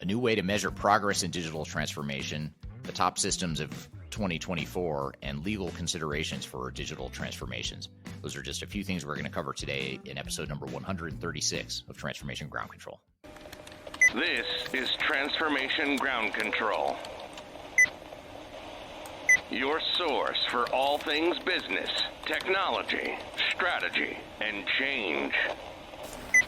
new way to measure progress in digital transformation, the top systems of 2024, and legal considerations for digital transformations. Those are just a few things we're going to cover today in episode number 136 of Transformation Ground Control. This is Transformation Ground Control, your source for all things business, technology, strategy, and change.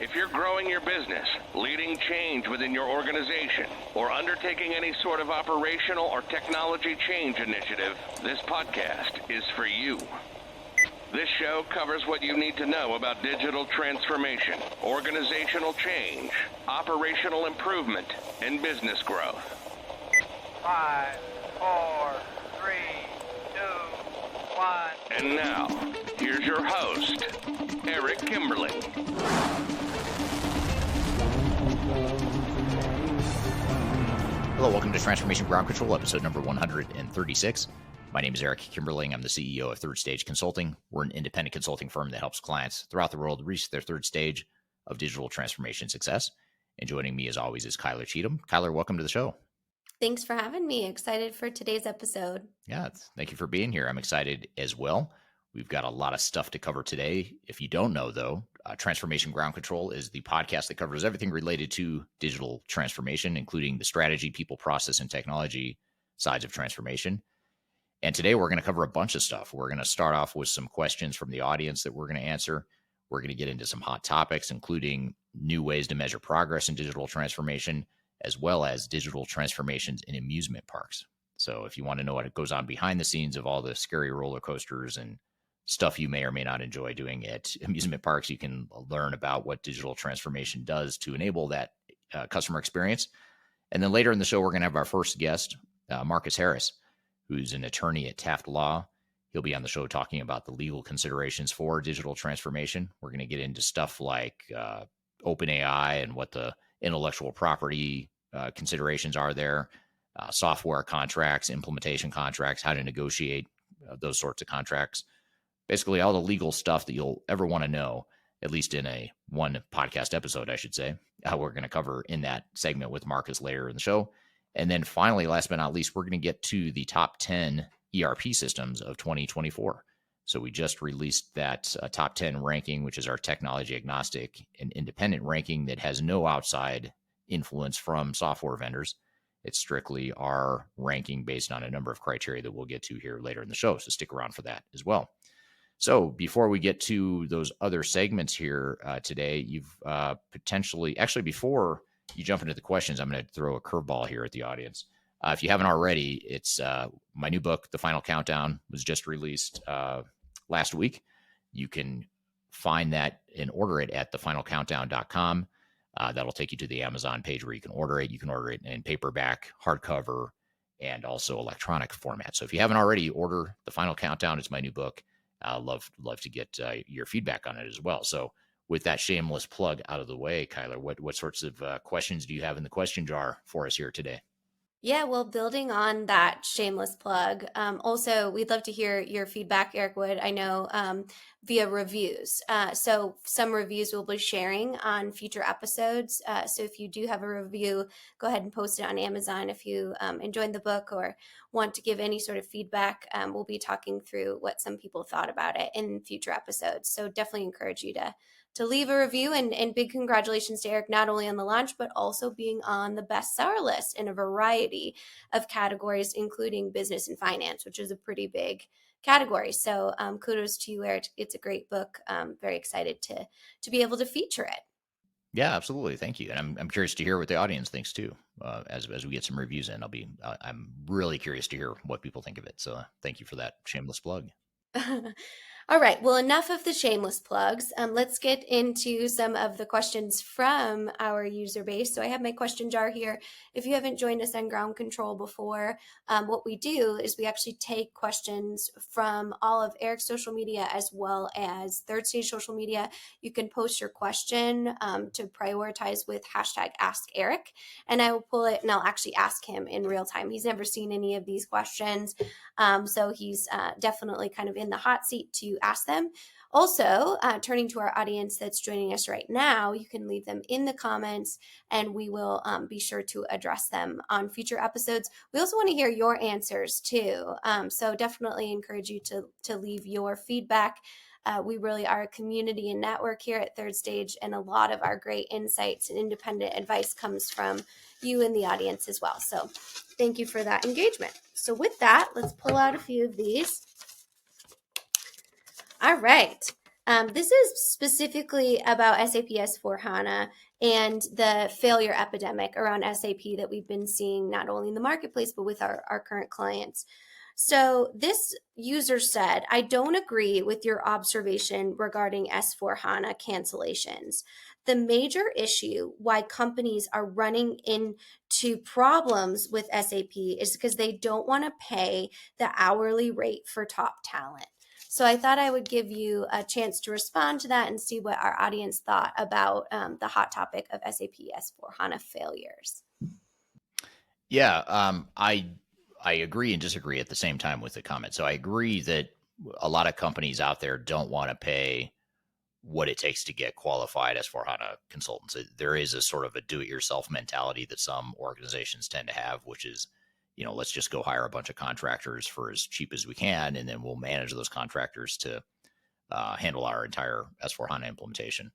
If you're growing your business, leading change within your organization, or undertaking any sort of operational or technology change initiative, this podcast is for you. This show covers what you need to know about digital transformation, organizational change, operational improvement, and business growth. 5, 4, 3, 2, 1. And now, here's your host, Eric Kimberling. Hello, welcome to Transformation Ground Control, episode number 136. My name is Eric Kimberling. I'm the CEO of Third Stage Consulting. We're an independent consulting firm that helps clients throughout the world reach their third stage of digital transformation success. And joining me, as always, is Kyler Cheatham. Kyler, welcome to the show. Thanks for having me. Excited for today's episode. Yeah, thank you for being here. I'm excited as well. We've got a lot of stuff to cover today. If you don't know, though, Transformation Ground Control is the podcast that covers everything related to digital transformation, including the strategy, people, process, and technology sides of transformation. And today we're going to cover a bunch of stuff. We're going to start off with some questions from the audience that we're going to answer. We're going to get into some hot topics, including new ways to measure progress in digital transformation, as well as digital transformations in amusement parks. So if you want to know what goes on behind the scenes of all the scary roller coasters and stuff you may or may not enjoy doing at amusement parks, you can learn about what digital transformation does to enable that customer experience. And then later in the show, we're going to have our first guest, Marcus Harris, who's an attorney at Taft Law. He'll be on the show talking about the legal considerations for digital transformation. We're going to get into stuff like OpenAI and what the intellectual property considerations are there, software contracts, implementation contracts, how to negotiate those sorts of contracts. Basically, all the legal stuff that you'll ever want to know, at least in a one podcast episode, I should say. We're going to cover in that segment with Marcus later in the show. And then finally, last but not least, we're going to get to the top 10 ERP systems of 2024. So we just released that top 10 ranking, which is our technology agnostic and independent ranking that has no outside influence from software vendors. It's strictly our ranking based on a number of criteria that we'll get to here later in the show. So stick around for that as well. So before we get to those other segments here today, you've actually before you jump into the questions, I'm going to throw a curveball here at the audience. If you haven't already, it's my new book, The Final Countdown, was just released last week. You can find that and order it at thefinalcountdown.com. That'll take you to the Amazon page where you can order it. You can order it in paperback, hardcover, and also electronic format. So if you haven't already, order The Final Countdown. It's my new book. Love to get your feedback on it as well. So with that shameless plug out of the way, Kyler, what sorts of questions do you have in the question jar for us here today? Yeah, well, building on that shameless plug, also, we'd love to hear your feedback, Eric Wood, I know, via reviews. So some reviews we'll be sharing on future episodes. So if you do have a review, go ahead and post it on Amazon. If you enjoyed the book or want to give any sort of feedback, we'll be talking through what some people thought about it in future episodes. So definitely encourage you to leave a review, and big congratulations to Eric, not only on the launch, but also being on the bestseller list in a variety of categories, including business and finance, which is a pretty big category. So kudos to you, Eric. It's a great book. Very excited to be able to feature it. Yeah, absolutely. Thank you. And I'm curious to hear what the audience thinks too. As we get some reviews in, I'm really curious to hear what people think of it. So thank you for that shameless plug. All right. Well, enough of the shameless plugs. Let's get into some of the questions from our user base. So I have my question jar here. If you haven't joined us on Ground Control before, what we do is we actually take questions from all of Eric's social media as well as Third Stage social media. You can post your question to prioritize with hashtag Ask Eric, and I will pull it and I'll actually ask him in real time. He's never seen any of these questions, so he's definitely kind of in the hot seat to ask them. Also, turning to our audience that's joining us right now, you can leave them in the comments and we will be sure to address them on future episodes. We also want to hear your answers too. So definitely encourage you to leave your feedback. We really are a community and network here at Third Stage, and a lot of our great insights and independent advice comes from you in the audience as well. So thank you for that engagement. So with that, let's pull out a few of these. All right. This is specifically about SAP S/4HANA and the failure epidemic around SAP that we've been seeing not only in the marketplace, but with our current clients. So this user said, I don't agree with your observation regarding S/4HANA cancellations. The major issue why companies are running into problems with SAP is because they don't want to pay the hourly rate for top talent. So I thought I would give you a chance to respond to that and see what our audience thought about the hot topic of SAP S/4HANA failures. Yeah, I agree and disagree at the same time with the comment. So I agree that a lot of companies out there don't want to pay what it takes to get qualified S/4HANA consultants. There is a sort of a do-it-yourself mentality that some organizations tend to have, which is, let's just go hire a bunch of contractors for as cheap as we can, and then we'll manage those contractors to handle our entire S/4HANA implementation.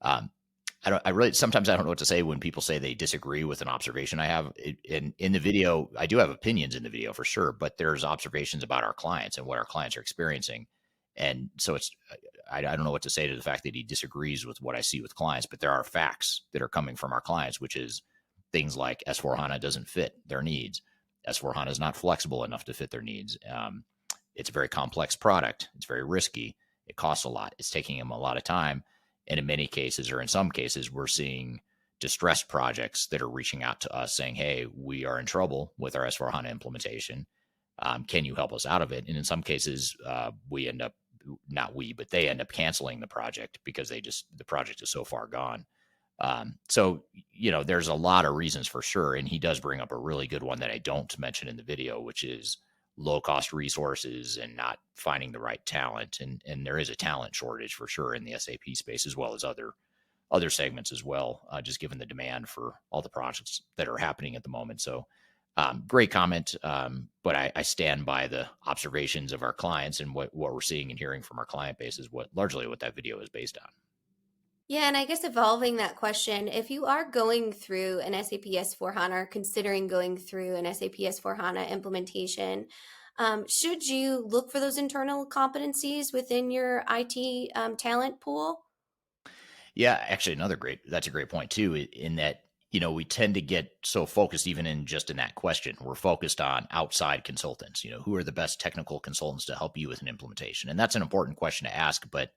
Sometimes I don't know what to say when people say they disagree with an observation I have. In the video, I do have opinions in the video for sure, but there's observations about our clients and what our clients are experiencing. And so I don't know what to say to the fact that he disagrees with what I see with clients, but there are facts that are coming from our clients, which is things like S/4HANA doesn't fit their needs. S/4HANA is not flexible enough to fit their needs. It's a very complex product. It's very risky. It costs a lot. It's taking them a lot of time. And in many cases, or in some cases, we're seeing distressed projects that are reaching out to us saying, hey, we are in trouble with our S/4HANA implementation. Can you help us out of it? And in some cases, we end up, not we, but they end up canceling the project because the project is so far gone. So, there's a lot of reasons for sure. And he does bring up a really good one that I don't mention in the video, which is low cost resources and not finding the right talent. And there is a talent shortage for sure in the SAP space, as well as other segments as well, just given the demand for all the projects that are happening at the moment. So great comment. But I stand by the observations of our clients, and what we're seeing and hearing from our client base is largely what that video is based on. Yeah, and I guess evolving that question, if you are going through an SAP S/4HANA or considering going through an SAP S/4HANA implementation, should you look for those internal competencies within your IT talent pool? Yeah, actually, that's a great point too, in that, we tend to get so focused even in that question. We're focused on outside consultants, who are the best technical consultants to help you with an implementation. And that's an important question to ask. But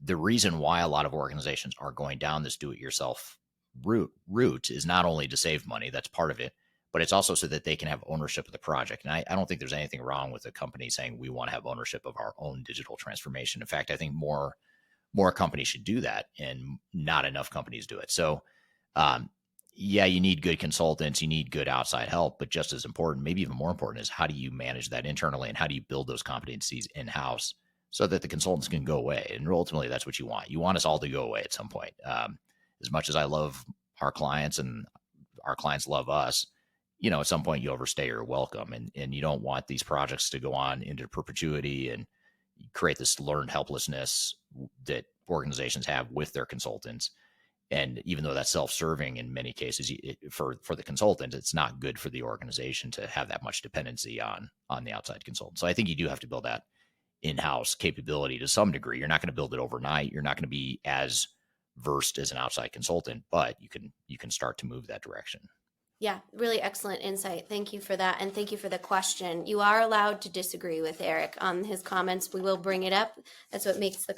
the reason why a lot of organizations are going down this do-it-yourself route is not only to save money, that's part of it, but it's also so that they can have ownership of the project. And I don't think there's anything wrong with a company saying we want to have ownership of our own digital transformation. In fact, I think more companies should do that, and not enough companies do it. So, yeah, you need good consultants, you need good outside help, but just as important, maybe even more important, is how do you manage that internally, and how do you build those competencies in-house so that the consultants can go away? And ultimately, that's what you want. You want us all to go away at some point. As much as I love our clients and our clients love us, at some point you overstay your welcome, and you don't want these projects to go on into perpetuity and create this learned helplessness that organizations have with their consultants. And even though that's self-serving in many cases, for the consultant, it's not good for the organization to have that much dependency on the outside consultant. So I think you do have to build that in-house capability to some degree. You're not going to build it overnight. You're not going to be as versed as an outside consultant, but you can start to move that direction. Yeah, really excellent insight. Thank you for that. And thank you for the question. You are allowed to disagree with Eric on his comments. We will bring it up. That's what makes the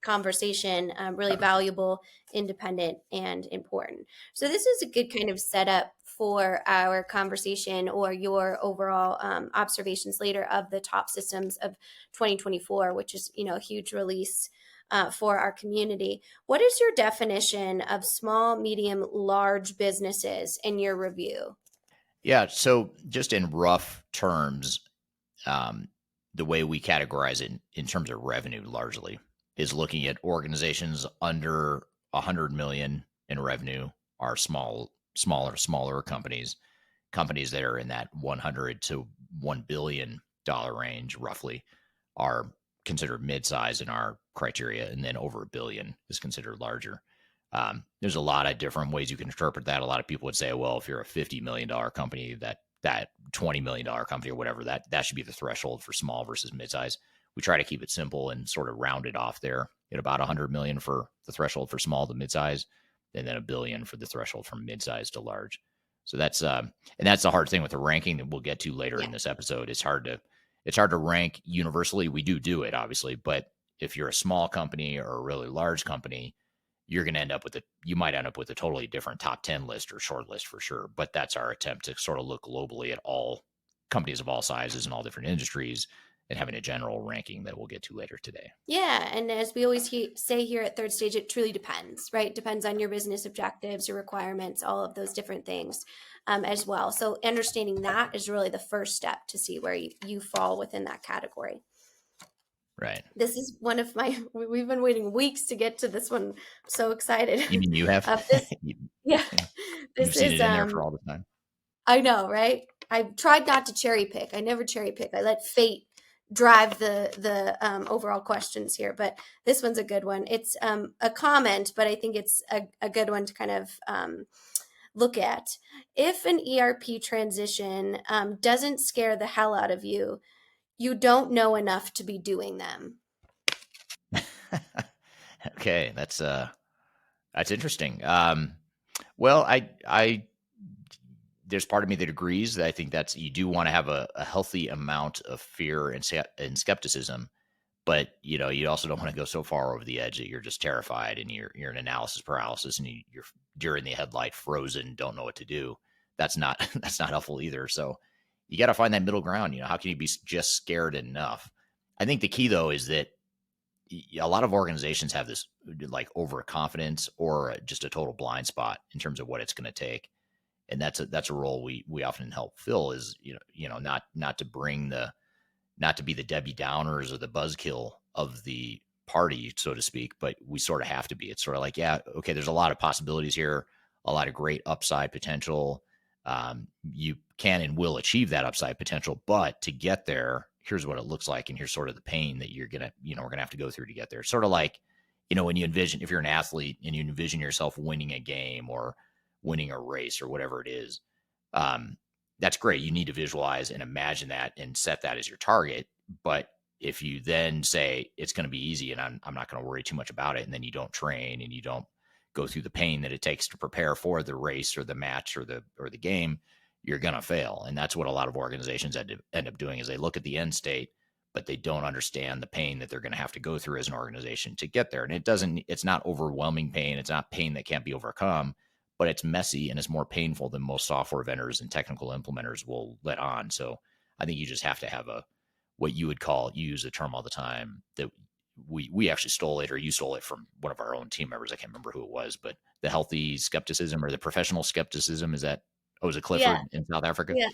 conversation really valuable, independent, and important. So this is a good kind of setup for our conversation or your overall observations later of the top systems of 2024, which is, a huge release for our community. What is your definition of small, medium, large businesses in your review? Yeah. So just in rough terms, the way we categorize it in terms of revenue largely is looking at organizations under 100 million in revenue are smaller companies. Companies that are in that 100 to $1 billion range roughly are considered mid-size in our criteria, and then over $1 billion is considered larger. There's a lot of different ways you can interpret that. A lot of people would say, well, if you're a $50 million company, that $20 million company or whatever, that should be the threshold for small versus mid-size. We try to keep it simple and sort of round it off there at about 100 million for the threshold for small to mid-size, and then $1 billion for the threshold from mid-size to large. So that's and that's the hard thing with the ranking that we'll get to later in this episode. It's hard to rank universally. We do it obviously, but if you're a small company or a really large company, you might end up with a totally different top 10 list or short list for sure. But that's our attempt to sort of look globally at all companies of all sizes and all different industries and having a general ranking that we'll get to later today. Yeah. And as we always say here at Third Stage, it truly depends, right? Depends on your business objectives, your requirements, all of those different things as well. So understanding that is really the first step to see where you fall within that category. Right. This is one of we've been waiting weeks to get to this one. I'm so excited. You mean you have? Yeah. You've seen it in there for all the time. I know, right? I've tried not to cherry pick. I never cherry pick. I let fate drive the overall questions here, but this one's a good one. It's a comment, but I think it's a good one to kind of look at. If an ERP transition doesn't scare the hell out of you, you don't know enough to be doing them. Okay, that's interesting. Well, I there's part of me that agrees that I think that's you do want to have a healthy amount of fear and skepticism, but you also don't want to go so far over the edge that you're just terrified and you're in analysis paralysis and you're deer in the headlight, frozen, don't know what to do. That's not helpful either. So you got to find that middle ground. How can you be just scared enough? I think the key though is that a lot of organizations have this like overconfidence or just a total blind spot in terms of what it's going to take. And that's a role we often help fill is, not to be the Debbie Downers or the buzzkill of the party, so to speak, but we sort of have to be. It's sort of like, yeah, okay, there's a lot of possibilities here, a lot of great upside potential. You can and will achieve that upside potential, but to get there, here's what it looks like. And here's sort of the pain that we're going to have to go through to get there. Sort of like, when you envision, if you're an athlete and you envision yourself winning a game or winning a race or whatever it is, that's great. You need to visualize and imagine that and set that as your target. But if you then say it's going to be easy and I'm not going to worry too much about it, and then you don't train and you don't go through the pain that it takes to prepare for the race or the match or the game, you're going to fail. And that's what a lot of organizations end up doing is they look at the end state, but they don't understand the pain that they're going to have to go through as an organization to get there. And it's not overwhelming pain. It's not pain that can't be overcome, but it's messy and it's more painful than most software vendors and technical implementers will let on. So I think you just have to have what you would call, you use the term all the time that we actually stole it, or you stole it from one of our own team members. I can't remember who it was, but the healthy skepticism or the professional skepticism, is it Clifford in South Africa? Yeah.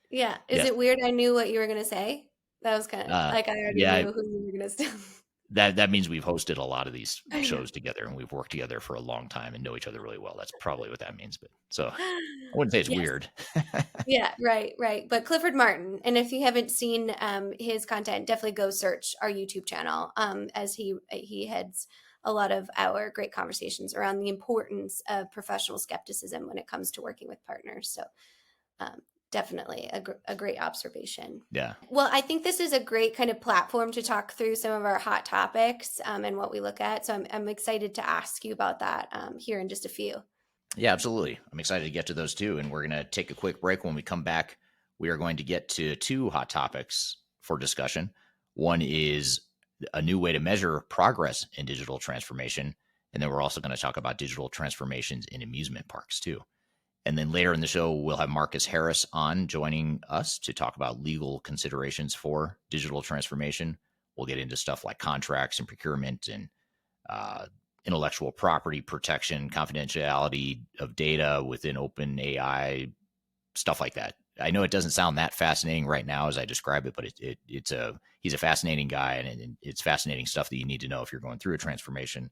Yeah. Is it weird? I knew what you were going to say. That was kind of like, I already knew who you were going to say. That means we've hosted a lot of these shows together and we've worked together for a long time and know each other really well. That's probably what that means. But so I wouldn't say it's weird. Yeah, right. But Clifford Martin, and if you haven't seen his content, definitely go search our YouTube channel as he heads a lot of our great conversations around the importance of professional skepticism when it comes to working with partners. So definitely a great observation. Yeah. Well, I think this is a great kind of platform to talk through some of our hot topics and what we look at. So I'm excited to ask you about that here in just a few. Yeah, absolutely. I'm excited to get to those too. And we're going to take a quick break. When we come back, we are going to get to two hot topics for discussion. One is a new way to measure progress in digital transformation. And then we're also going to talk about digital transformations in amusement parks too. And then later in the show, we'll have Marcus Harris on joining us to talk about legal considerations for digital transformation. We'll get into stuff like contracts and procurement and intellectual property protection, confidentiality of data within open AI, stuff like that. I know it doesn't sound that fascinating right now as I describe it, but he's a fascinating guy, and it's fascinating stuff that you need to know if you're going through a transformation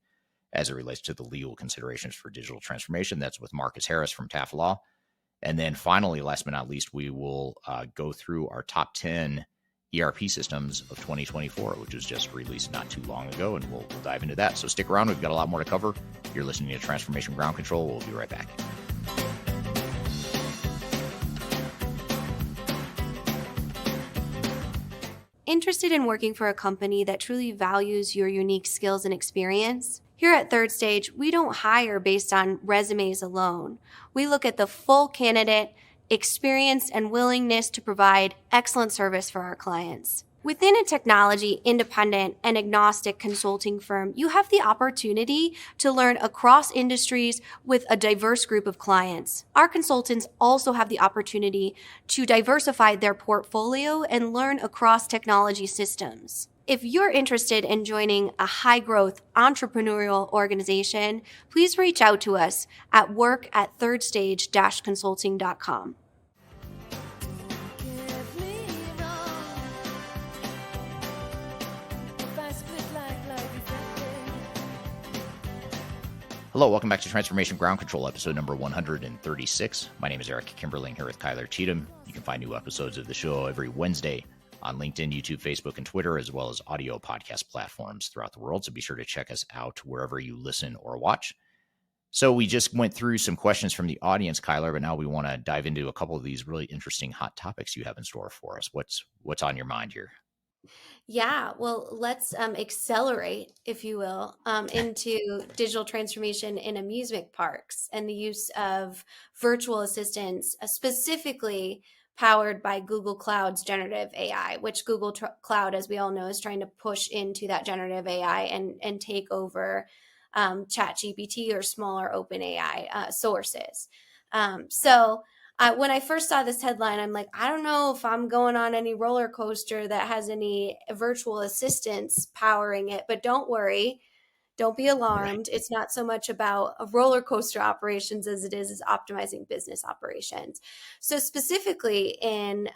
as it relates to the legal considerations for digital transformation. That's with Marcus Harris from Taft Law. And then finally, last but not least, we will go through our top 10 ERP systems of 2024, which was just released not too long ago, and we'll dive into that. So stick around. We've got a lot more to cover. You're listening to Transformation Ground Control. We'll be right back. Interested in working for a company that truly values your unique skills and experience? Here at Third Stage, we don't hire based on resumes alone. We look at the full candidate, experience, and willingness to provide excellent service for our clients. Within a technology independent and agnostic consulting firm, you have the opportunity to learn across industries with a diverse group of clients. Our consultants also have the opportunity to diversify their portfolio and learn across technology systems. If you're interested in joining a high-growth entrepreneurial organization, please reach out to us at work@thirdstage-consulting.com. Hello, welcome back to Transformation Ground Control, episode number 136. My name is Eric Kimberling here with Kyler Cheatham. You can find new episodes of the show every Wednesday on LinkedIn, YouTube, Facebook, and Twitter, as well as audio podcast platforms throughout the world. So be sure to check us out wherever you listen or watch. So we just went through some questions from the audience, Kyler, but now we want to dive into a couple of these really interesting hot topics you have in store for us. What's on your mind here? Yeah, well, let's accelerate, if you will, into digital transformation in amusement parks and the use of virtual assistants, specifically powered by Google Cloud's generative AI, which Google Cloud, as we all know, is trying to push into that generative AI and take over ChatGPT or smaller open AI sources. When I first saw this headline, I'm like, I don't know if I'm going on any roller coaster that has any virtual assistants powering it, but don't worry. Don't be alarmed. It's not so much about roller coaster operations as it is optimizing business operations. So specifically in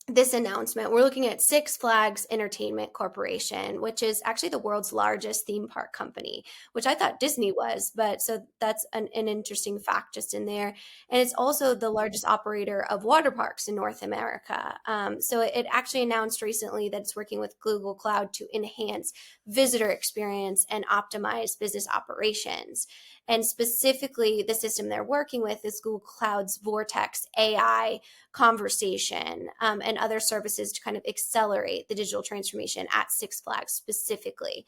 this announcement, we're looking at Six Flags Entertainment Corporation, which is actually the world's largest theme park company, which I thought Disney was, but so that's an interesting fact just in there. And it's also the largest operator of water parks in North America. So it actually announced recently that it's working with Google Cloud to enhance visitor experience and optimize business operations. And specifically, the system they're working with is Google Cloud's Vortex AI conversation and other services to kind of accelerate the digital transformation at Six Flags specifically.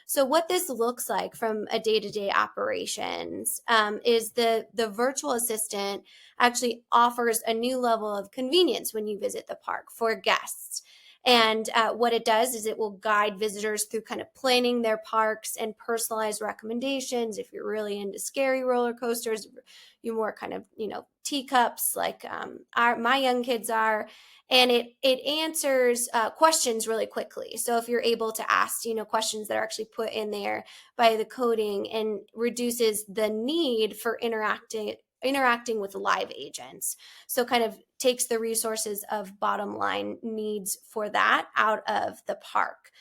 So what this looks like from a day-to-day operations is the virtual assistant actually offers a new level of convenience when you visit the park for guests. And what it does is it will guide visitors through kind of planning their parks and personalized recommendations. If you're really into scary roller coasters, you're more kind of, teacups like my young kids are. And it answers questions really quickly. So if you're able to ask, questions that are actually put in there by the coding and reduces the need for interacting with live agents. So kind of takes the resources of bottom line needs for that out of the park.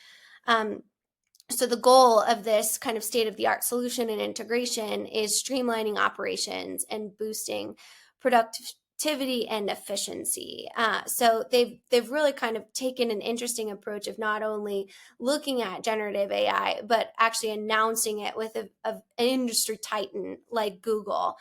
So the goal of this kind of state-of-the-art solution and integration is streamlining operations and boosting productivity and efficiency. So they've really kind of taken an interesting approach of not only looking at generative AI, but actually announcing it with an industry titan like Google.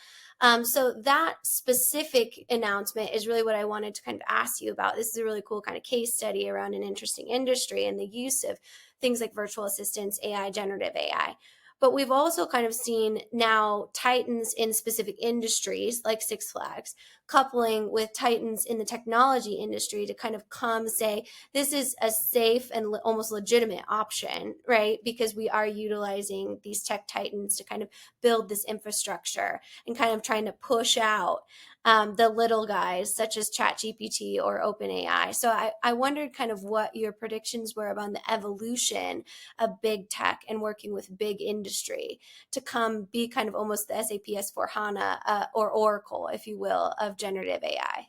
So that specific announcement is really what I wanted to kind of ask you about. This is a really cool kind of case study around an interesting industry and the use of things like virtual assistants, AI, generative AI. But we've also kind of seen now titans in specific industries like Six Flags coupling with titans in the technology industry to kind of come say, this is a safe and almost legitimate option, right? Because we are utilizing these tech titans to kind of build this infrastructure and kind of trying to push out the little guys such as ChatGPT or OpenAI. So I wondered kind of what your predictions were about the evolution of big tech and working with big industry to come be kind of almost the SAP S4HANA or Oracle, if you will, of generative AI.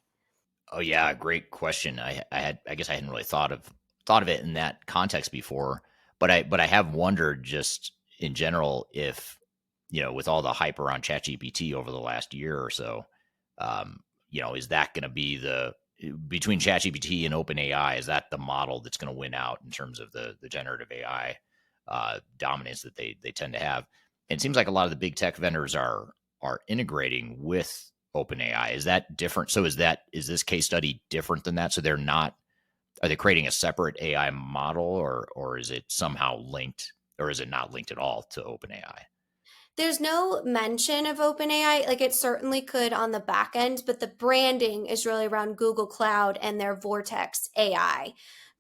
Oh yeah, great question. I guess I hadn't really thought of it in that context before, but I have wondered just in general if, with all the hype around ChatGPT over the last year or so, um, is that going to be the between ChatGPT and OpenAI, is that the model that's going to win out in terms of the generative AI dominance that they tend to have? And it seems like a lot of the big tech vendors are integrating with OpenAI. Is that different? So is this case study different than that? So they're not, are they creating a separate AI model, or is it somehow linked, or is it not linked at all to OpenAI? There's no mention of OpenAI. Like it certainly could on the back end, but the branding is really around Google Cloud and their Vortex AI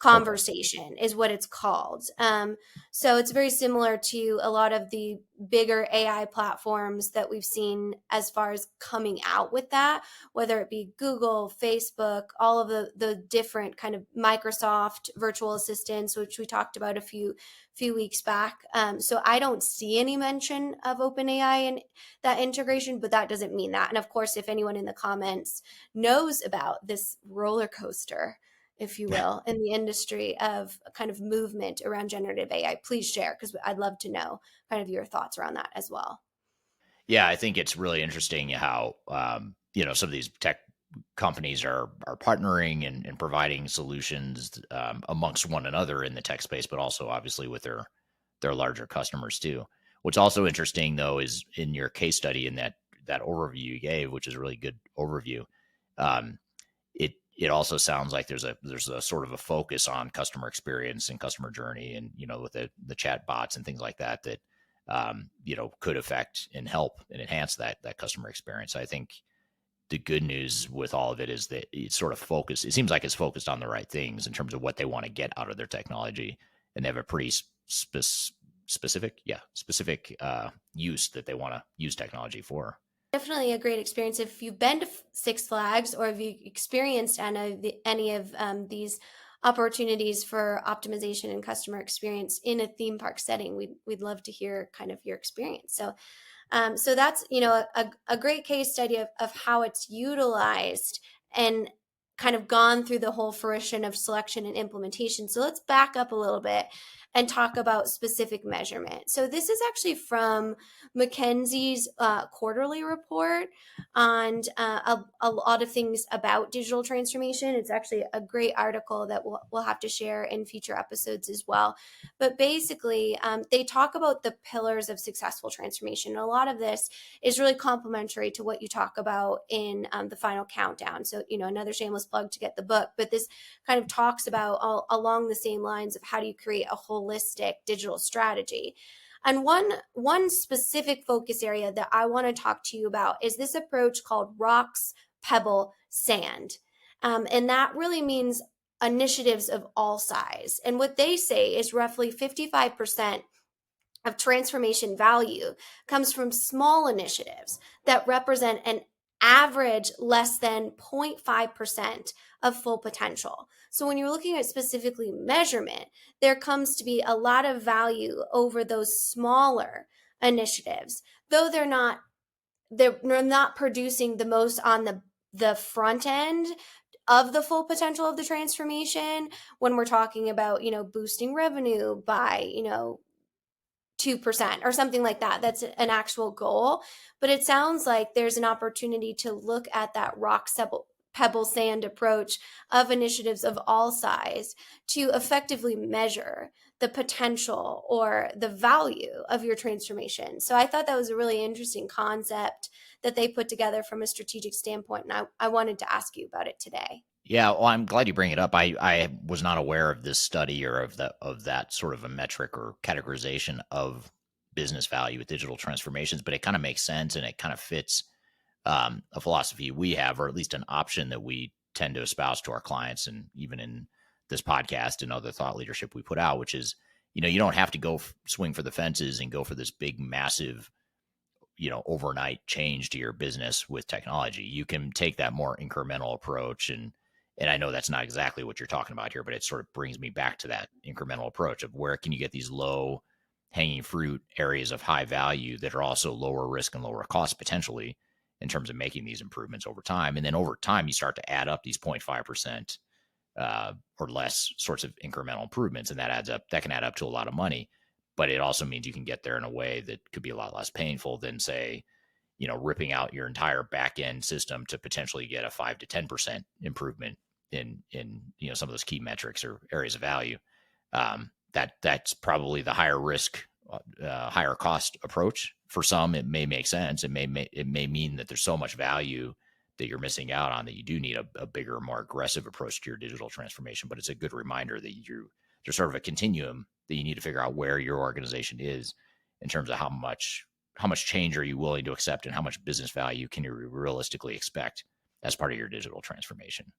Okay. conversation is what it's called. So it's very similar to a lot of the bigger AI platforms that we've seen as far as coming out with that, whether it be Google, Facebook, all of the different kind of Microsoft virtual assistants, which we talked about a few weeks back. So I don't see any mention of OpenAI and that integration, but that doesn't mean that. And of course, if anyone in the comments knows about this roller coaster, if you will, in the industry of kind of movement around generative AI, please share because I'd love to know kind of your thoughts around that as well. Yeah, I think it's really interesting how some of these tech companies are partnering and providing solutions amongst one another in the tech space, but also obviously with their larger customers too. What's also interesting though is in your case study in that overview you gave, which is a really good overview. Um, it also sounds like there's a sort of a focus on customer experience and customer journey, and with the chat bots and things like that could affect and help and enhance that customer experience. I think the good news with all of it is that it's sort of focused. It seems like it's focused on the right things in terms of what they want to get out of their technology, and they have a pretty specific use that they want to use technology for. Definitely a great experience. If you've been to Six Flags or if you experienced any of these opportunities for optimization and customer experience in a theme park setting, we'd love to hear kind of your experience. So that's a great case study of how it's utilized and kind of gone through the whole fruition of selection and implementation. So let's back up a little bit and talk about specific measurement. So this is actually from McKinsey's quarterly report on a lot of things about digital transformation. It's actually a great article that we'll have to share in future episodes as well. But basically, they talk about the pillars of successful transformation. And a lot of this is really complementary to what you talk about in the final countdown. So, another shameless plug to get the book, but this kind of talks about along the same lines of how do you create a holistic digital strategy. And one specific focus area that I want to talk to you about is this approach called rocks, pebble, sand. And that really means initiatives of all size. And what they say is roughly 55% of transformation value comes from small initiatives that represent an average less than 0.5% of full potential. So when you're looking at specifically measurement, there comes to be a lot of value over those smaller initiatives, though they're not producing the most on the front end of the full potential of the transformation when we're talking about boosting revenue by 2% or something like that. That's an actual goal. But it sounds like there's an opportunity to look at that rock pebble sand approach of initiatives of all size to effectively measure the potential or the value of your transformation. So I thought that was a really interesting concept that they put together from a strategic standpoint. And I wanted to ask you about it today. Yeah, well, I'm glad you bring it up. I was not aware of this study or of that sort of a metric or categorization of business value with digital transformations, but it kind of makes sense and it kind of fits a philosophy we have, or at least an option that we tend to espouse to our clients, and even in this podcast and other thought leadership we put out, which is, you don't have to go swing for the fences and go for this big, massive, overnight change to your business with technology. You can take that more incremental approach, and I know that's not exactly what you're talking about here, but it sort of brings me back to that incremental approach of where can you get these low hanging fruit areas of high value that are also lower risk and lower cost potentially, in terms of making these improvements over time. And then over time, you start to add up these 0.5% or less sorts of incremental improvements. And that adds up, that can add up to a lot of money, but it also means you can get there in a way that could be a lot less painful than, say, ripping out your entire back end system to potentially get a 5 to 10% improvement in some of those key metrics or areas of value. That's probably the higher risk, higher cost approach. For some, it may make sense. It may mean that there's so much value that you're missing out on that you do need a bigger, more aggressive approach to your digital transformation. But it's a good reminder that there's sort of a continuum that you need to figure out where your organization is in terms of how much change are you willing to accept and how much business value can you realistically expect as part of your digital transformation.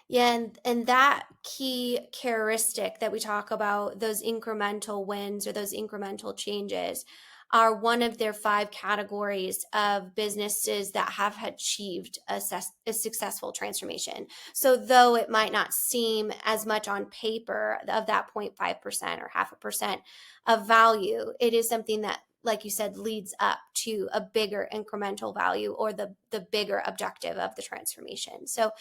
Yeah, and that key characteristic that we talk about, those incremental wins or those incremental changes, are one of their 5 categories of businesses that have achieved a successful transformation. So though it might not seem as much on paper of that 0.5% or 0.5% of value, it is something that, like you said, leads up to a bigger incremental value or the bigger objective of the transformation. So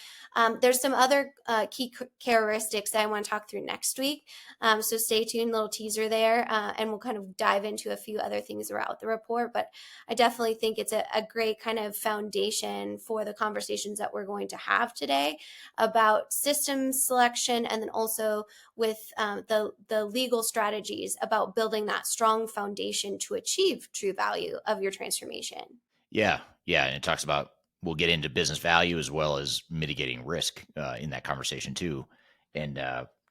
there's some other key characteristics that I want to talk through next week. So stay tuned, little teaser there, and we'll kind of dive into a few other things throughout the report. But I definitely think it's a great kind of foundation for the conversations that we're going to have today about system selection, and then also with the legal strategies about building that strong foundation to achieve true value of your transformation. Yeah. And it talks about, we'll get into business value as well as mitigating risk in that conversation too. And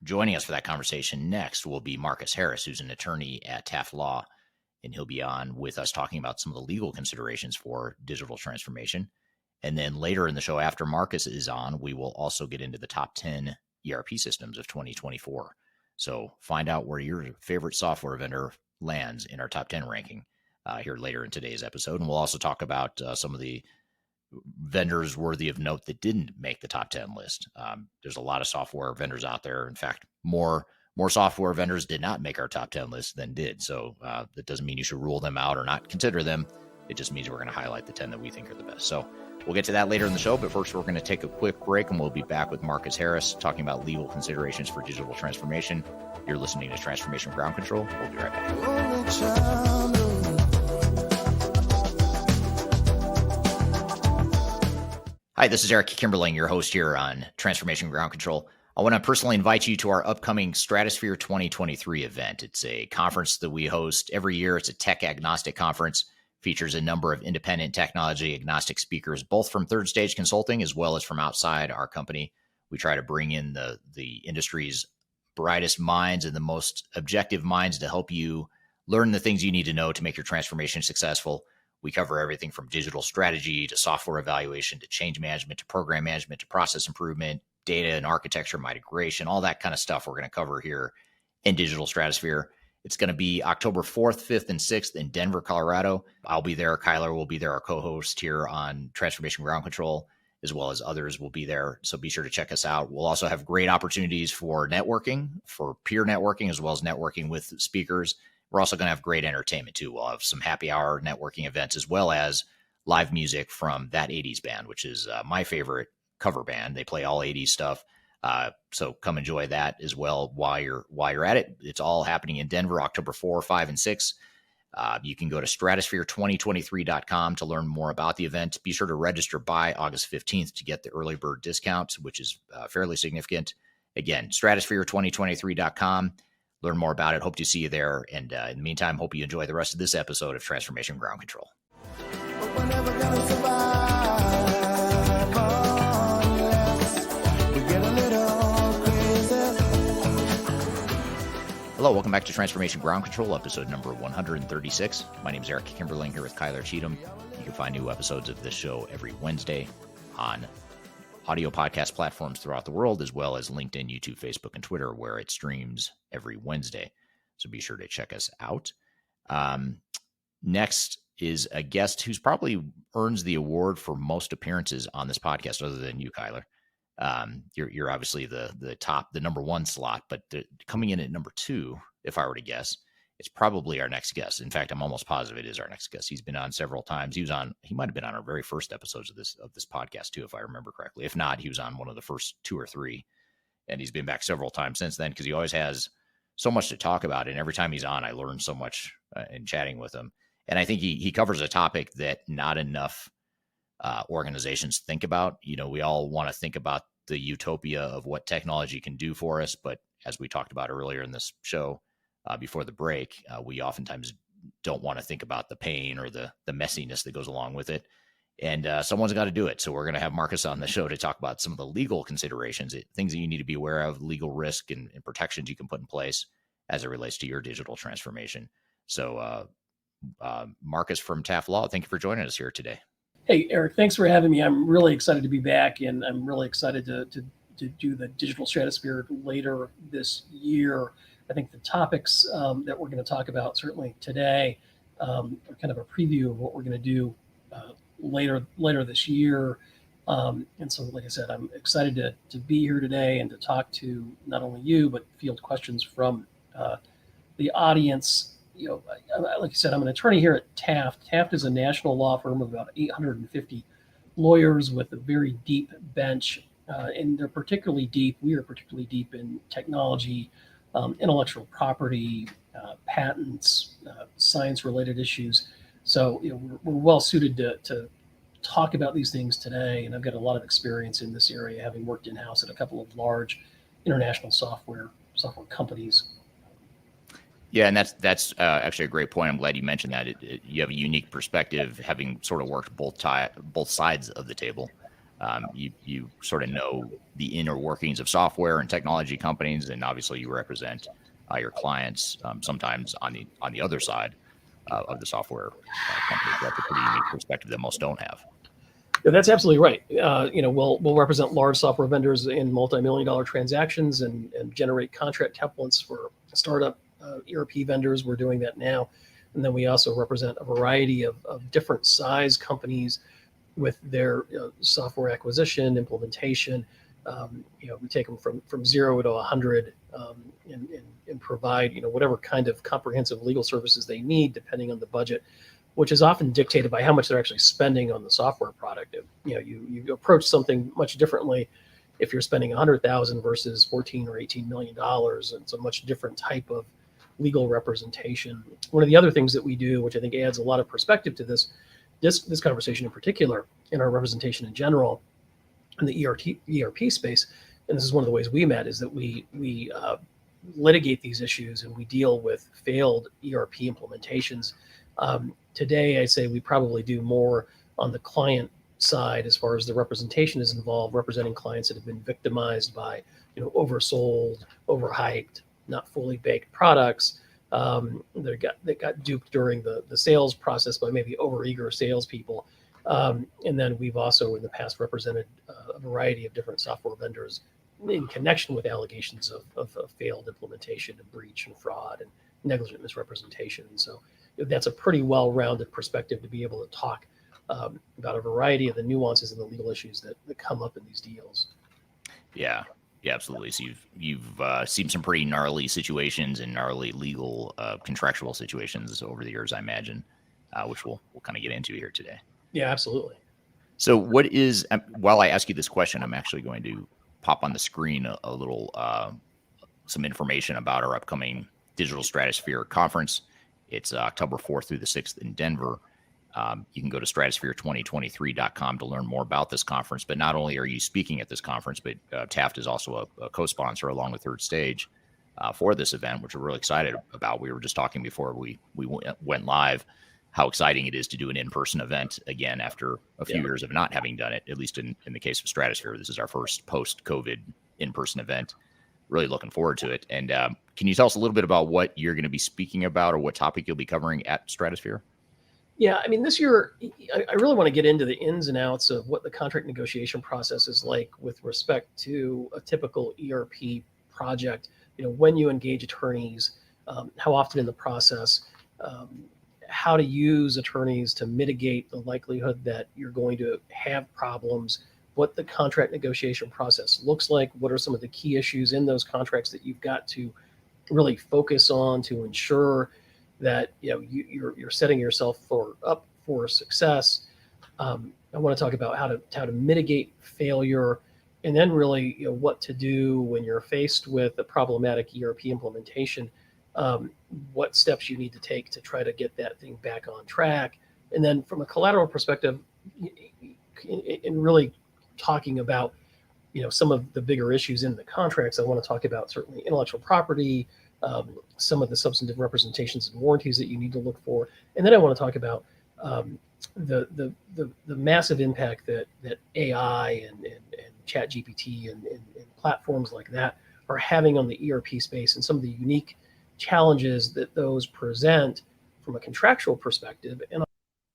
joining us for that conversation next will be Marcus Harris, who's an attorney at Taft Law. And he'll be on with us talking about some of the legal considerations for digital transformation. And then later in the show, after Marcus is on, we will also get into the top 10 ERP systems of 2024. So find out where your favorite software vendor lands in our top 10 ranking here later in today's episode. And we'll also talk about some of the vendors worthy of note that didn't make the top 10 list. There's a lot of software vendors out there. In fact, more software vendors did not make our top 10 list than did. So that doesn't mean you should rule them out or not consider them. It just means we're going to highlight the 10 that we think are the best. So we'll get to that later in the show. But first, we're going to take a quick break, and we'll be back with Marcus Harris talking about legal considerations for digital transformation. You're listening to Transformation Ground Control. We'll be right back. Hi, this is Eric Kimberling, your host here on Transformation Ground Control. I want to personally invite you to our upcoming Stratosphere 2023 event. It's a conference that we host every year. It's a tech agnostic conference, features a number of independent technology agnostic speakers, both from Third Stage Consulting as well as from outside our company. We try to bring in the industry's brightest minds and the most objective minds to help you learn the things you need to know to make your transformation successful. We cover everything from digital strategy to software evaluation to change management to program management to process improvement, data and architecture migration, all that kind of stuff we're going to cover here in Digital Stratosphere. It's going to be October 4th, 5th, and 6th in Denver, Colorado. I'll be there. Kyler will be there, our co-host here on Transformation Ground Control, as well as others will be there. So be sure to check us out. We'll also have great opportunities for networking, for peer networking, as well as networking with speakers. We're also going to have great entertainment too. We'll have some happy hour networking events, as well as live music from That 80s Band, which is my favorite cover band. They play all 80s stuff. So come enjoy that as well while you're at it. It's all happening in Denver, October 4, 5, and 6. You can go to stratosphere2023.com to learn more about the event. Be sure to register by August 15th to get the early bird discount, which is fairly significant. Again, stratosphere2023.com. Learn more about it. Hope to see you there. And in the meantime, hope you enjoy the rest of this episode of Transformation Ground Control. Hello, welcome back to Transformation Ground Control, episode number 136. My name is Eric Kimberling here with Kyler Cheatham. You can find new episodes of this show every Wednesday on audio podcast platforms throughout the world, as well as LinkedIn, YouTube, Facebook, and Twitter, where it streams every Wednesday. So be sure to check us out. Next is a guest who's probably earns the award for most appearances on this podcast, other than you, Kyler. You're obviously the top, the number one slot, but coming in at number 2, if I were to guess, it's probably our next guest. In fact, I'm almost positive it is our next guest. He's been on several times. He might have been on our very first episodes of this podcast too, if I remember correctly. If not, he was on one of the first 2 or 3, and he's been back several times since then because he always has so much to talk about. And every time he's on, I learn so much in chatting with him. And I think he covers a topic that not enough organizations think about. We all want to think about the utopia of what technology can do for us, but as we talked about earlier in this show, before the break, we oftentimes don't want to think about the pain or the messiness that goes along with it. And someone's got to do it. So we're going to have Marcus on the show to talk about some of the legal considerations, things that you need to be aware of, legal risk and protections you can put in place as it relates to your digital transformation. So Marcus from Taft Law, thank you for joining us here today. Hey, Eric, thanks for having me. I'm really excited to be back, and I'm really excited to do the digital stratosphere later this year. I think the topics that we're going to talk about certainly today are kind of a preview of what we're going to do later this year. And so, like I said, I'm excited to be here today and to talk to not only you, but field questions from the audience. Like you said, I'm an attorney here at Taft. Taft is a national law firm of about 850 lawyers with a very deep bench, and they're particularly deep. We are particularly deep in technology, intellectual property, patents, science-related issues. So we're well suited to talk about these things today, and I've got a lot of experience in this area, having worked in-house at a couple of large international software companies. Yeah, and that's actually a great point. I'm glad you mentioned that. You have a unique perspective, having sort of worked both sides of the table. You sort of know the inner workings of software and technology companies, and obviously you represent your clients sometimes on the other side of the software company. That's a pretty unique perspective that most don't have. Yeah, that's absolutely right. We'll represent large software vendors in multi-million-dollar transactions and generate contract templates for startup ERP vendors. We're doing that now. And then we also represent a variety of different size companies with their software acquisition, implementation. We take them from 0 to 100 and provide whatever kind of comprehensive legal services they need, depending on the budget, which is often dictated by how much they're actually spending on the software product. You approach something much differently if you're spending $100,000 versus 14 or 18 million dollars. It's a much different type of legal representation. One of the other things that we do, which I think adds a lot of perspective to this conversation in particular, in our representation in general, in the ERP space, and this is one of the ways we met, is that we litigate these issues and we deal with failed ERP implementations. Today, I say we probably do more on the client side as far as the representation is involved, representing clients that have been victimized by oversold, overhyped, not fully baked products that got duped during the sales process by maybe overeager salespeople. And then we've also in the past represented a variety of different software vendors in connection with allegations of failed implementation and breach and fraud and negligent misrepresentation. And so that's a pretty well-rounded perspective to be able to talk about a variety of the nuances and the legal issues that come up in these deals. Yeah, absolutely. So you've seen some pretty gnarly situations and gnarly legal contractual situations over the years, I imagine, which we'll kind of get into here today. Yeah, absolutely. So what is, while I ask you this question, I'm actually going to pop on the screen a little, some information about our upcoming Digital Stratosphere Conference. It's October 4th through the 6th in Denver. You can go to stratosphere2023.com to learn more about this conference. But not only are you speaking at this conference, but Taft is also a co-sponsor along with Third Stage for this event, which we're really excited about. We were just talking before we went live how exciting it is to do an in-person event again after a few years of not having done it, at least in the case of Stratosphere. This is our first post-COVID in-person event. Really looking forward to it. And can you tell us a little bit about what you're going to be speaking about or what topic you'll be covering at Stratosphere? Yeah, I mean, this year, I really want to get into the ins and outs of what the contract negotiation process is like with respect to a typical ERP project. When you engage attorneys, how often in the process, how to use attorneys to mitigate the likelihood that you're going to have problems, what the contract negotiation process looks like, what are some of the key issues in those contracts that you've got to really focus on to ensure that you're setting yourself up for success. I want to talk about how to mitigate failure, and then really what to do when you're faced with a problematic ERP implementation. What steps you need to take to try to get that thing back on track, and then from a collateral perspective, in really talking about some of the bigger issues in the contracts. I want to talk about certainly intellectual property, some of the substantive representations and warranties that you need to look for, and then I want to talk about the massive impact that AI and Chat GPT and platforms like that are having on the ERP space, and some of the unique challenges that those present from a contractual perspective. And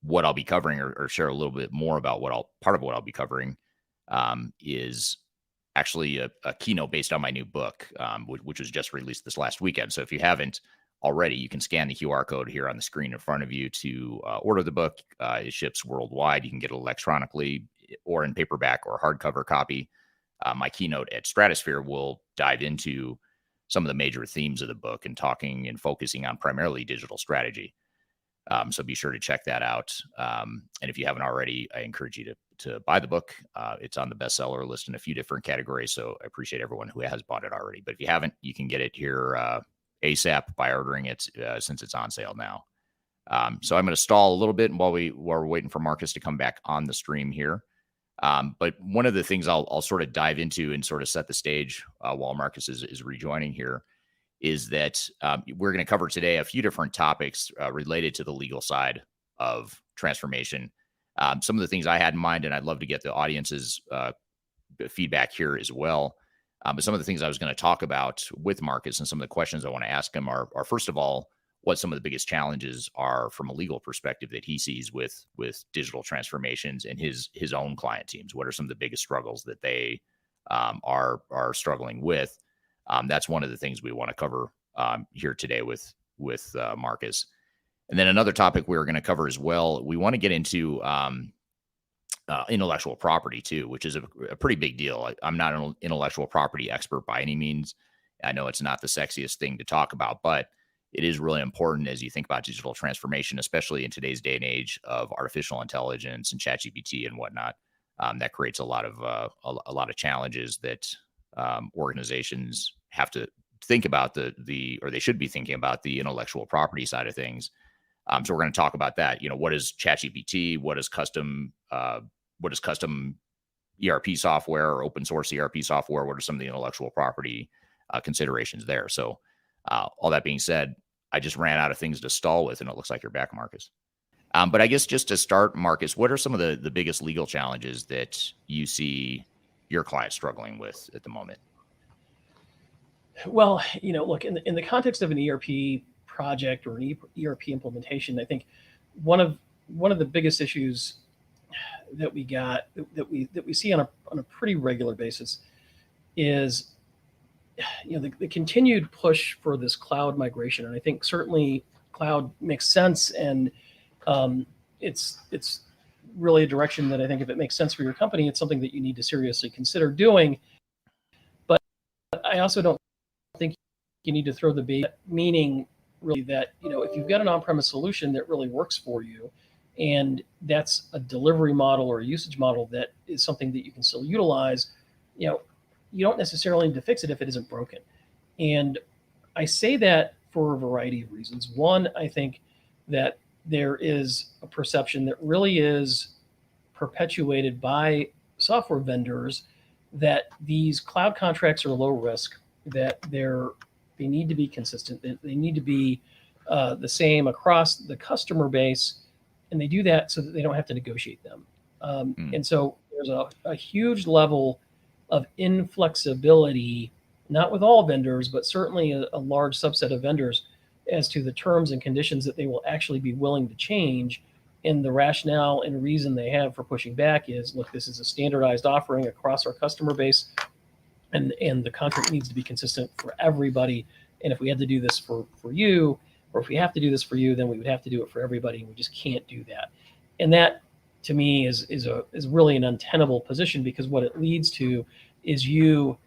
what I'll be covering, or share a little bit more about part of what I'll be covering, is actually a keynote based on my new book, which was just released this last weekend. So if you haven't already, you can scan the QR code here on the screen in front of you to order the book. It ships worldwide. You can get it electronically or in paperback or hardcover copy. My keynote at Stratosphere will dive into some of the major themes of the book and talking and focusing on primarily digital strategy. So be sure to check that out. And if you haven't already, I encourage you to buy the book. It's on the bestseller list in a few different categories. So I appreciate everyone who has bought it already. But if you haven't, you can get it here ASAP by ordering it since it's on sale now. So I'm going to stall a little bit while we're waiting for Marcus to come back on the stream here. But one of the things I'll sort of dive into and sort of set the stage while Marcus is rejoining here is that we're going to cover today a few different topics related to the legal side of transformation. Some of the things I had in mind, and I'd love to get the audience's feedback here as well. But some of the things I was going to talk about with Marcus and some of the questions I want to ask him are first of all, what some of the biggest challenges are from a legal perspective that he sees with digital transformations and his own client teams. What are some of the biggest struggles that they are struggling with? That's one of the things we want to cover here today with Marcus. And then another topic we're going to cover as well, we want to get into intellectual property too, which is a pretty big deal. I'm not an intellectual property expert by any means. I know it's not the sexiest thing to talk about, but it is really important as you think about digital transformation, especially in today's day and age of artificial intelligence and ChatGPT and whatnot. That creates a lot of challenges that organizations have to think about or they should be thinking about the intellectual property side of things. So we're going to talk about that. What is ChatGPT? What is custom ERP software or open source ERP software? What are some of the intellectual property considerations there? So all that being said, I just ran out of things to stall with, and it looks like you're back, Marcus. But I guess just to start, Marcus, what are some of the biggest legal challenges that you see your clients struggling with at the moment? Well, look, in the context of an ERP project or an ERP implementation, I think one of the biggest issues that we see on a pretty regular basis is the continued push for this cloud migration. And I think certainly cloud makes sense, and it's really a direction that I think if it makes sense for your company, it's something that you need to seriously consider doing. But I also don't think you need to throw the bait, meaning really that if you've got an on-premise solution that really works for you, and that's a delivery model or a usage model that is something that you can still utilize, you don't necessarily need to fix it if it isn't broken. And I say that for a variety of reasons. One, I think that there is a perception that really is perpetuated by software vendors that these cloud contracts are low risk, that they need to be consistent, that they need to be the same across the customer base, and they do that so that they don't have to negotiate them. And so there's a huge level of inflexibility, not with all vendors, but certainly a large subset of vendors, as to the terms and conditions that they will actually be willing to change. And the rationale and reason they have for pushing back is, look, this is a standardized offering across our customer base, and the contract needs to be consistent for everybody. And if we had to do this for you, or if we have to do this for you, then we would have to do it for everybody, and we just can't do that. And that, to me, is really an untenable position, because what it leads to is you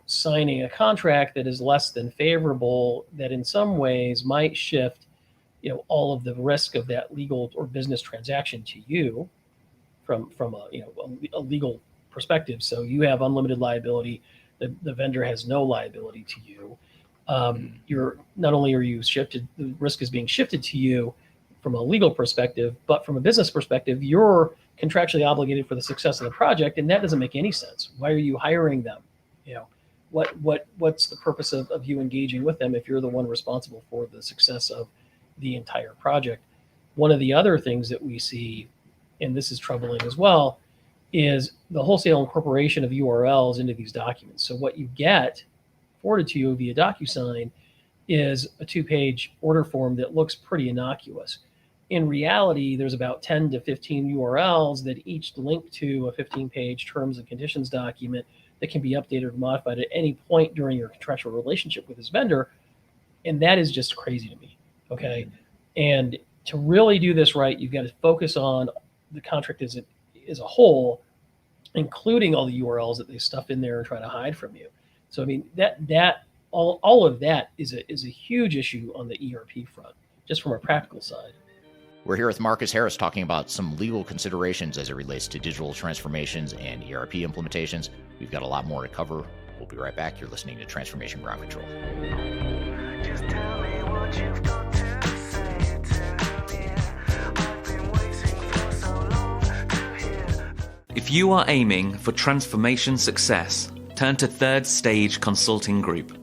signing a contract that is less than favorable, that in some ways might shift all of the risk of that legal or business transaction to you from a legal perspective. So you have unlimited liability. The vendor has no liability to you. You're not only are you shifted, the risk is being shifted to you from a legal perspective, but from a business perspective, you're contractually obligated for the success of the project, and that doesn't make any sense. Why are you hiring them? What's the purpose of you engaging with them if you're the one responsible for the success of the entire project? One of the other things that we see, and this is troubling as well, is the wholesale incorporation of URLs into these documents. So what you get forwarded to you via DocuSign is a 2-page order form that looks pretty innocuous. In reality, there's about 10 to 15 URLs that each link to a 15-page terms and conditions document that can be updated or modified at any point during your contractual relationship with this vendor. And that is just crazy to me. Okay. And to really do this right, you've got to focus on the contract as a whole, including all the URLs that they stuff in there and try to hide from you. So, I mean, all of that is a huge issue on the ERP front, just from a practical side. We're here with Marcus Harris talking about some legal considerations as it relates to digital transformations and ERP implementations. We've got a lot more to cover. We'll be right back. You're listening to Transformation Ground Control. Just tell me what you've got to say to me. I've been waiting for so long to hear. If you are aiming for transformation success, turn to Third Stage Consulting Group.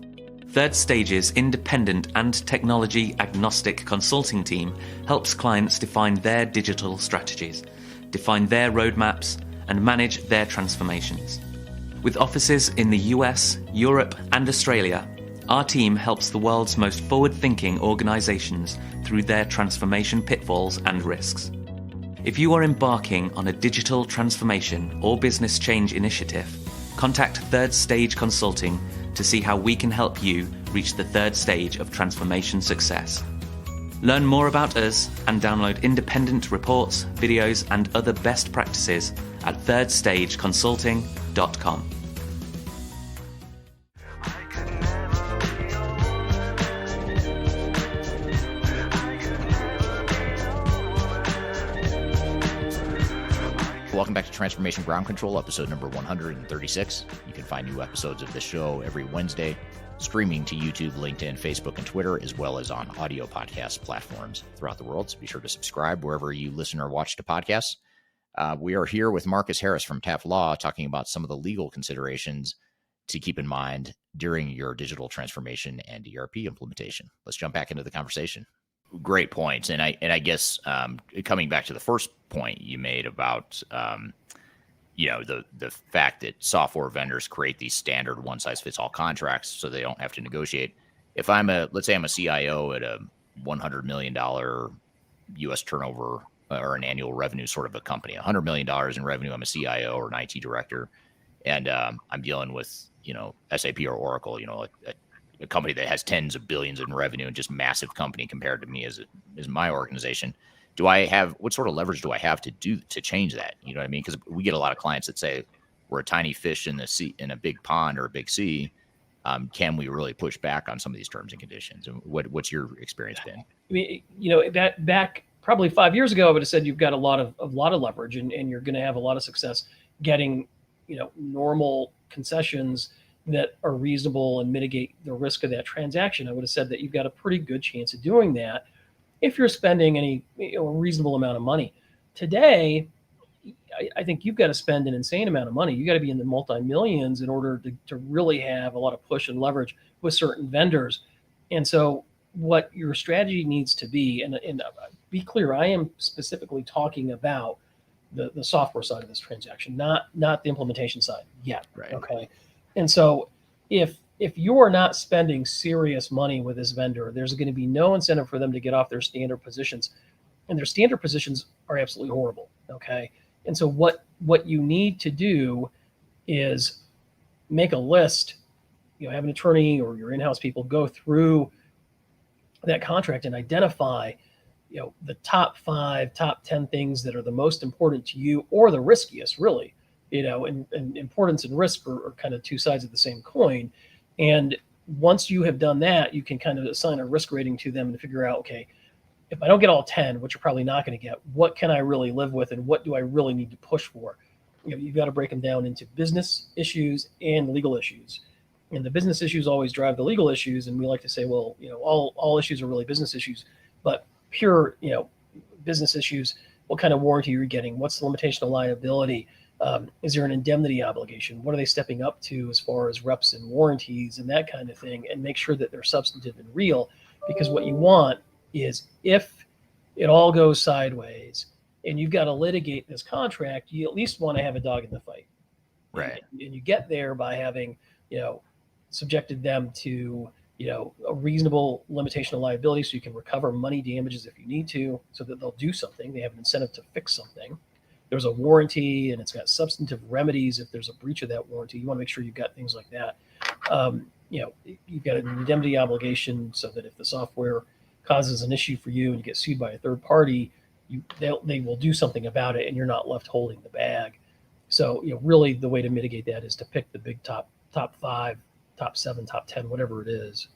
Third Stage's independent and technology-agnostic consulting team helps clients define their digital strategies, define their roadmaps, and manage their transformations. With offices in the US, Europe, and Australia, our team helps the world's most forward-thinking organizations through their transformation pitfalls and risks. If you are embarking on a digital transformation or business change initiative, contact Third Stage Consulting to see how we can help you reach the third stage of transformation success. Learn more about us and download independent reports, videos, and other best practices at thirdstageconsulting.com. Welcome back to Transformation Ground Control, episode number 136. You can find new episodes of this show every Wednesday, streaming to YouTube, LinkedIn, Facebook, and Twitter, as well as on audio podcast platforms throughout the world. So be sure to subscribe wherever you listen or watch to podcasts. We are here with Marcus Harris from Taft Law talking about some of the legal considerations to keep in mind during your digital transformation and ERP implementation. Let's jump back into the conversation. Great points. And I guess coming back to the first point you made about the fact that software vendors create these standard one-size-fits-all contracts so they don't have to negotiate. If let's say I'm a CIO at a $100 million U.S. turnover or an annual revenue sort of a company, $100 million in revenue, I'm a CIO or an IT director, and I'm dealing with SAP or Oracle, a company that has tens of billions in revenue and just massive company compared to me as my organization. What sort of leverage do I have to change that? You know what I mean? Because we get a lot of clients that say we're a tiny fish in a big pond or a big sea. Can we really push back on some of these terms and conditions? And what's your experience been? I mean, that back probably 5 years ago, I would have said you've got a lot of leverage and you're going to have a lot of success getting, normal concessions that are reasonable and mitigate the risk of that transaction. I would have said that you've got a pretty good chance of doing that if you're spending any reasonable amount of money. Today, I think you've got to spend an insane amount of money. You got to be in the multi-millions in order to really have a lot of push and leverage with certain vendors. And so what your strategy needs to be, and be clear, I am specifically talking about the software side of this transaction, not the implementation side yet. Right. Okay. And so if you are not spending serious money with this vendor, there's going to be no incentive for them to get off their standard positions. And their standard positions are absolutely horrible. Okay. And so what you need to do is make a list, have an attorney or your in-house people go through that contract and identify, the top 5, top 10 things that are the most important to you or the riskiest, really. And importance and risk are kind of two sides of the same coin. And once you have done that, you can kind of assign a risk rating to them and figure out, okay, if I don't get all 10, which you're probably not going to get, what can I really live with and what do I really need to push for? You've got to break them down into business issues and legal issues. And the business issues always drive the legal issues. And we like to say, well, all issues are really business issues, but pure, business issues, what kind of warranty you're getting? What's the limitation of liability? Is there an indemnity obligation? What are they stepping up to as far as reps and warranties and that kind of thing? And make sure that they're substantive and real, because what you want is if it all goes sideways and you've got to litigate this contract, you at least want to have a dog in the fight. Right. And you get there by having, subjected them to, a reasonable limitation of liability so you can recover money damages if you need to, so that they'll do something. They have an incentive to fix something. There's a warranty and it's got substantive remedies if there's a breach of that warranty. You want to make sure you've got things like that. You've got an indemnity obligation so that if the software causes an issue for you and you get sued by a third party, they will do something about it and you're not left holding the bag. So, really the way to mitigate that is to pick the big top 5, top 7, top 10, whatever it is.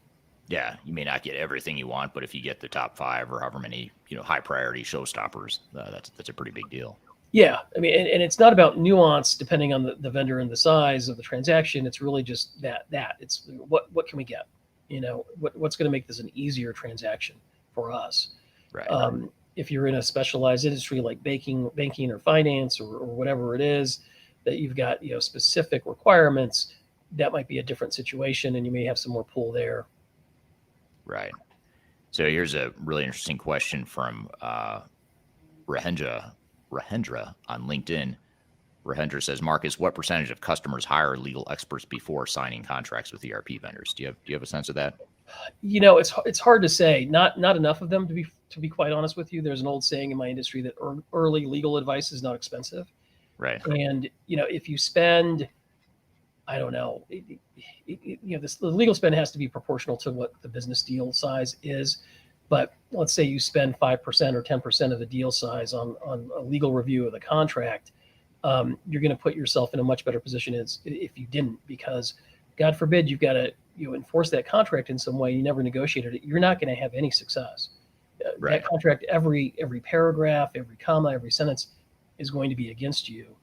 Yeah, you may not get everything you want, but if you get the top 5 or however many, high priority showstoppers, that's a pretty big deal. Yeah, I mean, and it's not about nuance depending on the vendor and the size of the transaction. It's really just that it's what can we get? What's going to make this an easier transaction for us? Right. If you're in a specialized industry like banking or finance or whatever it is, that you've got specific requirements, that might be a different situation, and you may have some more pull there. Right. So here's a really interesting question from Rahendra on LinkedIn. Rahendra says, Marcus, what percentage of customers hire legal experts before signing contracts with ERP vendors? Do you have a sense of that? It's hard to say. Not enough of them, to be quite honest with you. There's an old saying in my industry that early legal advice is not expensive. Right. And if you spend, I don't know, the legal spend has to be proportional to what the business deal size is. But let's say you spend 5% or 10% of the deal size on a legal review of the contract, you're going to put yourself in a much better position as if you didn't, because God forbid you've got to enforce that contract in some way, you never negotiated it, you're not going to have any success. Right. That contract, every paragraph, every comma, every sentence is going to be against you,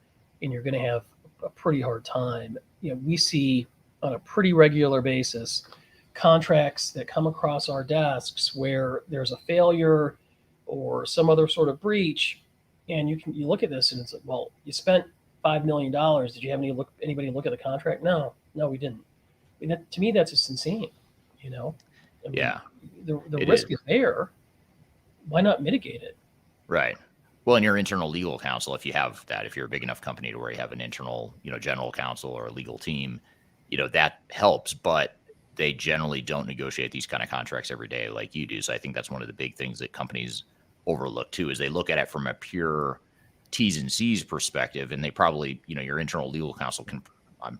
and you're going to have a pretty hard time. We see on a pretty regular basis contracts that come across our desks where there's a failure or some other sort of breach, and you look at this and it's like, well, you spent $5 million. Did you have anybody look at the contract? No, we didn't. I mean, to me, that's just insane. I mean, Yeah. The risk is there. Why not mitigate it? Right. Well, in your internal legal counsel, if you're a big enough company to where you have an internal, general counsel or a legal team, that helps, but they generally don't negotiate these kind of contracts every day like you do. So I think that's one of the big things that companies overlook too, is they look at it from a pure T's and C's perspective, and they probably, your internal legal counsel can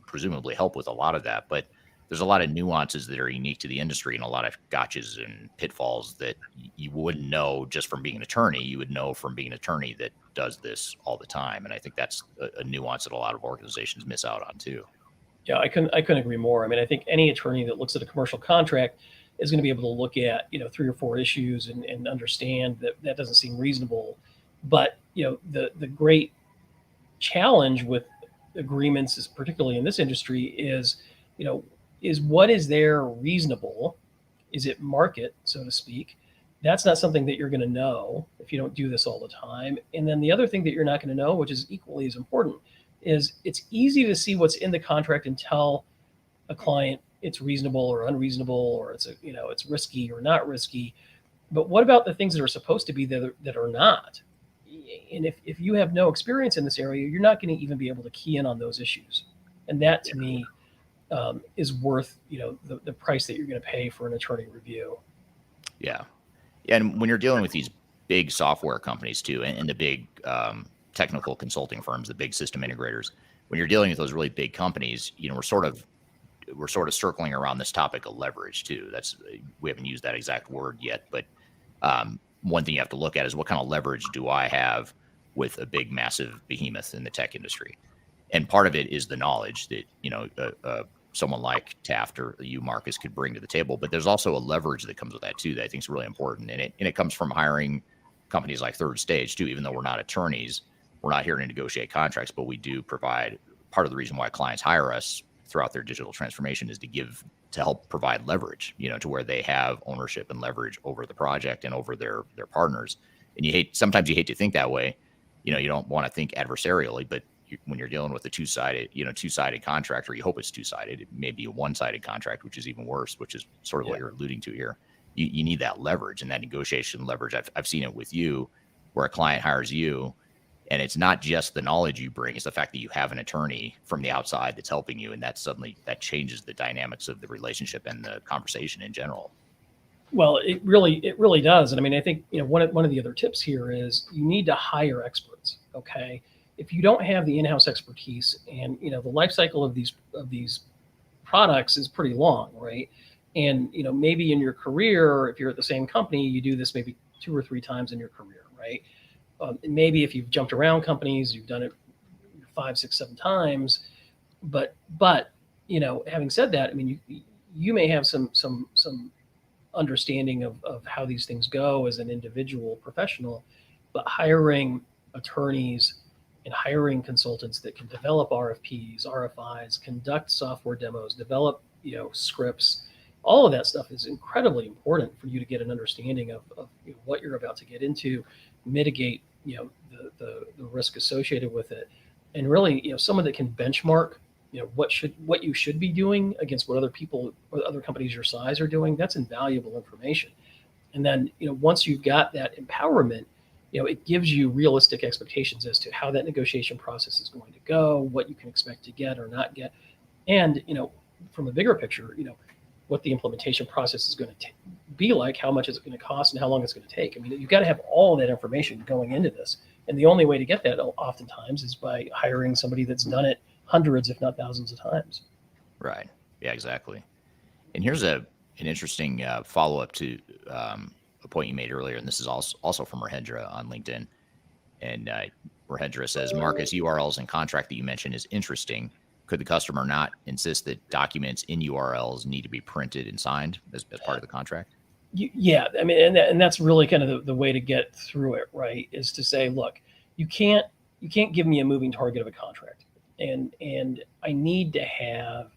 presumably help with a lot of that, but there's a lot of nuances that are unique to the industry and a lot of gotchas and pitfalls that you wouldn't know just from being an attorney. You would know from being an attorney that does this all the time. And I think that's a nuance that a lot of organizations miss out on too. Yeah, I couldn't agree more. I mean, I think any attorney that looks at a commercial contract is going to be able to look at, 3 or 4 issues and understand that doesn't seem reasonable. But, the great challenge with agreements, is particularly in this industry, is what is there reasonable? Is it market, so to speak? That's not something that you're going to know if you don't do this all the time. And then the other thing that you're not going to know, which is equally as important, is it's easy to see what's in the contract and tell a client it's reasonable or unreasonable, or it's risky or not risky. But what about the things that are supposed to be that are not? And if you have no experience in this area, you're not going to even be able to key in on those issues. And that to me is worth the price that you're going to pay for an attorney review. Yeah. And when you're dealing with these big software companies too, and the big technical consulting firms, the big system integrators, when you're dealing with those really big companies, we're sort of circling around this topic of leverage too. We haven't used that exact word yet, but one thing you have to look at is what kind of leverage do I have with a big, massive behemoth in the tech industry? And part of it is the knowledge that, someone like Taft or you, Marcus, could bring to the table. But there's also a leverage that comes with that too that I think is really important, and it comes from hiring companies like Third Stage too. Even though we're not attorneys, we're not here to negotiate contracts, but we do provide part of the reason why clients hire us throughout their digital transformation is to help provide leverage, to where they have ownership and leverage over the project and over their partners. And sometimes you hate to think that way. You don't want to think adversarially, but when you're dealing with a two-sided contract, or you hope it's two-sided, it may be a one-sided contract, which is even worse, which is sort of what you're alluding to here. You need that leverage and that negotiation leverage. I've seen it with you, where a client hires you, and it's not just the knowledge you bring; it's the fact that you have an attorney from the outside that's helping you, and that changes the dynamics of the relationship and the conversation in general. Well, it really does. And I mean, I think, one of the other tips here is you need to hire experts. Okay. If you don't have the in-house expertise, and, the life cycle of these products is pretty long, right? And, maybe in your career, if you're at the same company, you do this maybe 2 or 3 times in your career, right? And maybe if you've jumped around companies, you've done it 5, 6, 7 times. But having said that, I mean, you may have some understanding of how these things go as an individual professional, but hiring attorneys and hiring consultants that can develop RFPs, RFIs, conduct software demos, develop, scripts, all of that stuff is incredibly important for you to get an understanding of what you're about to get into, mitigate, the risk associated with it. And really, someone that can benchmark, what you should be doing against what other people or other companies your size are doing. That's invaluable information. And then, once you've got that empowerment, it gives you realistic expectations as to how that negotiation process is going to go, what you can expect to get or not get. And, from a bigger picture, what the implementation process is going to be like, how much is it going to cost, and how long it's going to take. I mean, you've got to have all that information going into this. And the only way to get that oftentimes is by hiring somebody that's done it hundreds, if not thousands of times. Right. Yeah, exactly. And here's an interesting follow-up to a point you made earlier, and this is also from Rahendra on LinkedIn. And Rahendra says, Marcus, URLs and contract that you mentioned is interesting. Could the customer not insist that documents in URLs need to be printed and signed as part of the contract? Yeah, I mean, and that's really kind of the way to get through it, right? Is to say, look, you can't give me a moving target of a contract, and I need to have,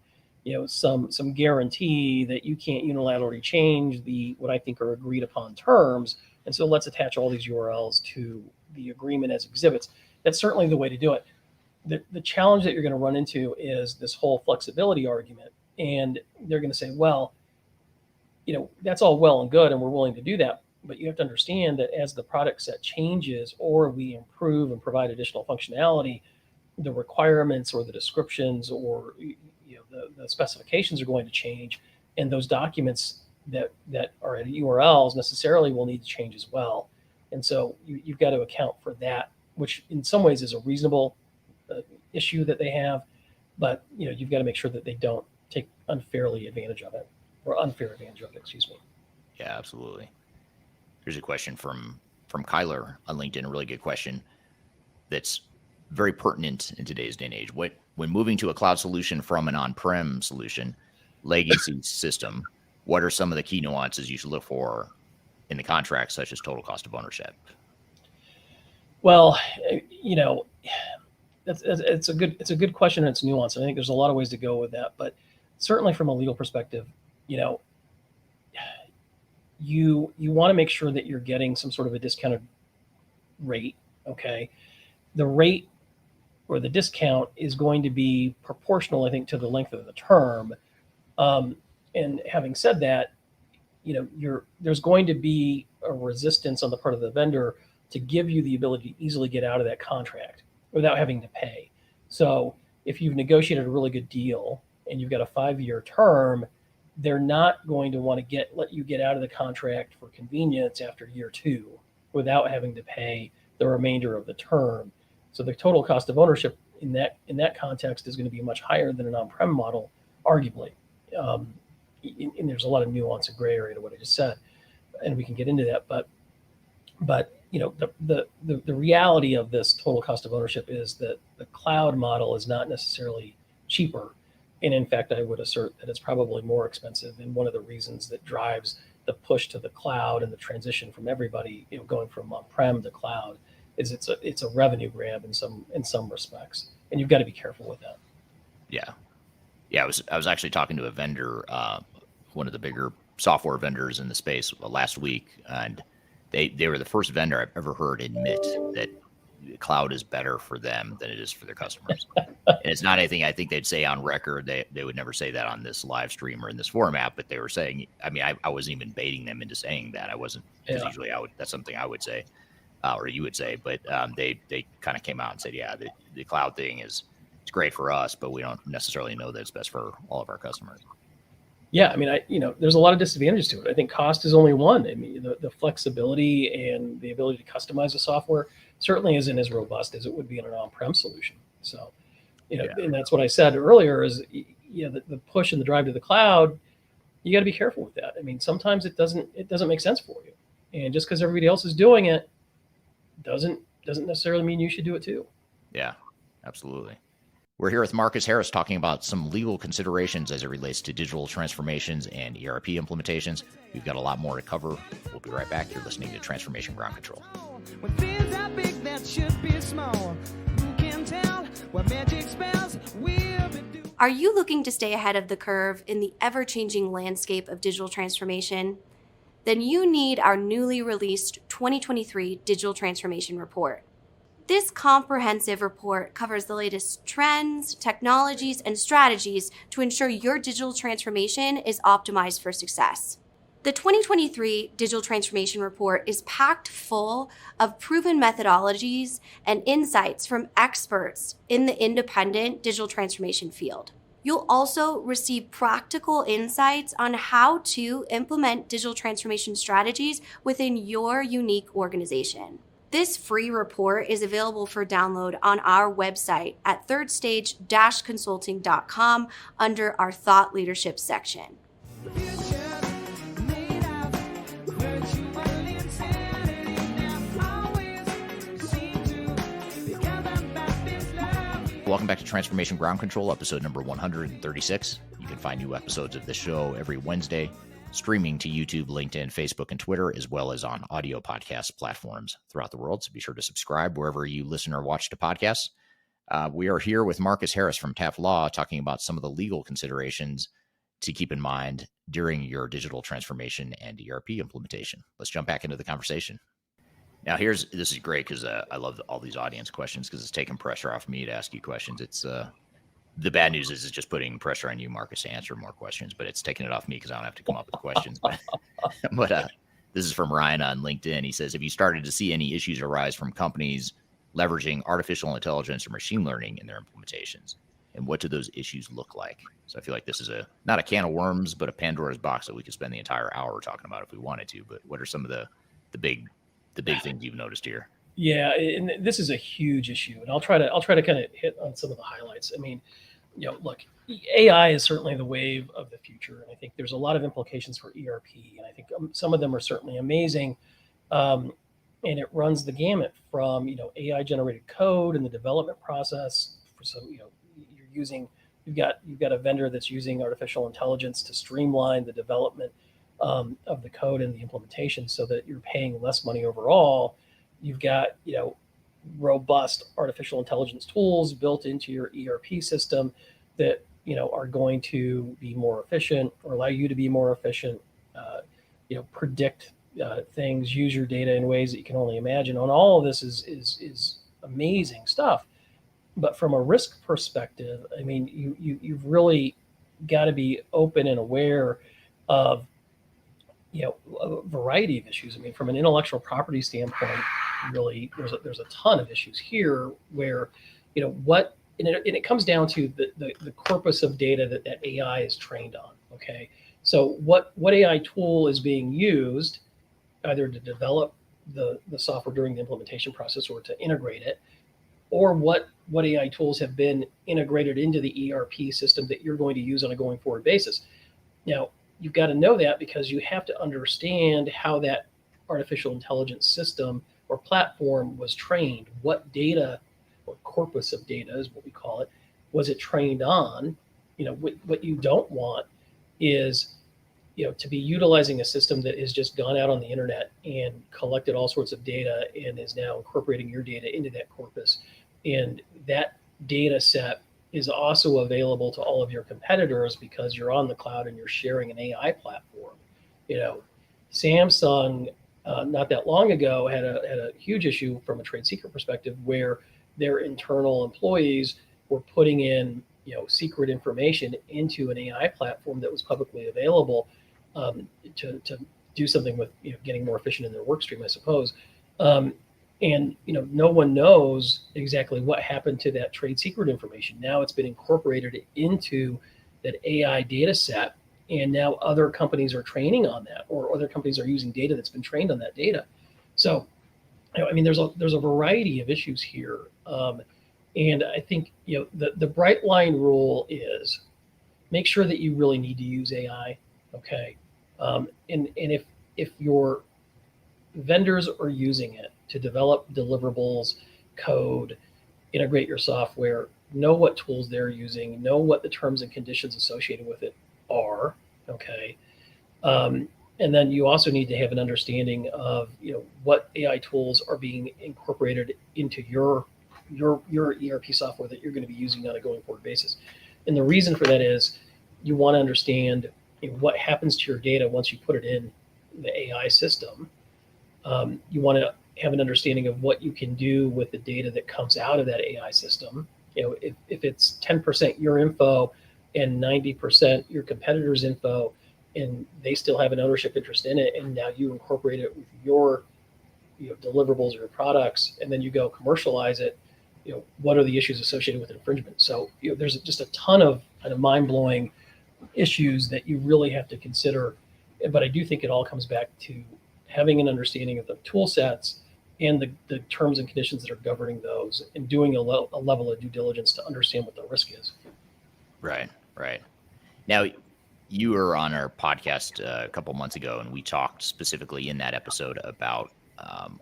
some guarantee that you can't unilaterally change what I think are agreed upon terms. And so let's attach all these URLs to the agreement as exhibits. That's certainly the way to do it. The challenge that you're going to run into is this whole flexibility argument, and they're going to say, well, that's all well and good, and we're willing to do that. But you have to understand that as the product set changes, or we improve and provide additional functionality, the requirements or the descriptions or the specifications are going to change, and those documents that are at URLs necessarily will need to change as well. And so you've got to account for that, which in some ways is a reasonable issue that they have, but you've got to make sure that they don't take unfair advantage of it, excuse me. Yeah, absolutely. Here's a question from Kyler on LinkedIn, a really good question that's very pertinent in today's day and age. When moving to a cloud solution from an on-prem solution, legacy system, what are some of the key nuances you should look for in the contract, such as total cost of ownership? Well, it's a good question, and it's nuanced. I think there's a lot of ways to go with that, but certainly from a legal perspective, you want to make sure that you're getting some sort of a discounted rate. Okay, the rate or the discount is going to be proportional, I think, to the length of the term. And having said that, there's going to be a resistance on the part of the vendor to give you the ability to easily get out of that contract without having to pay. So if you've negotiated a really good deal and you've got a 5-year term, they're not going to want to let you get out of the contract for convenience after year 2 without having to pay the remainder of the term. So the total cost of ownership in that context is going to be much higher than an on-prem model, arguably. And there's a lot of nuance and gray area to what I just said, and we can get into that. But the reality of this total cost of ownership is that the cloud model is not necessarily cheaper. And in fact, I would assert that it's probably more expensive. And one of the reasons that drives the push to the cloud and the transition from everybody, going from on-prem to cloud, is it's a revenue grab in some respects, and you've got to be careful with that. Yeah. Yeah. I was actually talking to a vendor, one of the bigger software vendors in the space last week, and they were the first vendor I've ever heard admit that cloud is better for them than it is for their customers. And it's not anything I think they'd say on record. They would never say that on this live stream or in this format, but they were saying, I mean, I wasn't even baiting them into saying that. I wasn't, because Yeah. usually that's something I would say, or you would say, but they kind of came out and said, yeah, the cloud thing it's great for us, but we don't necessarily know that it's best for all of our customers. Yeah, I mean, there's a lot of disadvantages to it. I think cost is only one. I mean, the flexibility and the ability to customize the software certainly isn't as robust as it would be in an on-prem solution. So, and that's what I said earlier is, the push and the drive to the cloud, you got to be careful with that. I mean, sometimes it doesn't make sense for you. And just because everybody else is doing it doesn't necessarily mean you should do it too. Yeah, absolutely. We're here with Marcus Harris talking about some legal considerations as it relates to digital transformations and ERP implementations. We've got a lot more to cover. We'll be right back. You're listening to Transformation Ground Control. When things are big that should be small, who can tell what magic spells will be doing? Are you looking to stay ahead of the curve in the ever-changing landscape of digital transformation? Then you need our newly released 2023 Digital Transformation Report. This comprehensive report covers the latest trends, technologies, and strategies to ensure your digital transformation is optimized for success. The 2023 Digital Transformation Report is packed full of proven methodologies and insights from experts in the independent digital transformation field. You'll also receive practical insights on how to implement digital transformation strategies within your unique organization. This free report is available for download on our website at thirdstage-consulting.com under our Thought Leadership section. Welcome back to Transformation Ground Control, episode number 136. You can find new episodes of this show every Wednesday, streaming to YouTube, LinkedIn, Facebook, and Twitter, as well as on audio podcast platforms throughout the world. So be sure to subscribe wherever you listen or watch to podcasts. We are here with Marcus Harris from Taft Law talking about some of the legal considerations to keep in mind during your digital transformation and ERP implementation. Let's jump back into the conversation. Now, this is great because I love all these audience questions because it's taking pressure off me to ask you questions. It's the bad news is it's just putting pressure on you, Marcus, to answer more questions, but it's taking it off me because I don't have to come up with questions. But this is from Ryan on LinkedIn. He says, have you started to see any issues arise from companies leveraging artificial intelligence or machine learning in their implementations? And what do those issues look like? So I feel like this is not a can of worms, but a Pandora's box that we could spend the entire hour talking about if we wanted to. But what are some of the big things you've noticed here? Yeah, and this is a huge issue, and I'll try to kind of hit on some of the highlights. I mean, look, AI is certainly the wave of the future, and I think there's a lot of implications for ERP, and I think some of them are certainly amazing. And it runs the gamut from AI generated code in the development process. So you've got a vendor that's using artificial intelligence to streamline the development of the code and the implementation so that you're paying less money overall. You've got, robust artificial intelligence tools built into your ERP system that, are going to be more efficient or allow you to be more efficient, predict things, use your data in ways that you can only imagine. And all of this is amazing stuff. But from a risk perspective, I mean, you've really got to be open and aware of a variety of issues. I mean, from an intellectual property standpoint, really, there's a ton of issues here where, it comes down to the corpus of data that AI is trained on. Okay, so what AI tool is being used either to develop the software during the implementation process or to integrate it, or what AI tools have been integrated into the ERP system that you're going to use on a going forward basis. Now, you've got to know that because you have to understand how that artificial intelligence system or platform was trained. What data or corpus of data is what we call it, was it trained on? what you don't want is, to be utilizing a system that has just gone out on the internet and collected all sorts of data and is now incorporating your data into that corpus. And that data set is also available to all of your competitors because you're on the cloud and you're sharing an AI platform. Samsung, not that long ago, had a huge issue from a trade secret perspective where their internal employees were putting in secret information into an AI platform that was publicly available, to do something with getting more efficient in their work stream, I suppose. And no one knows exactly what happened to that trade secret information. Now it's been incorporated into that AI data set, and now other companies are training on that, or other companies are using data that's been trained on that data. So, there's a variety of issues here, and I think the bright line rule is make sure that you really need to use AI. Okay, and if your vendors are using it to develop deliverables, code, integrate your software, know what tools they're using, know what the terms and conditions associated with it are. Okay, and then you also need to have an understanding of what AI tools are being incorporated into your ERP software that you're going to be using on a going forward basis. And the reason for that is you want to understand what happens to your data once you put it in the AI system. You want to have an understanding of what you can do with the data that comes out of that AI system. If it's 10% your info and 90% your competitor's info, and they still have an ownership interest in it, and now you incorporate it with your deliverables or your products, and then you go commercialize it, what are the issues associated with infringement? So there's just a ton of kind of mind-blowing issues that you really have to consider. But I do think it all comes back to having an understanding of the tool sets and the terms and conditions that are governing those, and doing a level of due diligence to understand what the risk is. Right. Now, you were on our podcast a couple months ago, and we talked specifically in that episode about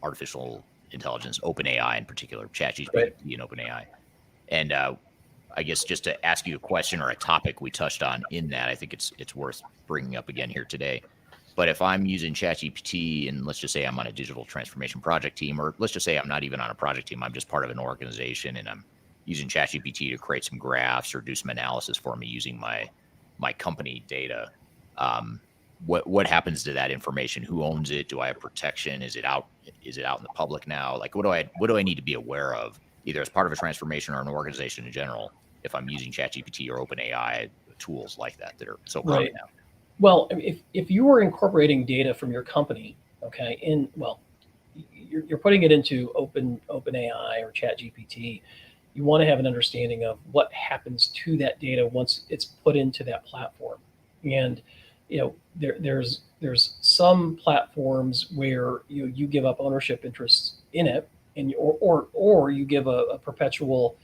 artificial intelligence, OpenAI in particular, ChatGPT Right. and OpenAI. And I guess just to ask you a question or a topic we touched on in that, I think it's worth bringing up again here today. But if I'm using ChatGPT, and let's just say I'm on a digital transformation project team, or let's just say I'm not even on a project team, I'm just part of an organization, and I'm using ChatGPT to create some graphs or do some analysis for me using my company data. What happens to that information? Who owns it? Do I have protection? Is it out in the public now? Like, what do I need to be aware of, either as part of a transformation or an organization in general, if I'm using ChatGPT or OpenAI tools like that are so common Right. now? Well, if you were incorporating data from your company, okay, you're putting it into OpenAI or ChatGPT, you want to have an understanding of what happens to that data once it's put into that platform. And there's some platforms where you give up ownership interests in it, and or you give a perpetual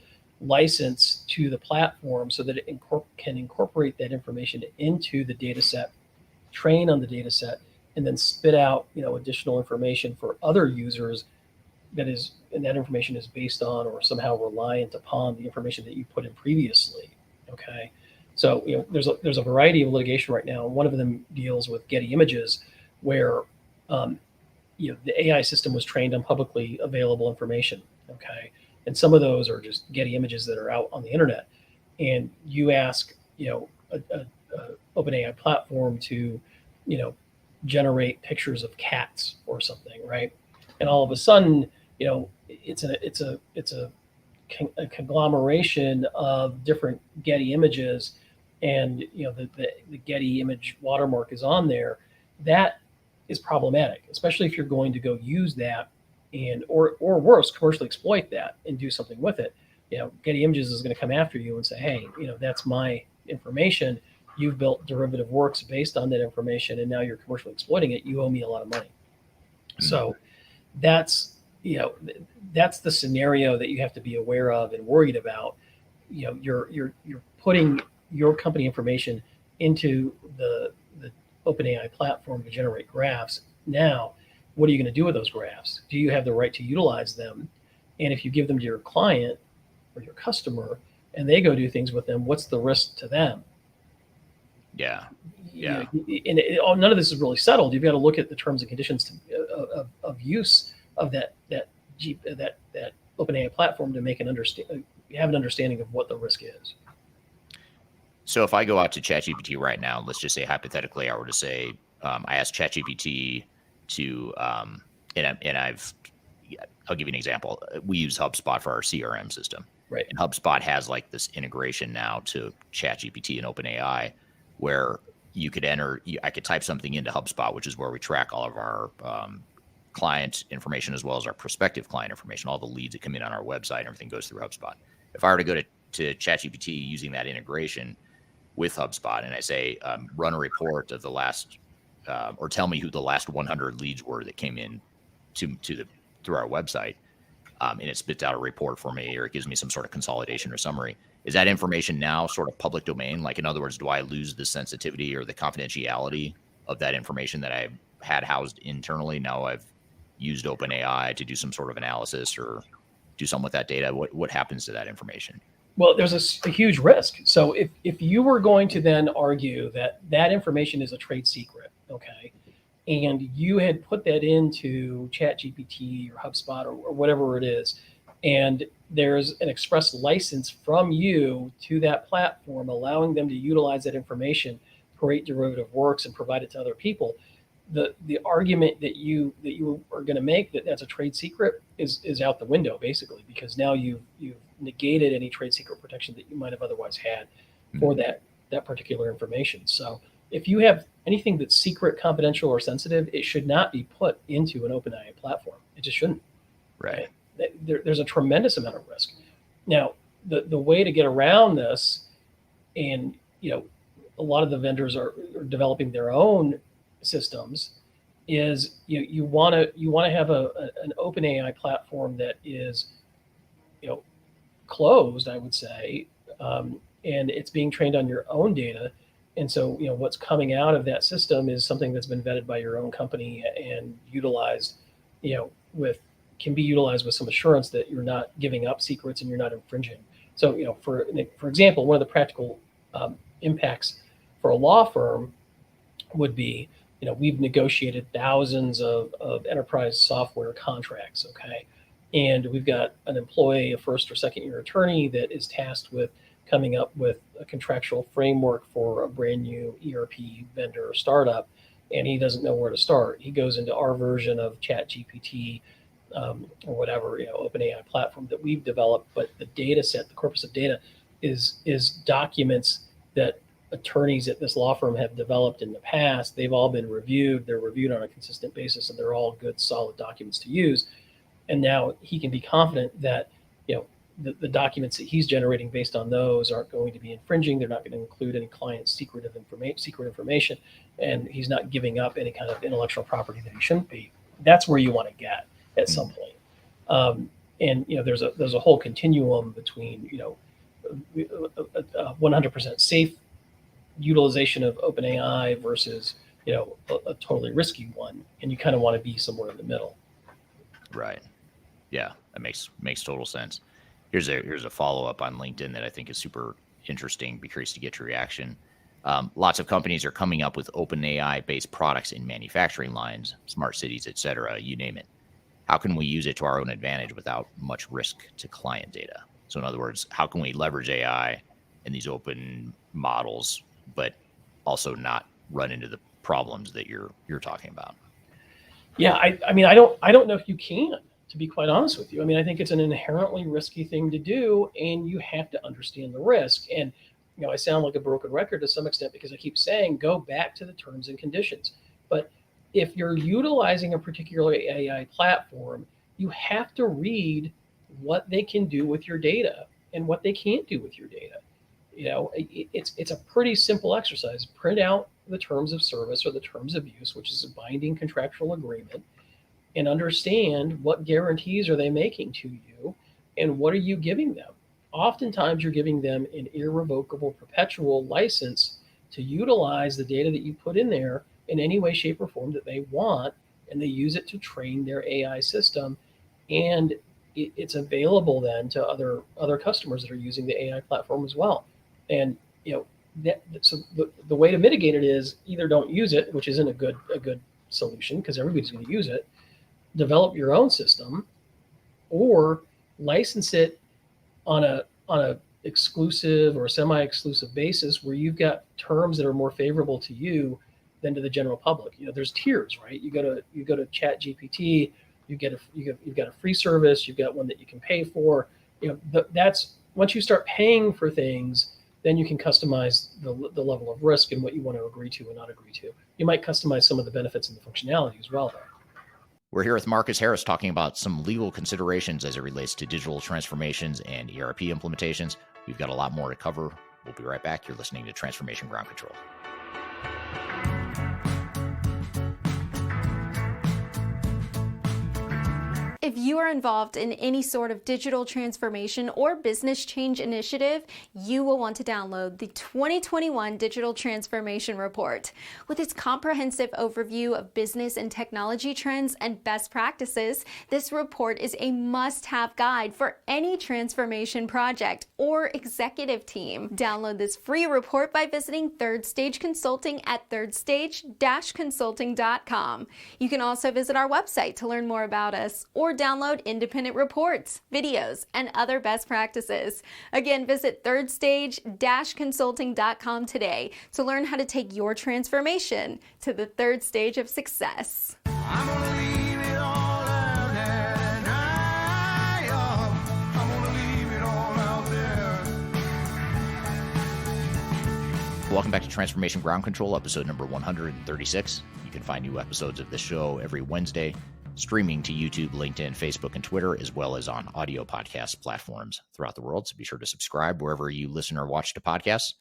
license to the platform so that it can incorporate that information into the data set, train on the data set, and then spit out additional information for other users and that information is based on or somehow reliant upon the information that you put in previously. Okay, so there's a variety of litigation right now. One of them deals with Getty Images, where the AI system was trained on publicly available information. Okay, and some of those are just Getty Images that are out on the internet, and you ask a OpenAI platform to generate pictures of cats or something, right? And all of a sudden, it's a conglomeration of different Getty Images, and the Getty image watermark is on there. That is problematic, especially if you're going to go use that and or worse, commercially exploit that and do something with it. Getty Images is going to come after you and say, hey, that's my information. You've built derivative works based on that information, and now you're commercially exploiting it. You owe me a lot of money. Mm-hmm. So that's the scenario that you have to be aware of and worried about. You're putting your company information into the OpenAI platform to generate graphs. Now, what are you going to do with those graphs? Do you have the right to utilize them? And if you give them to your client or your customer, and they go do things with them, what's the risk to them? Yeah. And none of this is really settled. You've got to look at the terms and conditions of use of that OpenAI platform to make have an understanding of what the risk is. So if I go out to ChatGPT right now, let's just say hypothetically, I were to say, I asked ChatGPT to, I'll give you an example. We use HubSpot for our CRM system. Right. And HubSpot has like this integration now to ChatGPT and OpenAI, where you could I could type something into HubSpot, which is where we track all of our client information as well as our prospective client information. All the leads that come in on our website, everything goes through HubSpot. If I were to go to ChatGPT using that integration with HubSpot, and I say, run a report of the last, or tell me who the last 100 leads were that came in through our website, and it spits out a report for me, or it gives me some sort of consolidation or summary. Is that information now sort of public domain? Like, in other words, do I lose the sensitivity or the confidentiality of that information that I had housed internally? Now I've used OpenAI to do some sort of analysis or do something with that data. What happens to that information? Well, there's a huge risk. So if you were going to then argue that information is a trade secret, okay, and you had put that into ChatGPT or HubSpot or whatever it is, and there's an express license from you to that platform allowing them to utilize that information, create derivative works, and provide it to other people, the argument that you are going to make that that's a trade secret is out the window, basically, because now you've negated any trade secret protection that you might have otherwise had for that particular information. So if you have anything that's secret, confidential, or sensitive, it should not be put into an OpenAI platform. It just shouldn't. Right. There's a tremendous amount of risk. Now, the way to get around this, and a lot of the vendors are developing their own systems, is you want to have an OpenAI platform that is closed, I would say, and it's being trained on your own data. And so, what's coming out of that system is something that's been vetted by your own company and utilized, can be utilized with some assurance that you're not giving up secrets and you're not infringing. So, for example, one of the practical impacts for a law firm would be, we've negotiated thousands of enterprise software contracts, okay? And we've got an employee, a first or second year attorney, that is tasked with coming up with a contractual framework for a brand new ERP vendor or startup, and he doesn't know where to start. He goes into our version of ChatGPT or whatever, OpenAI platform that we've developed, but the data set, the corpus of data, is documents that attorneys at this law firm have developed in the past. They've all been reviewed. They're reviewed on a consistent basis, and they're all good, solid documents to use. And now he can be confident that the documents that he's generating based on those aren't going to be infringing. They're not going to include any client secret information, and he's not giving up any kind of intellectual property that he shouldn't be. That's where you want to get at some point. And there's a whole continuum between 100% safe utilization of OpenAI versus a totally risky one, and you kind of want to be somewhere in the middle. Right. Yeah, that makes total sense. Here's a follow-up on LinkedIn that I think is super interesting. Be curious to get your reaction. Lots of companies are coming up with OpenAI-based products in manufacturing lines, smart cities, et cetera, you name it. How can we use it to our own advantage without much risk to client data? So in other words, how can we leverage AI in these open models, but also not run into the problems that you're talking about? Yeah, I mean, I don't know if you can, to be quite honest with you. I mean, I think it's an inherently risky thing to do, and you have to understand the risk. And I sound like a broken record to some extent because I keep saying go back to the terms and conditions. But if you're utilizing a particular AI platform, you have to read what they can do with your data and what they can't do with your data. It's a pretty simple exercise. Print out the terms of service or the terms of use, which is a binding contractual agreement, and understand what guarantees are they making to you and what are you giving them. Oftentimes you're giving them an irrevocable perpetual license to utilize the data that you put in there in any way, shape, or form that they want, and they use it to train their AI system. And it's available then to other customers that are using the AI platform as well. And so the way to mitigate it is either don't use it, which isn't a good solution because everybody's going to use it. Develop your own system, or license it on a exclusive or semi-exclusive basis where you've got terms that are more favorable to you than to the general public. There's tiers, right? You go to Chat GPT, you've got a free service, you've got one that you can pay for. That's once you start paying for things, then you can customize the level of risk and what you want to agree to and not agree to. You might customize some of the benefits and the functionality as well, though. We're here with Marcus Harris talking about some legal considerations as it relates to digital transformations and ERP implementations. We've got a lot more to cover. We'll be right back. You're listening to Transformation Ground Control. If you are involved in any sort of digital transformation or business change initiative, you will want to download the 2021 Digital Transformation Report. With its comprehensive overview of business and technology trends and best practices, this report is a must-have guide for any transformation project or executive team. Download this free report by visiting Third Stage Consulting at thirdstage-consulting.com. You can also visit our website to learn more about us or download independent reports, videos, and other best practices. Again, visit thirdstage-consulting.com today to learn how to take your transformation to the third stage of success. I'm gonna leave it all out there tonight. I'm gonna leave it all out there. Welcome back to Transformation Ground Control, episode number 136. You can find new episodes of the show every Wednesday, streaming to YouTube, LinkedIn, Facebook, and Twitter, as well as on audio podcast platforms throughout the world. So be sure to subscribe wherever you listen or watch to podcasts.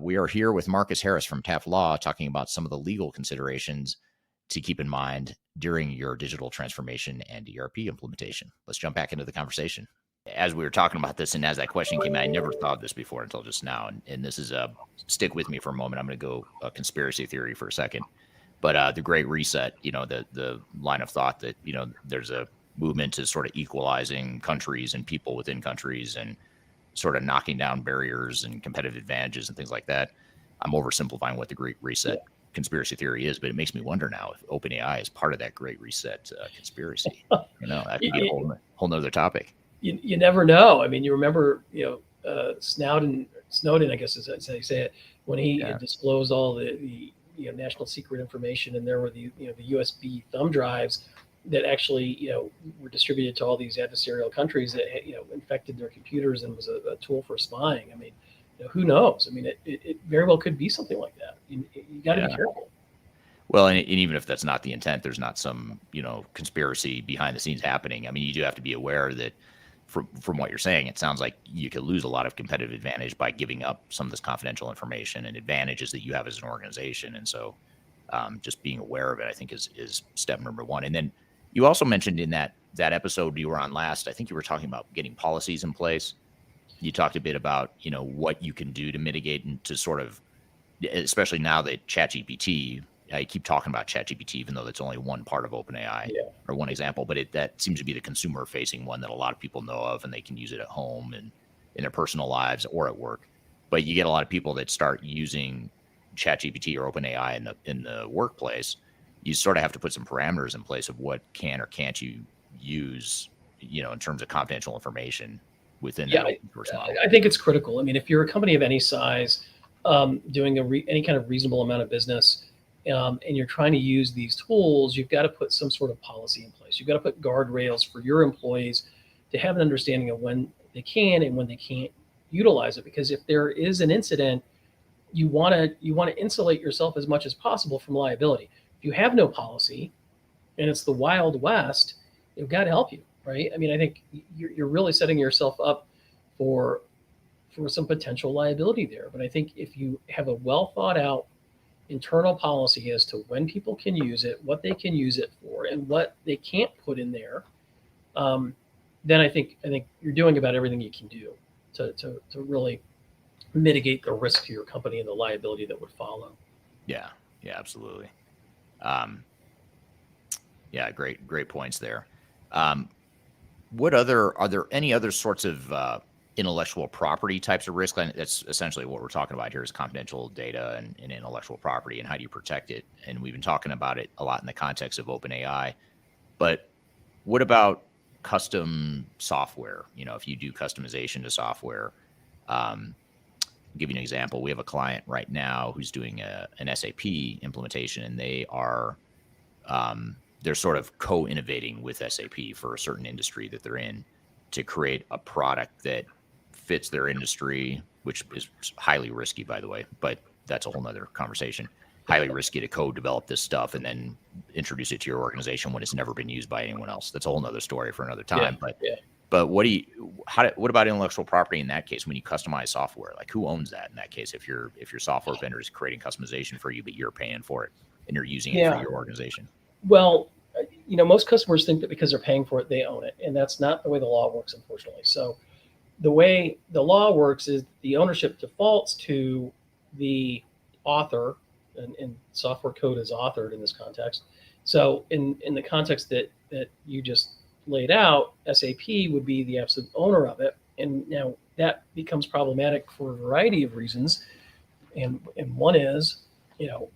We are here with Marcus Harris from Taft Law talking about some of the legal considerations to keep in mind during your digital transformation and ERP implementation. Let's jump back into the conversation. As we were talking about this, and as that question came out, I never thought of this before until just now. And this is stick with me for a moment. I'm going to go conspiracy theory for a second. But the Great Reset, the line of thought that, there's a movement to sort of equalizing countries and people within countries and sort of knocking down barriers and competitive advantages and things like that. I'm oversimplifying what the Great Reset conspiracy theory is, but it makes me wonder now if OpenAI is part of that Great Reset conspiracy. That could be a whole nother topic. You never know. I mean, you remember, Snowden, I guess is how you say it, when he disclosed all the national secret information, and there were the USB thumb drives that actually were distributed to all these adversarial countries that infected their computers and was a tool for spying. I mean, who knows? I mean, it very well could be something like that. You got to be careful. Well, and even if that's not the intent, there's not some conspiracy behind the scenes happening. I mean, you do have to be aware that from what you're saying, it sounds like you could lose a lot of competitive advantage by giving up some of this confidential information and advantages that you have as an organization. And so just being aware of it, I think, is step number one. And then you also mentioned in that episode you were on last, I think you were talking about getting policies in place. You talked a bit about, what you can do to mitigate and to sort of, especially now that ChatGPT, I keep talking about ChatGPT, even though that's only one part of OpenAI or one example, but that seems to be the consumer facing one that a lot of people know of, and they can use it at home and in their personal lives or at work. But you get a lot of people that start using ChatGPT or OpenAI in the workplace. You sort of have to put some parameters in place of what can or can't you use, in terms of confidential information within that open source model. I think it's critical. I mean, if you're a company of any size, doing any kind of reasonable amount of business, and you're trying to use these tools, you've got to put some sort of policy in place. You've got to put guardrails for your employees to have an understanding of when they can and when they can't utilize it. Because if there is an incident, you want to insulate yourself as much as possible from liability. If you have no policy and it's the Wild West, you've got to help you, right? I mean, I think you're really setting yourself up for some potential liability there. But I think if you have a well thought out internal policy as to when people can use it, what they can use it for, and what they can't put in there, then I think you're doing about everything you can do to really mitigate the risk to your company and the liability that would follow. Yeah, absolutely. Great points there. are there any other sorts of intellectual property types of risk? And that's essentially what we're talking about here is confidential data and intellectual property, and how do you protect it? And we've been talking about it a lot in the context of OpenAI. But what about custom software? You know, if you do customization to software, I'll give you an example. We have a client right now who's doing an SAP implementation, and they're sort of co-innovating with SAP for a certain industry that they're in to create a product that fits their industry, which is highly risky, by the way, but that's a whole nother conversation. Highly risky to co-develop this stuff and then introduce it to your organization when it's never been used by anyone else. That's a whole nother story for another time. But what about intellectual property in that case when you customize software? Like, who owns that in that case? If your software vendor is creating customization for you, but you're paying for it and you're using it for your organization. Well, you know, most customers think that because they're paying for it, they own it. And that's not the way the law works, unfortunately. So the way the law works is the ownership defaults to the author, and software code is authored in this context. So in the context that you just laid out, SAP would be the absolute owner of it. And now that becomes problematic for a variety of reasons. And one is, you know,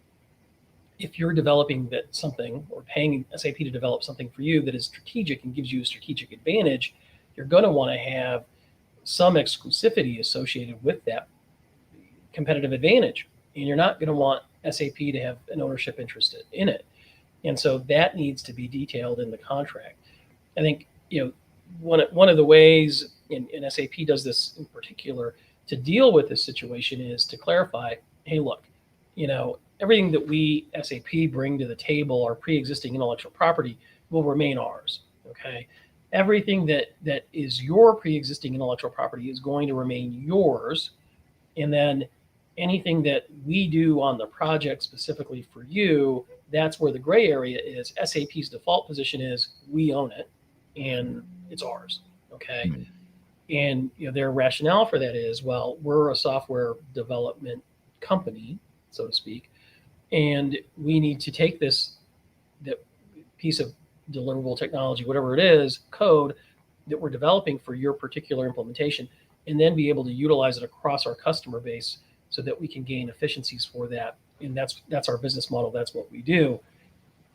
if you're developing something or paying SAP to develop something for you that is strategic and gives you a strategic advantage, you're going to want to have some exclusivity associated with that competitive advantage. And you're not going to want SAP to have an ownership interest in it. And so that needs to be detailed in the contract. I think, you know, one of the ways, and SAP does this in particular, to deal with this situation is to clarify, hey, look, you know, everything that we, SAP, bring to the table, our pre-existing intellectual property, will remain ours, okay? Everything that is your pre-existing intellectual property is going to remain yours. And then anything that we do on the project specifically for you, that's where the gray area is. SAP's default position is we own it and it's ours, okay? Mm-hmm. And you know, their rationale for that is, well, we're a software development company, so to speak, and we need to take that piece of deliverable technology, whatever it is, code that we're developing for your particular implementation, and then be able to utilize it across our customer base so that we can gain efficiencies for that. And that's our business model. That's what we do.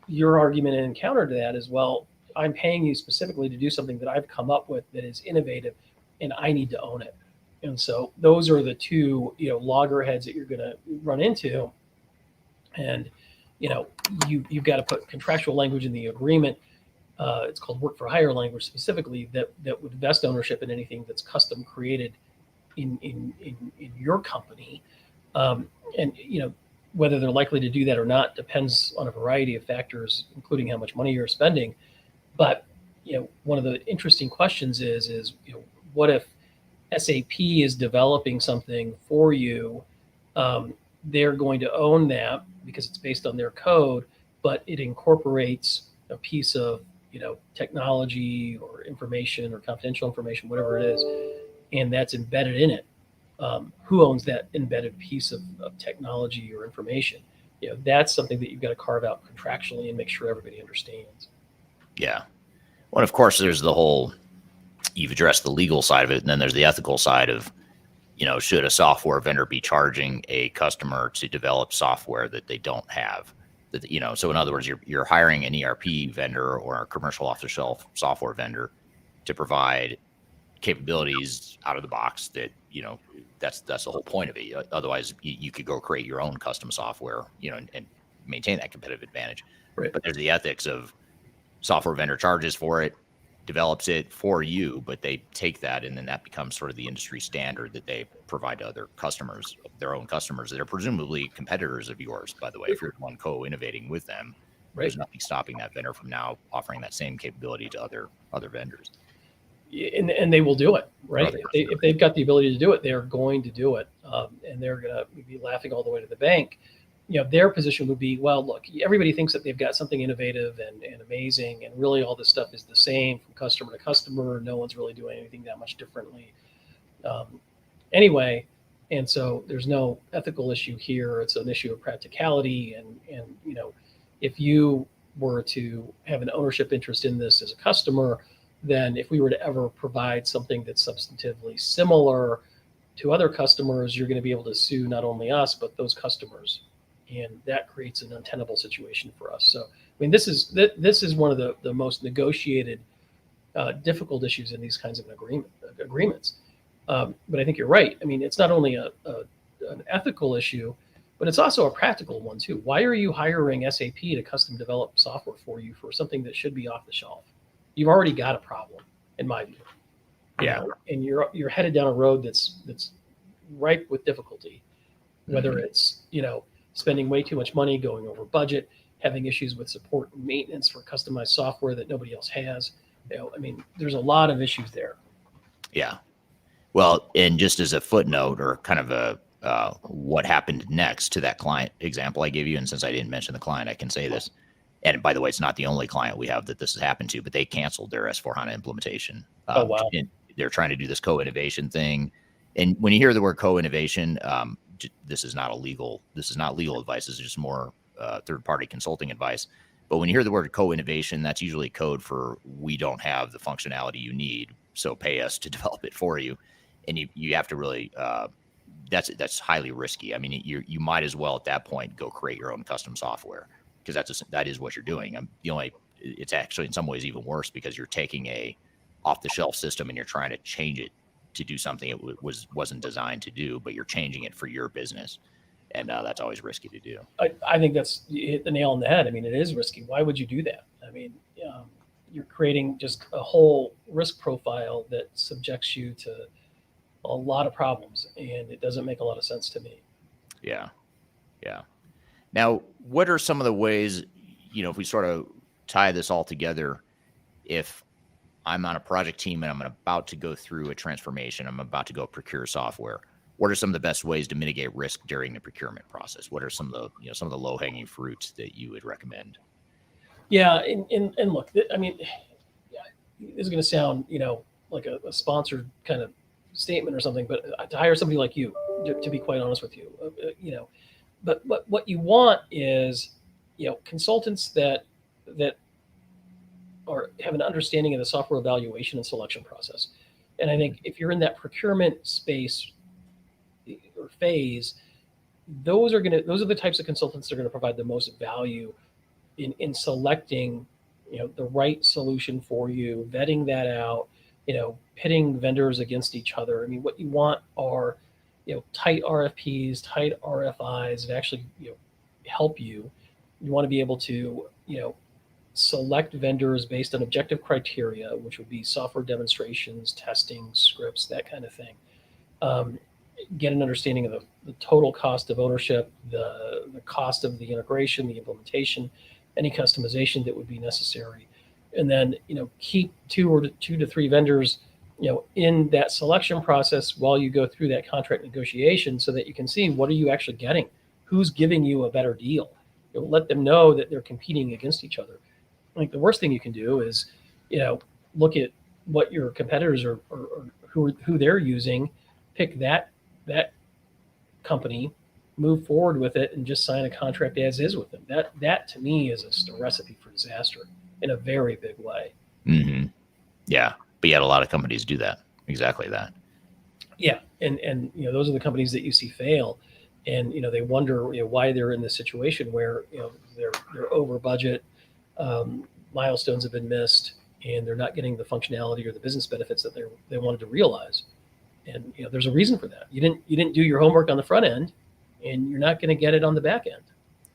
Your argument and counter to that is, well, I'm paying you specifically to do something that I've come up with that is innovative, and I need to own it. And so those are the two, you know, loggerheads that you're going to run into. And, you know, you've got to put contractual language in the agreement. It's called work for hire language specifically that would vest ownership in anything that's custom created in your company. And, you know, whether they're likely to do that or not depends on a variety of factors, including how much money you're spending. But, you know, one of the interesting questions is, you know, what if SAP is developing something for you? They're going to own that because it's based on their code, but it incorporates a piece of, you know, technology or information or confidential information, whatever it is, and that's embedded in it. Who owns that embedded piece of technology or information? You know, that's something that you've got to carve out contractually and make sure everybody understands. Yeah. Well, of course, there's the whole, you've addressed the legal side of it, and then there's the ethical side of, you know, should a software vendor be charging a customer to develop software that they don't have? That, you know, so in other words, you're hiring an ERP vendor or a commercial off-the-shelf software vendor to provide capabilities out of the box that, you know, that's the whole point of it. Otherwise, you could go create your own custom software, you know, and maintain that competitive advantage. Right. But there's the ethics of software vendor charges for it, develops it for you, but they take that and then that becomes sort of the industry standard that they provide to other customers, their own customers that are presumably competitors of yours, by the way. If you're the one co-innovating with them, Right. There's nothing stopping that vendor from now offering that same capability to other vendors. And they will do it, right? If they've got the ability to do it, they're going to do it, and they're going to be laughing all the way to the bank. You know, their position would be, well, look, everybody thinks that they've got something innovative and amazing, and really all this stuff is the same from customer to customer. No one's really doing anything that much differently anyway. And so there's no ethical issue here. It's an issue of practicality. And you know, if you were to have an ownership interest in this as a customer, then if we were to ever provide something that's substantively similar to other customers, you're going to be able to sue not only us, but those customers. And that creates an untenable situation for us. So, I mean, this is one of the most negotiated, difficult issues in these kinds of agreements. But I think you're right. I mean, it's not only an ethical issue, but it's also a practical one too. Why are you hiring SAP to custom develop software for you for something that should be off the shelf? You've already got a problem, in my view. Yeah. And you're headed down a road that's ripe with difficulty, whether it's, spending way too much money, going over budget, having issues with support and maintenance for customized software that nobody else has. I mean, there's a lot of issues there. Yeah. Well, and just as a footnote or kind of a what happened next to that client example I gave you, and since I didn't mention the client, I can say this. And by the way, it's not the only client we have that this has happened to, but they canceled their S/4HANA implementation. Oh, wow. And they're trying to do this co-innovation thing. And when you hear the word co-innovation, this is not legal advice. This is just more third-party consulting advice. But when you hear the word co-innovation, that's usually code for we don't have the functionality you need, so pay us to develop it for you. And you have to really that's highly risky. I mean, you might as well at that point go create your own custom software, because that is what you're doing. It's actually in some ways even worse, because you're taking a off-the-shelf system and you're trying to change it to do something it wasn't designed to do, but you're changing it for your business, and that's always risky to do. I think you hit the nail on the head. I mean, it is risky. Why would you do that? I mean, you're creating just a whole risk profile that subjects you to a lot of problems, and it doesn't make a lot of sense to me. Yeah. Now, what are some of the ways, if we sort of tie this all together, if I'm on a project team and I'm about to go through a transformation, I'm about to go procure software, what are some of the best ways to mitigate risk during the procurement process? What are some of the low-hanging fruits that you would recommend? Yeah, and look, I mean, this is going to sound, like a sponsored kind of statement or something, but to hire somebody like you, to be quite honest with you, but what you want is, consultants that have an understanding of the software evaluation and selection process. And I think if you're in that procurement space or phase, those are the types of consultants that are going to provide the most value in selecting, the right solution for you, vetting that out, pitting vendors against each other. I mean, what you want are, tight RFPs, tight RFIs that actually, help you. You want to be able to, select vendors based on objective criteria, which would be software demonstrations, testing, scripts, that kind of thing. Get an understanding of the total cost of ownership, the cost of the integration, the implementation, any customization that would be necessary. And then, keep two to three vendors, in that selection process while you go through that contract negotiation, so that you can see what are you actually getting, who's giving you a better deal. Let them know that they're competing against each other. I think the worst thing you can do is, look at what your competitors are or who they're using, pick that company, move forward with it, and just sign a contract as is with them. That to me is a recipe for disaster in a very big way. Mm-hmm. Yeah, but yet a lot of companies do that. Exactly that. Yeah, and those are the companies that you see fail, and they wonder why they're in this situation where they're over budget. Milestones have been missed, and they're not getting the functionality or the business benefits that they wanted to realize. And there's a reason for that. You didn't do your homework on the front end, and you're not going to get it on the back end.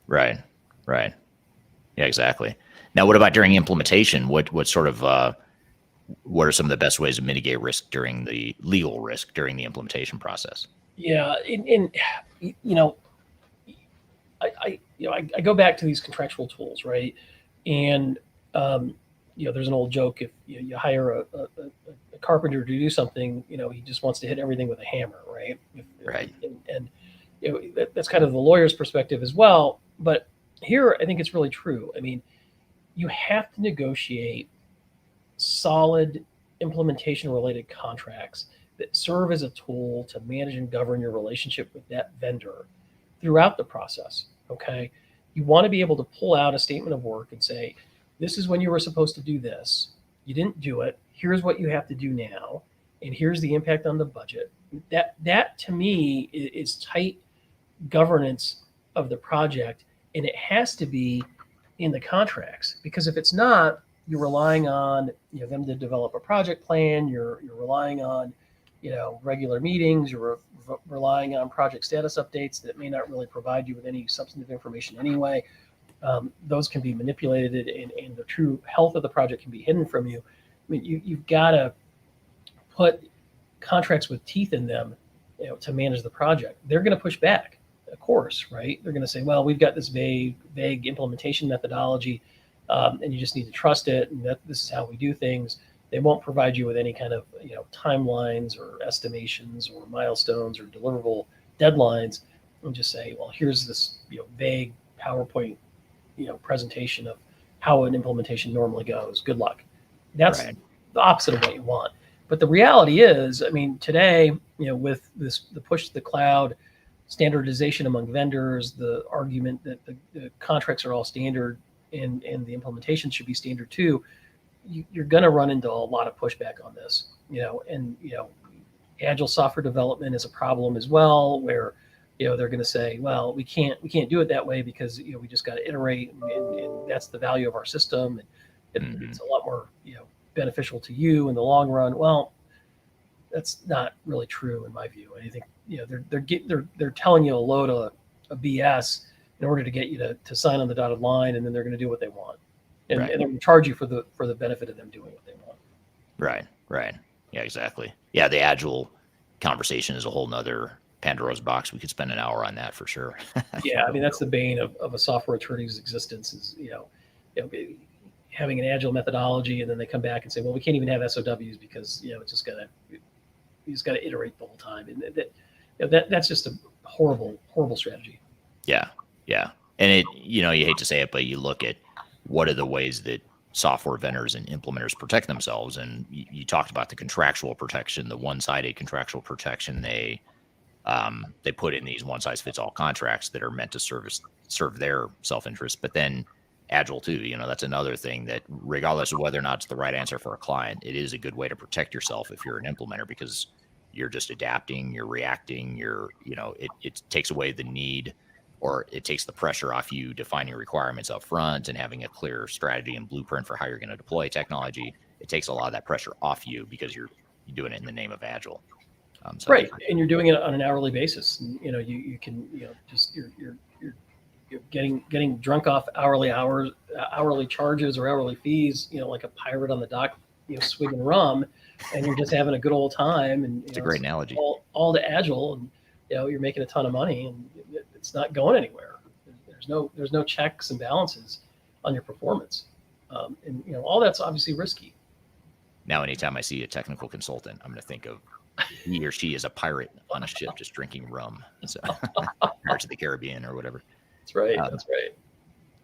Right. Yeah, exactly. Now, what about during implementation? What are some of the best ways to mitigate risk during the legal risk during the implementation process? Yeah, I go back to these contractual tools, right? And there's an old joke: if you hire a carpenter to do something, he just wants to hit everything with a hammer, right? Right. And that's kind of the lawyer's perspective as well. But here, I think it's really true. I mean, you have to negotiate solid implementation-related contracts that serve as a tool to manage and govern your relationship with that vendor throughout the process. Okay. You want to be able to pull out a statement of work and say, this is when you were supposed to do this. You didn't do it. Here's what you have to do now, and here's the impact on the budget. That to me is tight governance of the project, and it has to be in the contracts, because if it's not, you're relying on them to develop a project plan. You're relying on regular meetings. You're relying on project status updates that may not really provide you with any substantive information anyway. Those can be manipulated, and the true health of the project can be hidden from you. I mean, you've got to put contracts with teeth in them, to manage the project. They're going to push back, of course, right? They're going to say, well, we've got this vague implementation methodology, and you just need to trust it, and that this is how we do things. They won't provide you with any kind of timelines or estimations or milestones or deliverable deadlines, and just say, well, here's this vague PowerPoint presentation of how an implementation normally goes. Good luck. That's Right. the opposite of what you want. But the reality is, I mean, today, with the push to the cloud, standardization among vendors, the argument that the contracts are all standard and the implementation should be standard too, you're going to run into a lot of pushback on this. Agile software development is a problem as well, where they're going to say, well, we can't do it that way because we just got to iterate, and that's the value of our system, and it's a lot more beneficial to you in the long run. Well, that's not really true in my view. And I think they're telling you a load of BS in order to get you to sign on the dotted line, and then they're going to do what they want, and, Right. and they're going to charge you for the benefit of them doing what they want. Right. Yeah, exactly. Yeah, the agile conversation is a whole nother Pandora's box. We could spend an hour on that for sure. Yeah, I mean, that's the bane of a software attorney's existence is having an agile methodology, and then they come back and say, well, we can't even have SOWs because it's you just got to iterate the whole time, and that's just a horrible strategy. Yeah. And you hate to say it, but you look at what are the ways that software vendors and implementers protect themselves. And you talked about the contractual protection, the one-sided contractual protection they put in these one-size-fits-all contracts that are meant to serve their self-interest. But then agile too, that's another thing that regardless of whether or not it's the right answer for a client, it is a good way to protect yourself if you're an implementer, because you're just adapting, you're reacting, it takes away the need, or it takes the pressure off you defining requirements up front and having a clear strategy and blueprint for how you're going to deploy technology. It takes a lot of that pressure off you because you're doing it in the name of agile. Right, and you're doing it on an hourly basis. And, you can just you're getting drunk off hourly charges or hourly fees. Like a pirate on the dock, swigging rum, and you're just having a good old time. And it's a great analogy. All to agile, and you're making a ton of money, and it's not going anywhere. There's no checks and balances on your performance, and all that's obviously risky. Now, anytime I see a technical consultant, I'm going to think of he or she is a pirate on a ship just drinking rum. So, Pirates of the Caribbean or whatever. That's right. That's right.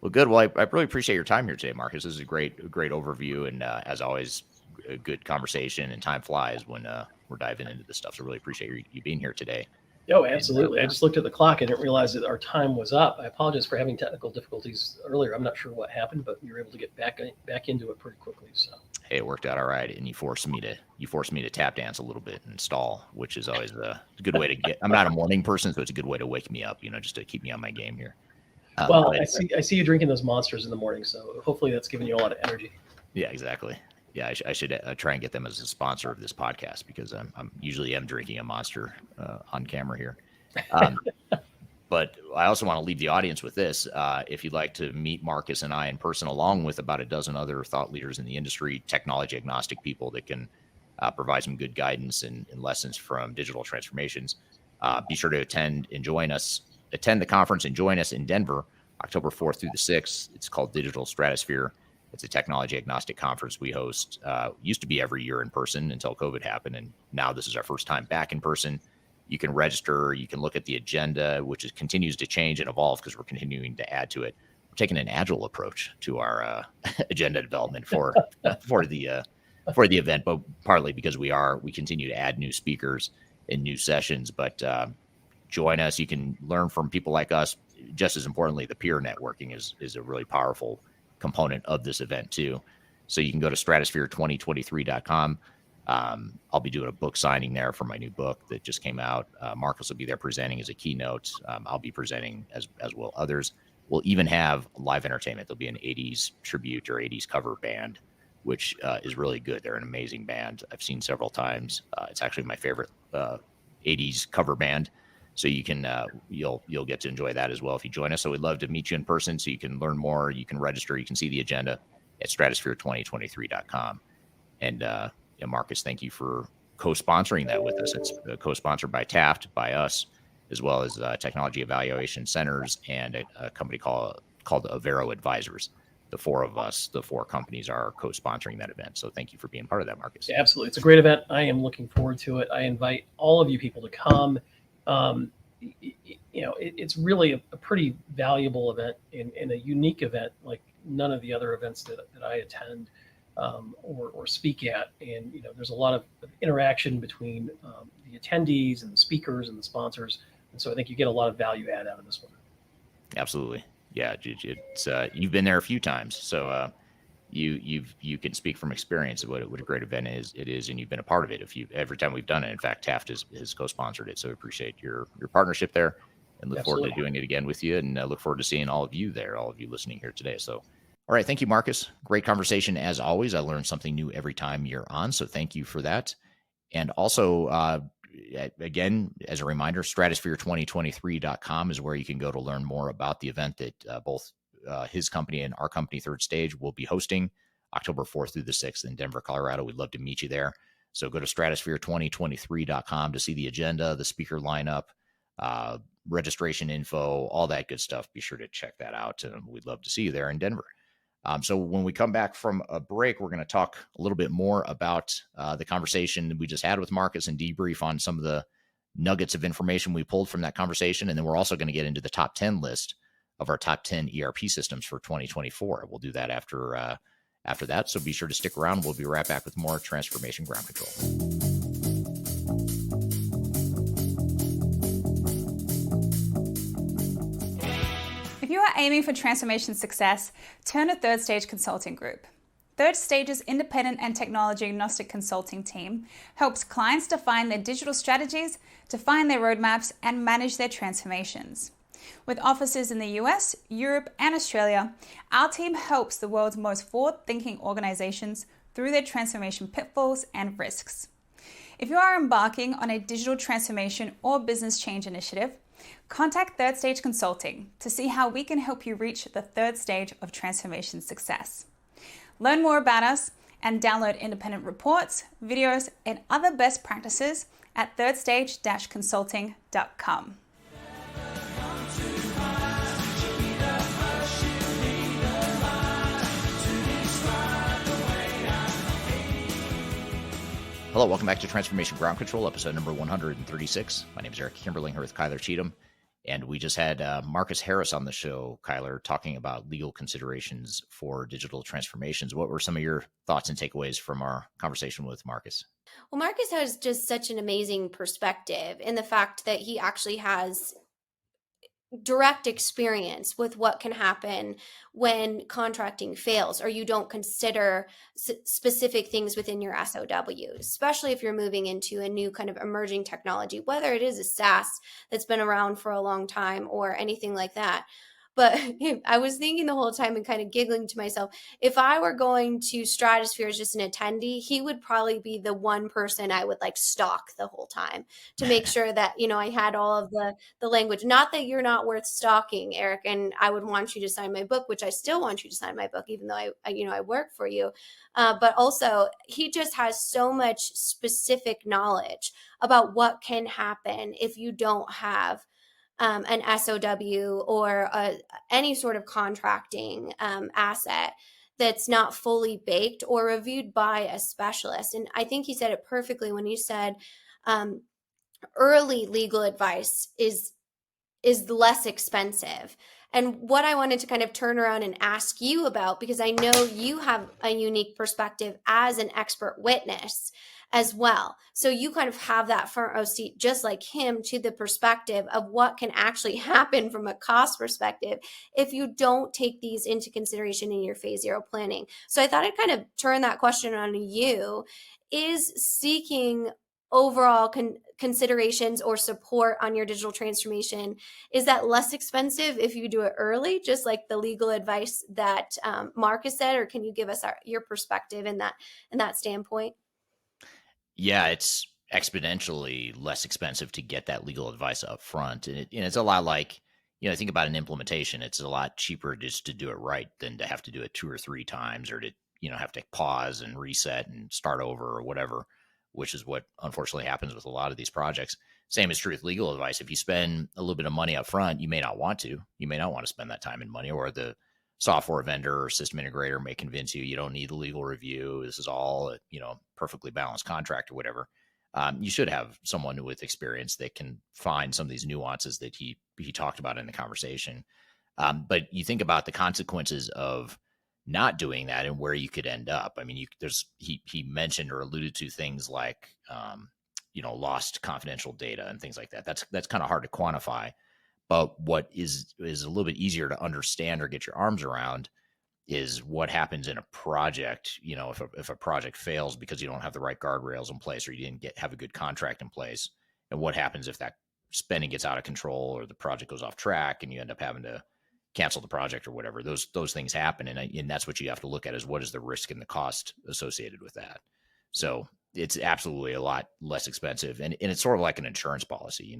Well, good. Well, I really appreciate your time here today, Marcus. This is a great overview, and as always, a good conversation. And time flies when we're diving into this stuff. So, really appreciate you being here today. Oh, absolutely. I just looked at the clock. I didn't realize that our time was up. I apologize for having technical difficulties earlier. I'm not sure what happened, but we were able to get back into it pretty quickly. So hey, it worked out all right, and you forced me to tap dance a little bit and stall, which is always a good way to get. I'm not a morning person, so it's a good way to wake me up. Just to keep me on my game here. Well, I see you drinking those monsters in the morning, so hopefully that's giving you a lot of energy. Yeah, exactly. Yeah, I should try and get them as a sponsor of this podcast, because I'm usually drinking a monster on camera here. But I also want to leave the audience with this. If you'd like to meet Marcus and I in person, along with about a dozen other thought leaders in the industry, technology agnostic people that can provide some good guidance and lessons from digital transformations, be sure to attend the conference and join us in Denver, October 4th through the 6th. It's called Digital Stratosphere. It's a technology agnostic conference we host. Used to be every year in person until COVID happened, and now this is our first time back in person. You can register. You can look at the agenda, which continues to change and evolve because we're continuing to add to it. We're taking an agile approach to our agenda development for the event, but partly because we continue to add new speakers and new sessions. But join us. You can learn from people like us. Just as importantly, the peer networking is a really powerful component of this event too. So you can go to stratosphere2023.com. I'll be doing a book signing there for my new book that just came out. Marcus will be there presenting as a keynote. I'll be presenting as will others. We'll even have live entertainment. There'll be an 80s tribute or 80s cover band, which is really good. They're an amazing band. I've seen several times. It's actually my favorite 80s cover band. So you can you'll get to enjoy that as well if you join us. So we'd love to meet you in person so you can learn more. You can register. You can see the agenda at stratosphere2023.com. And Marcus, thank you for co-sponsoring that with us. It's co-sponsored by Taft, by us, as well as Technology Evaluation Centers and a company called Avero Advisors. The four of us, the four companies, are co-sponsoring that event. So thank you for being part of that, Marcus. Yeah, absolutely. It's a great event. I am looking forward to it. I invite all of you people to come. It's really a pretty valuable event and a unique event, like none of the other events that I attend or speak at. And, there's a lot of interaction between the attendees and the speakers and the sponsors. And so I think you get a lot of value add out of this one. Absolutely. Yeah. It's, you've been there a few times. So you can speak from experience of what a great event it is, and you've been a part of it. Every time we've done it, in fact, Taft has co-sponsored it. So we appreciate your partnership there, and look Absolutely. forward to doing it again with you, and look forward to seeing all of you there, all of you listening here today. So, all right. Thank you, Marcus. Great conversation as always. I learn something new every time you're on. So thank you for that. And also, again, as a reminder, stratosphere2023.com is where you can go to learn more about the event that both his company and our company, Third Stage, will be hosting October 4th through the 6th in Denver, Colorado. We'd love to meet you there. So go to stratosphere2023.com to see the agenda, the speaker lineup, registration info, all that good stuff. Be sure to check that out. We'd love to see you there in Denver. So when we come back from a break, we're going to talk a little bit more about the conversation that we just had with Marcus and debrief on some of the nuggets of information we pulled from that conversation. And then we're also going to get into the top 10 list of our top 10 ERP systems for 2024. We'll do that after that. So be sure to stick around. We'll be right back with more Transformation Ground Control. If you are aiming for transformation success, turn to Third Stage Consulting Group. Third Stage's independent and technology agnostic consulting team helps clients define their digital strategies, define their roadmaps, and manage their transformations. With offices in the US, Europe, and Australia, our team helps the world's most forward-thinking organizations through their transformation pitfalls and risks. If you are embarking on a digital transformation or business change initiative, contact Third Stage Consulting to see how we can help you reach the third stage of transformation success. Learn more about us and download independent reports, videos, and other best practices at thirdstage-consulting.com. Hello, welcome back to Transformation Ground Control, episode number 136. My name is Eric Kimberling here with Kyler Cheatham, and we just had Marcus Harris on the show, Kyler, talking about legal considerations for digital transformations. What were some of your thoughts and takeaways from our conversation with Marcus? Well, Marcus has just such an amazing perspective in the fact that he actually has direct experience with what can happen when contracting fails or you don't consider specific things within your SOW, especially if you're moving into a new kind of emerging technology, whether it is a SaaS that's been around for a long time or anything like that. But I was thinking the whole time and kind of giggling to myself, if I were going to Stratosphere as just an attendee, he would probably be the one person I would like stalk the whole time to make sure that, I had all of the language. Not that you're not worth stalking, Eric, and I would want you to sign my book, which I still want you to sign my book, even though I work for you. But also he just has so much specific knowledge about what can happen if you don't have an SOW or any sort of contracting asset that's not fully baked or reviewed by a specialist. And I think he said it perfectly when he said early legal advice is less expensive. And what I wanted to kind of turn around and ask you about, because I know you have a unique perspective as an expert witness, as well. So you kind of have that front row seat, just like him, to the perspective of what can actually happen from a cost perspective if you don't take these into consideration in your phase zero planning. So I thought I'd kind of turn that question on you. Is seeking overall considerations or support on your digital transformation, is that less expensive if you do it early, just like the legal advice that Marcus said, or can you give us your perspective in that standpoint? Yeah, it's exponentially less expensive to get that legal advice up front. And it's a lot like, think about an implementation. It's a lot cheaper just to do it right than to have to do it 2 or 3 times, or to, have to pause and reset and start over or whatever, which is what unfortunately happens with a lot of these projects. Same is true with legal advice. If you spend a little bit of money up front, you may not want to. You may not want to spend that time and money, or the software vendor or system integrator may convince you you don't need the legal review. This is all a, perfectly balanced contract or whatever. You should have someone with experience that can find some of these nuances that he talked about in the conversation. But you think about the consequences of not doing that and where you could end up. I mean, he mentioned or alluded to things like lost confidential data and things like that. That's kind of hard to quantify. But what is a little bit easier to understand or get your arms around is what happens in a project. If a project fails because you don't have the right guardrails in place, or you didn't have a good contract in place, and what happens if that spending gets out of control, or the project goes off track and you end up having to cancel the project or whatever. Those things happen, and that's what you have to look at, is what is the risk and the cost associated with that. So it's absolutely a lot less expensive, and it's sort of like an insurance policy.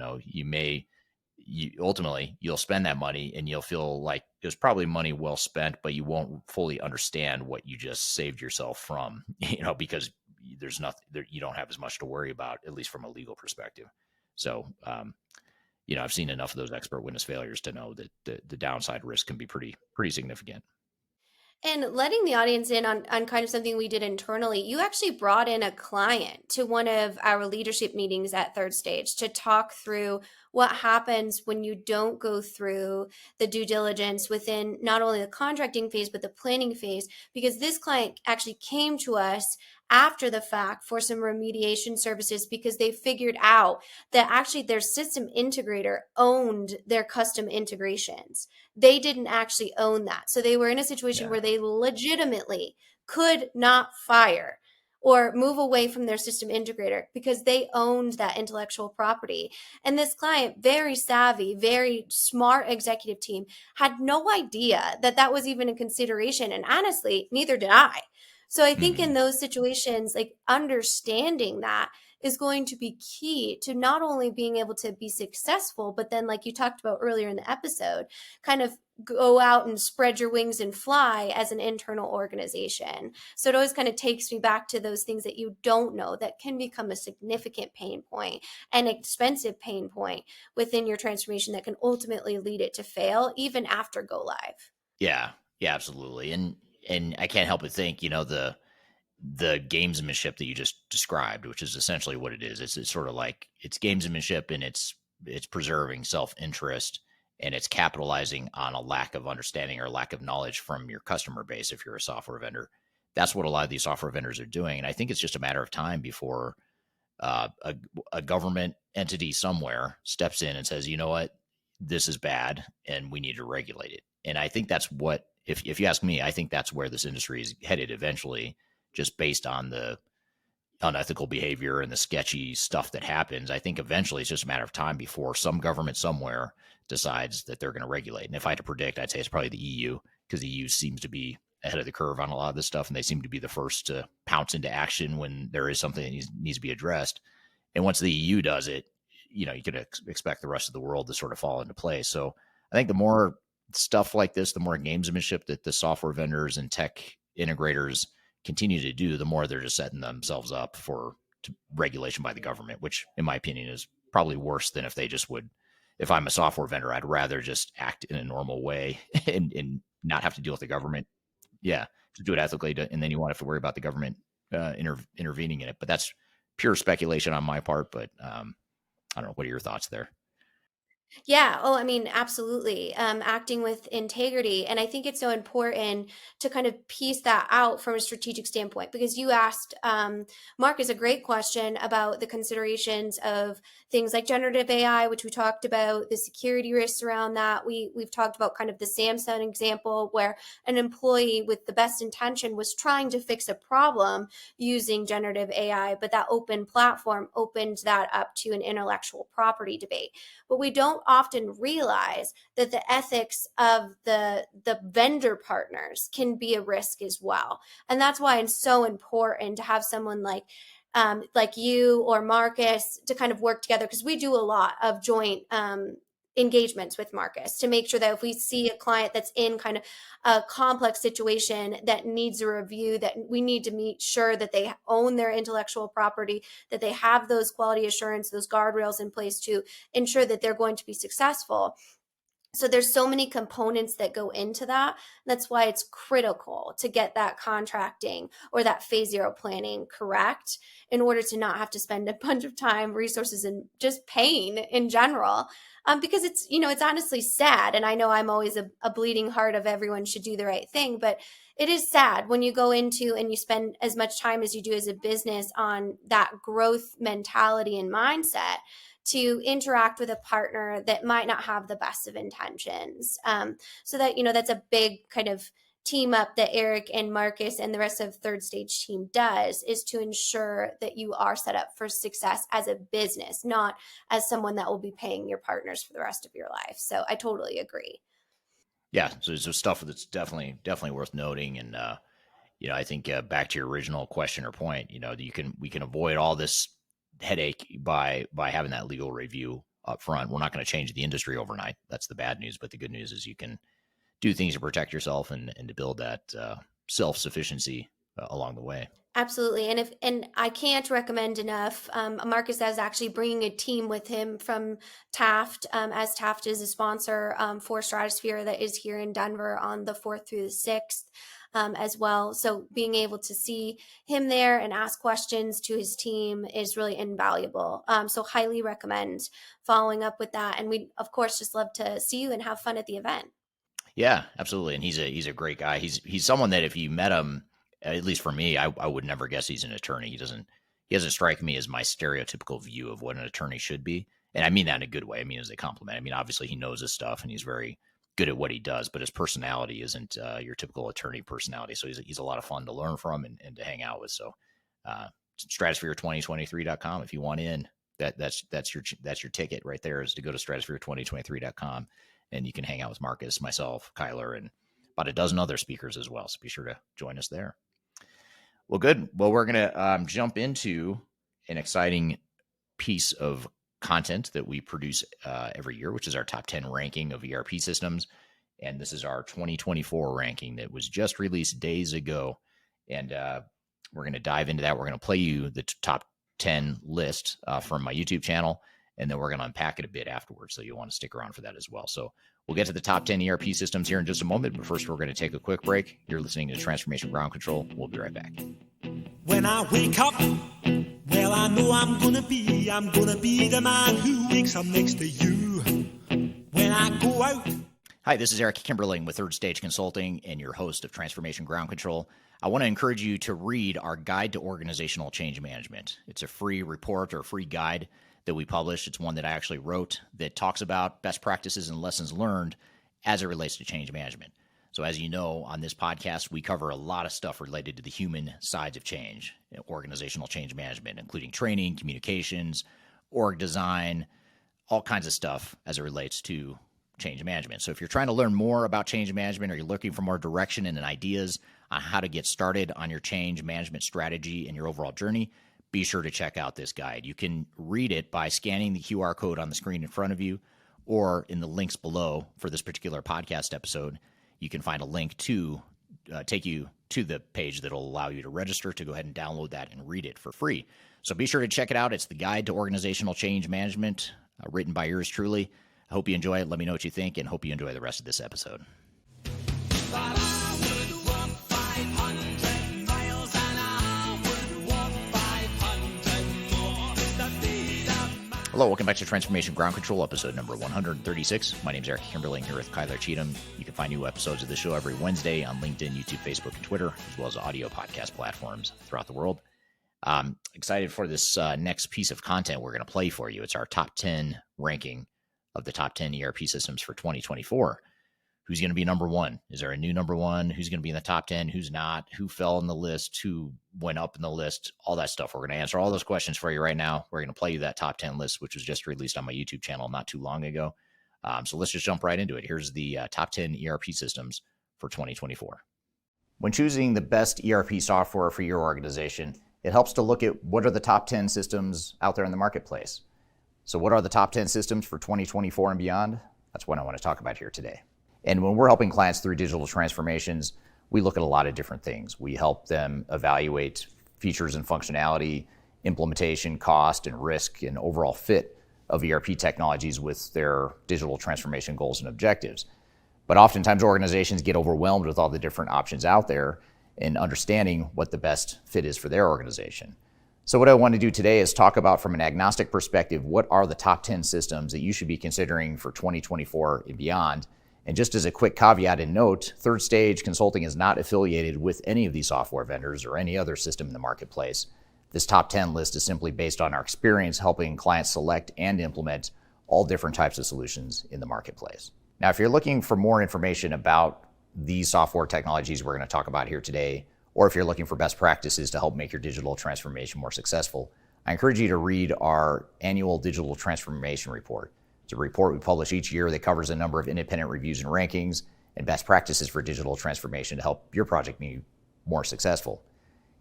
Ultimately you'll spend that money and you'll feel like it was probably money well spent, but you won't fully understand what you just saved yourself from, because there's nothing there, you don't have as much to worry about, at least from a legal perspective. So, I've seen enough of those expert witness failures to know that the downside risk can be pretty significant. And letting the audience in on kind of something we did internally, you actually brought in a client to one of our leadership meetings at Third Stage to talk through what happens when you don't go through the due diligence within not only the contracting phase, but the planning phase, because this client actually came to us after the fact for some remediation services because they figured out that actually their system integrator owned their custom integrations. They didn't actually own that. So they were in a situation where they legitimately could not fire or move away from their system integrator because they owned that intellectual property. And this client, very savvy, very smart executive team, had no idea that that was even a consideration. And honestly, neither did I. So I think in those situations, like understanding that is going to be key to not only being able to be successful, but then, like you talked about earlier in the episode, kind of go out and spread your wings and fly as an internal organization. So it always kind of takes me back to those things that you don't know that can become a significant pain point, an expensive pain point within your transformation that can ultimately lead it to fail even after go live. Yeah, yeah, absolutely. And I can't help but think, the gamesmanship that you just described, which is essentially what it is. It's sort of like it's gamesmanship, and it's preserving self-interest, and it's capitalizing on a lack of understanding or lack of knowledge from your customer base. If you're a software vendor, that's what a lot of these software vendors are doing. And I think it's just a matter of time before a government entity somewhere steps in and says, you know what, this is bad and we need to regulate it. And I think that's what, if you ask me, I think that's where this industry is headed eventually, just based on the unethical behavior and the sketchy stuff that happens. I think eventually it's just a matter of time before some government somewhere decides that they're going to regulate. And if I had to predict, I'd say it's probably the EU, because the EU seems to be ahead of the curve on a lot of this stuff, and they seem to be the first to pounce into action when there is something that needs to be addressed. And once the EU does it, you can expect the rest of the world to sort of fall into place. So I think the more stuff like this, the more gamesmanship that the software vendors and tech integrators continue to do, the more they're just setting themselves up for regulation by the government, which in my opinion is probably worse than if they just would. If I'm a software vendor, I'd rather just act in a normal way and not have to deal with the government. Yeah, to do it ethically, and then you won't have to worry about the government intervening in it. But that's pure speculation on my part. But I don't know. What are your thoughts there? Yeah. Oh, I mean, absolutely. Acting with integrity. And I think it's so important to kind of piece that out from a strategic standpoint because you asked, Marcus, a great question about the considerations of things like generative AI, which we talked about, the security risks around that. We've talked about kind of the Samsung example where an employee with the best intention was trying to fix a problem using generative AI, but that open platform opened that up to an intellectual property debate. But we don't often realize that the ethics of the vendor partners can be a risk as well. And that's why it's so important to have someone like you or Marcus to kind of work together because we do a lot of joint engagements with Marcus to make sure that if we see a client that's in kind of a complex situation that needs a review, that we need to make sure that they own their intellectual property, that they have those quality assurance, those guardrails in place to ensure that they're going to be successful. So there's so many components that go into that. That's why it's critical to get that contracting or that phase zero planning correct in order to not have to spend a bunch of time, resources, and just pain in general. Because it's honestly sad. And I know I'm always a bleeding heart of everyone should do the right thing, but it is sad when you go into and you spend as much time as you do as a business on that growth mentality and mindset to interact with a partner that might not have the best of intentions. So that's a big kind of team up that Eric and Marcus and the rest of Third Stage team does is to ensure that you are set up for success as a business, not as someone that will be paying your partners for the rest of your life. So I totally agree. Yeah, so there's stuff that's definitely worth noting, and I think back to your original question or point, we can avoid all this headache by having that legal review up front. We're not going to change the industry overnight. That's the bad news, but the good news is you can do things to protect yourself and to build that self-sufficiency along the way. Absolutely. And I can't recommend enough. Marcus is actually bringing a team with him from Taft, as Taft is a sponsor for Stratosphere that is here in Denver on the 4th through the 6th. As well. So being able to see him there and ask questions to his team is really invaluable. So highly recommend following up with that. And we, of course, just love to see you and have fun at the event. Yeah, absolutely. And he's a great guy. He's someone that if you met him, at least for me, I would never guess he's an attorney. He doesn't strike me as my stereotypical view of what an attorney should be. And I mean that in a good way. I mean, as a compliment. I mean, obviously he knows his stuff and he's very good at what he does, but his personality isn't your typical attorney personality. So he's a lot of fun to learn from and to hang out with. So stratosphere2023.com if you want in. That's your ticket right there, is to go to stratosphere2023.com and you can hang out with Marcus, myself, Kyler, and about a dozen other speakers as well. So be sure to join us there. Well, good. Well, we're going to jump into an exciting piece of content that we produce every year, which is our top 10 ranking of ERP systems. And this is our 2024 ranking that was just released days ago. And we're going to dive into that. We're going to play you the top 10 list from my YouTube channel, and then we're going to unpack it a bit afterwards. So you'll want to stick around for that as well. So we'll get to the top 10 ERP systems here in just a moment. But first, we're going to take a quick break. You're listening to Transformation Ground Control. We'll be right back. When I wake up, well, I know I'm gonna be the man who wakes up next to you. When I go out. Hi, this is Eric Kimberling with Third Stage Consulting and your host of Transformation Ground Control. I want to encourage you to read our Guide to Organizational Change Management. It's a free report or free guide that we publish. It's one that I actually wrote that talks about best practices and lessons learned as it relates to change management. So as you know, on this podcast, we cover a lot of stuff related to the human sides of change, organizational change management, including training, communications, org design, all kinds of stuff as it relates to change management. So if you're trying to learn more about change management, or you're looking for more direction and ideas on how to get started on your change management strategy and your overall journey, be sure to check out this guide. You can read it by scanning the QR code on the screen in front of you, or in the links below for this particular podcast episode. You can find a link to take you to the page that will allow you to register to go ahead and download that and read it for free. So be sure to check it out. It's the Guide to Organizational Change Management, written by yours truly. I hope you enjoy it. Let me know what you think, and hope you enjoy the rest of this episode. Hello, welcome back to Transformation Ground Control, episode number 136. My name is Eric Kimberling here with Kyler Cheatham. You can find new episodes of the show every Wednesday on LinkedIn, YouTube, Facebook, and Twitter, as well as audio podcast platforms throughout the world. I'm excited for this next piece of content we're going to play for you. It's our top 10 ranking of the top 10 ERP systems for 2024. Who's going to be number one? Is there a new number one? Who's going to be in the top 10? Who's not? Who fell in the list? Who went up in the list? All that stuff. We're going to answer all those questions for you right now. We're going to play you that top 10 list, which was just released on my YouTube channel not too long ago. So let's just jump right into it. Here's the top 10 ERP systems for 2024. When choosing the best ERP software for your organization, it helps to look at what are the top 10 systems out there in the marketplace. So what are the top 10 systems for 2024 and beyond? That's what I want to talk about here today. And when we're helping clients through digital transformations, we look at a lot of different things. We help them evaluate features and functionality, implementation, cost, and risk, and overall fit of ERP technologies with their digital transformation goals and objectives. But oftentimes organizations get overwhelmed with all the different options out there and understanding what the best fit is for their organization. So what I want to do today is talk about, from an agnostic perspective, what are the top 10 systems that you should be considering for 2024 and beyond. And just as a quick caveat and note, Third Stage Consulting is not affiliated with any of these software vendors or any other system in the marketplace. This top 10 list is simply based on our experience helping clients select and implement all different types of solutions in the marketplace. Now, if you're looking for more information about these software technologies we're going to talk about here today, or if you're looking for best practices to help make your digital transformation more successful, I encourage you to read our annual digital transformation report. It's a report we publish each year that covers a number of independent reviews and rankings and best practices for digital transformation to help your project be more successful.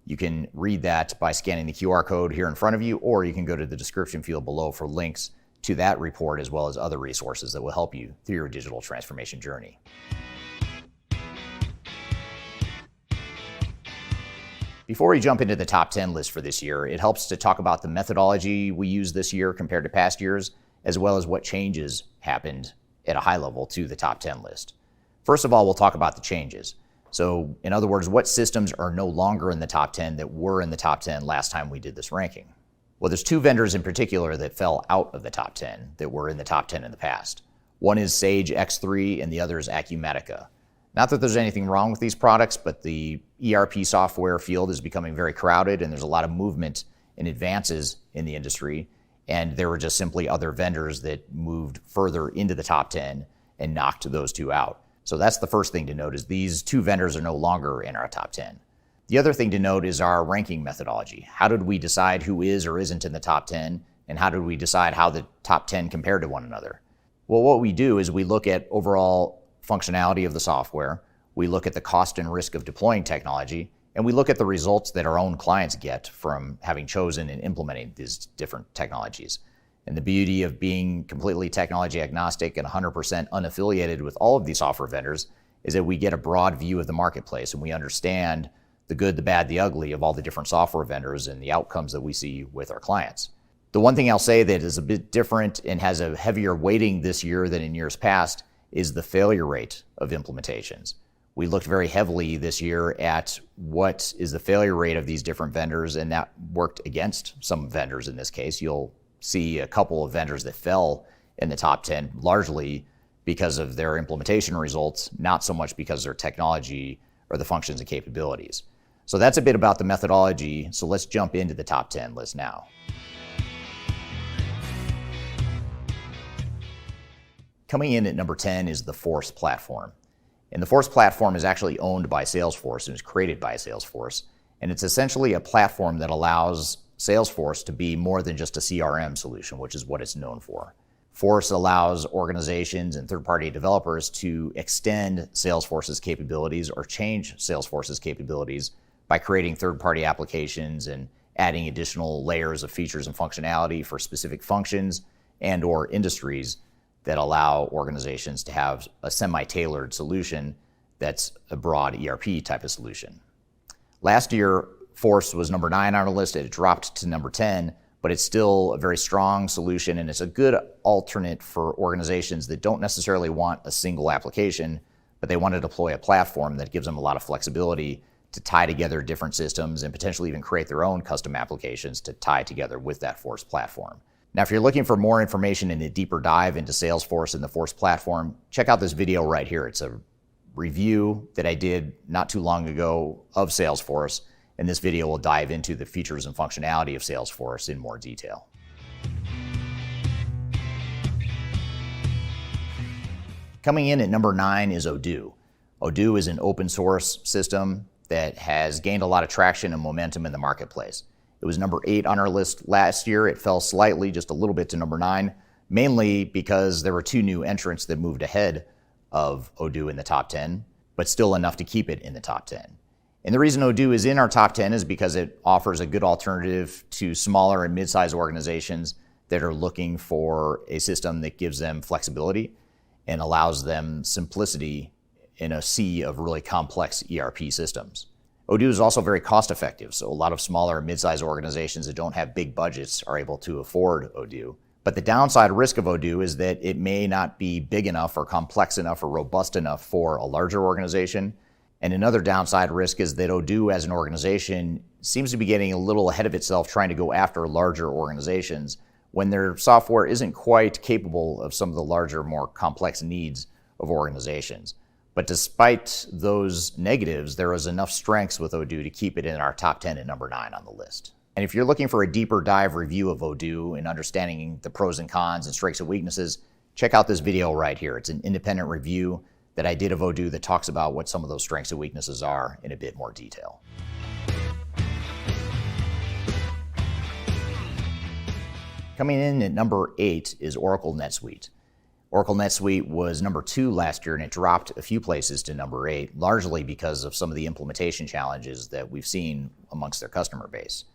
You can read that by scanning the QR code here in front of you, or you can go to the description field below for links to that report, as well as other resources that will help you through your digital transformation journey. Before we jump into the top 10 list for this year, it helps to talk about the methodology we use this year compared to past years, as well as what changes happened at a high level to the top 10 list. First of all, we'll talk about the changes. So in other words, what systems are no longer in the top 10 that were in the top 10 last time we did this ranking? Well, there's two vendors in particular that fell out of the top 10 that were in the top 10 in the past. One is Sage X3 and the other is Acumatica. Not that there's anything wrong with these products, but the ERP software field is becoming very crowded and there's a lot of movement and advances in the industry. And there were just simply other vendors that moved further into the top 10 and knocked those two out. So that's the first thing to note, is these two vendors are no longer in our top 10. The other thing to note is our ranking methodology. How did we decide who is or isn't in the top 10? And how did we decide how the top 10 compared to one another? Well, what we do is we look at overall functionality of the software, we look at the cost and risk of deploying technology, and we look at the results that our own clients get from having chosen and implementing these different technologies. And the beauty of being completely technology agnostic and 100% unaffiliated with all of these software vendors is that we get a broad view of the marketplace and we understand the good, the bad, the ugly of all the different software vendors and the outcomes that we see with our clients. The one thing I'll say that is a bit different and has a heavier weighting this year than in years past is the failure rate of implementations. We looked very heavily this year at what is the failure rate of these different vendors, and that worked against some vendors in this case. You'll see a couple of vendors that fell in the top 10, largely because of their implementation results, not so much because of their technology or the functions and capabilities. So that's a bit about the methodology. So let's jump into the top 10 list now. Coming in at number 10 is the Force platform. And the Force platform is actually owned by Salesforce and was created by Salesforce. And it's essentially a platform that allows Salesforce to be more than just a CRM solution, which is what it's known for. Force allows organizations and third-party developers to extend Salesforce's capabilities or change Salesforce's capabilities by creating third-party applications and adding additional layers of features and functionality for specific functions and or industries that allow organizations to have a semi-tailored solution that's a broad ERP type of solution. Last year, Force was number 9 on our list. It dropped to number 10, but it's still a very strong solution, and it's a good alternate for organizations that don't necessarily want a single application, but they want to deploy a platform that gives them a lot of flexibility to tie together different systems and potentially even create their own custom applications to tie together with that Force platform. Now, if you're looking for more information and a deeper dive into Salesforce and the Force platform, check out this video right here. It's a review that I did not too long ago of Salesforce, and this video will dive into the features and functionality of Salesforce in more detail. Coming in at number 9 is Odoo. Odoo is an open source system that has gained a lot of traction and momentum in the marketplace. It was number 8 on our list last year. It fell slightly, just a little bit, to number 9, mainly because there were 2 new entrants that moved ahead of Odoo in the top 10, but still enough to keep it in the top 10. And the reason Odoo is in our top 10 is because it offers a good alternative to smaller and mid-sized organizations that are looking for a system that gives them flexibility and allows them simplicity in a sea of really complex ERP systems. Odoo is also very cost effective, so a lot of smaller and mid-sized organizations that don't have big budgets are able to afford Odoo. But the downside risk of Odoo is that it may not be big enough or complex enough or robust enough for a larger organization. And another downside risk is that Odoo as an organization seems to be getting a little ahead of itself trying to go after larger organizations when their software isn't quite capable of some of the larger, more complex needs of organizations. But despite those negatives, there is enough strengths with Odoo to keep it in our top 10 at number 9 on the list. And if you're looking for a deeper dive review of Odoo and understanding the pros and cons and strengths and weaknesses, check out this video right here. It's an independent review that I did of Odoo that talks about what some of those strengths and weaknesses are in a bit more detail. Coming in at number 8 is Oracle NetSuite. Oracle NetSuite was number 2 last year, and it dropped a few places to number 8, largely because of some of the implementation challenges that we've seen amongst their customer base.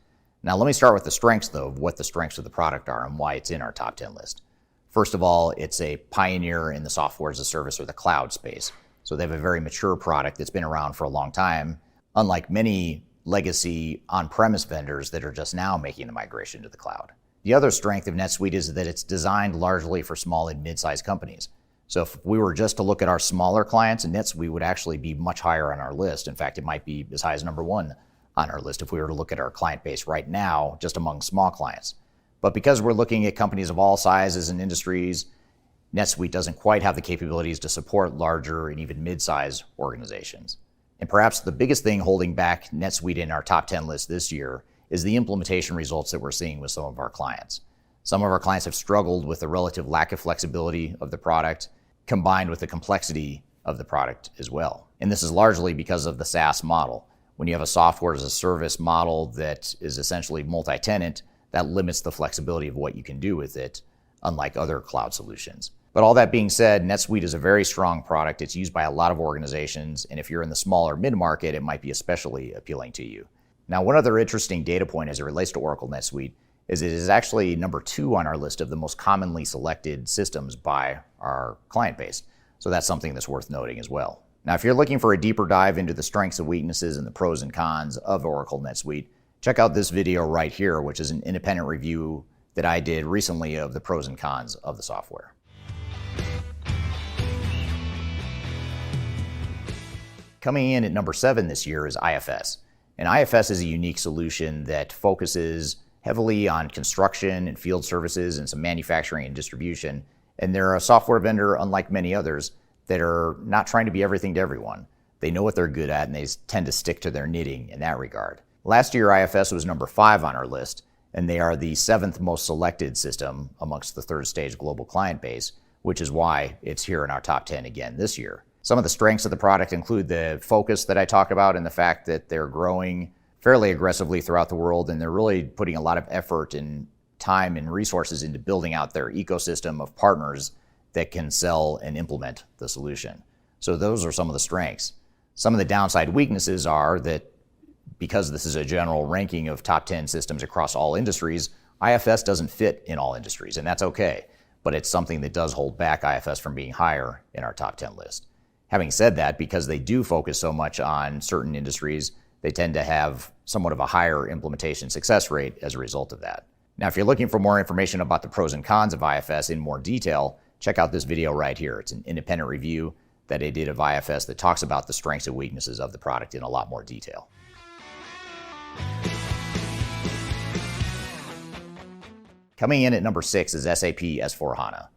Now, let me start with the strengths, though, of what the strengths of the product are and why it's in our top 10 list. First of all, it's a pioneer in the software as a service or the cloud space. So they have a very mature product that's been around for a long time, unlike many legacy on-premise vendors that are just now making the migration to the cloud. The other strength of NetSuite is that it's designed largely for small and mid-sized companies. So if we were just to look at our smaller clients, NetSuite would actually be much higher on our list. In fact, it might be as high as number 1 on our list if we were to look at our client base right now, just among small clients. But because we're looking at companies of all sizes and industries, NetSuite doesn't quite have the capabilities to support larger and even mid-sized organizations. And perhaps the biggest thing holding back NetSuite in our top 10 list this year is the implementation results that we're seeing with some of our clients. Some of our clients have struggled with the relative lack of flexibility of the product, combined with the complexity of the product as well. And this is largely because of the SaaS model. When you have a software as a service model that is essentially multi-tenant, that limits the flexibility of what you can do with it, unlike other cloud solutions. But all that being said, NetSuite is a very strong product. It's used by a lot of organizations, and if you're in the smaller mid-market, it might be especially appealing to you. Now, one other interesting data point as it relates to Oracle NetSuite is it is actually number 2 on our list of the most commonly selected systems by our client base. So that's something that's worth noting as well. Now, if you're looking for a deeper dive into the strengths and weaknesses and the pros and cons of Oracle NetSuite, check out this video right here, which is an independent review that I did recently of the pros and cons of the software. Coming in at number 7 this year is IFS. And IFS is a unique solution that focuses heavily on construction and field services and some manufacturing and distribution. And they're a software vendor, unlike many others, that are not trying to be everything to everyone. They know what they're good at, and they tend to stick to their knitting in that regard. Last year, IFS was number 5 on our list, and they are the 7th most selected system amongst the third stage global client base, which is why it's here in our top 10 again this year. Some of the strengths of the product include the focus that I talked about and the fact that they're growing fairly aggressively throughout the world, and they're really putting a lot of effort and time and resources into building out their ecosystem of partners that can sell and implement the solution. So those are some of the strengths. Some of the downside weaknesses are that because this is a general ranking of top 10 systems across all industries, IFS doesn't fit in all industries, and that's okay. But it's something that does hold back IFS from being higher in our top 10 list. Having said that, because they do focus so much on certain industries, they tend to have somewhat of a higher implementation success rate as a result of that. Now, if you're looking for more information about the pros and cons of IFS in more detail, check out this video right here. It's an independent review that I did of IFS that talks about the strengths and weaknesses of the product in a lot more detail. Coming in at number 6 is SAP S/4HANA.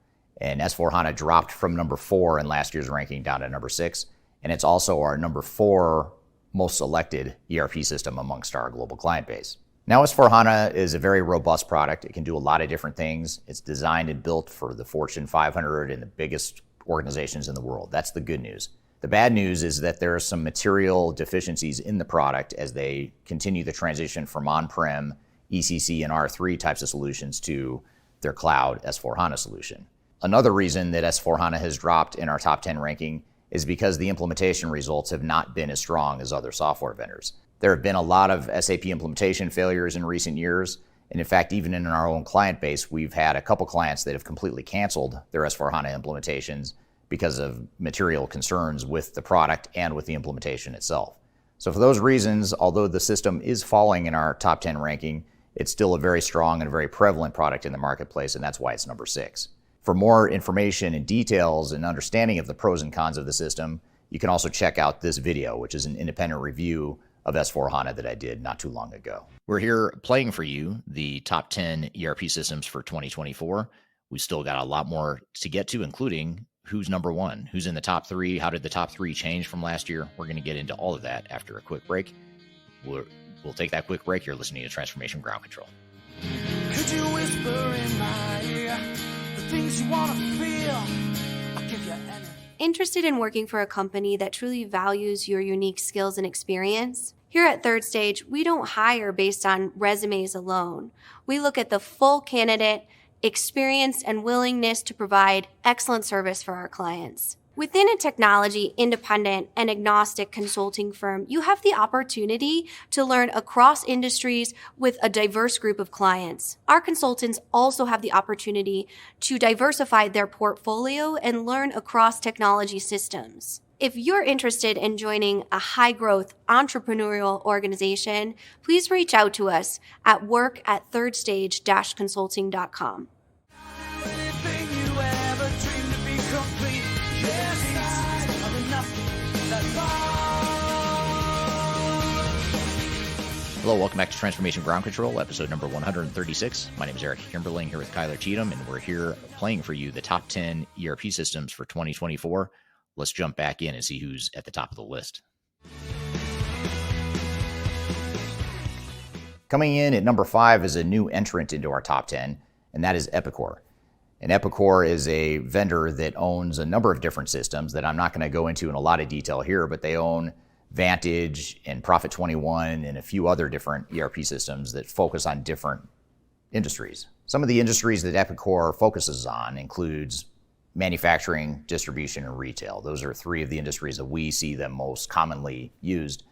And S/4HANA dropped from number 4 in last year's ranking down to number 6. And it's also our number 4 most selected ERP system amongst our global client base. Now, S/4HANA is a very robust product. It can do a lot of different things. It's designed and built for the Fortune 500 and the biggest organizations in the world. That's the good news. The bad news is that there are some material deficiencies in the product as they continue the transition from on-prem, ECC, and R3 types of solutions to their cloud S/4HANA solution. Another reason that S/4HANA has dropped in our top 10 ranking is because the implementation results have not been as strong as other software vendors. There have been a lot of SAP implementation failures in recent years. And in fact, even in our own client base, we've had a couple clients that have completely canceled their S/4HANA implementations because of material concerns with the product and with the implementation itself. So for those reasons, although the system is falling in our top 10 ranking, it's still a very strong and very prevalent product in the marketplace, and that's why it's number 6. For more information and details and understanding of the pros and cons of the system, you can also check out this video, which is an independent review of S/4HANA that I did not too long ago. We're here playing for you the top 10 ERP systems for 2024. We've still got a lot more to get to, including who's number 1, who's in the top 3, how did the top 3 change from last year. We're going to get into all of that after a quick break. We'll take that quick break. You're listening to Transformation Ground Control. Could you whisper in my ear the things you want to feel? I'll give you energy. Interested in working for a company that truly values your unique skills and experience? Here at Third Stage, we don't hire based on resumes alone. We look at the full candidate, experience, and willingness to provide excellent service for our clients. Within a technology, independent, and agnostic consulting firm, you have the opportunity to learn across industries with a diverse group of clients. Our consultants also have the opportunity to diversify their portfolio and learn across technology systems. If you're interested in joining a high-growth entrepreneurial organization, please reach out to us at work@thirdstage-consulting.com. Anything you ever dreamed to be complete. Yes, I have enough that Hello, welcome back to Transformation Ground Control, episode number 136. My name is Eric Kimberling here with Kyler Cheatham, and we're here playing for you the top 10 ERP systems for 2024. Let's jump back in and see who's at the top of the list. Coming in at number 5 is a new entrant into our top 10, and that is Epicor. And Epicor is a vendor that owns a number of different systems that I'm not going to go into in a lot of detail here, but they own Vantage and Profit 21 and a few other different ERP systems that focus on different industries. Some of the industries that Epicor focuses on includes manufacturing, distribution, and retail. Those are 3 of the industries that we see them most commonly used.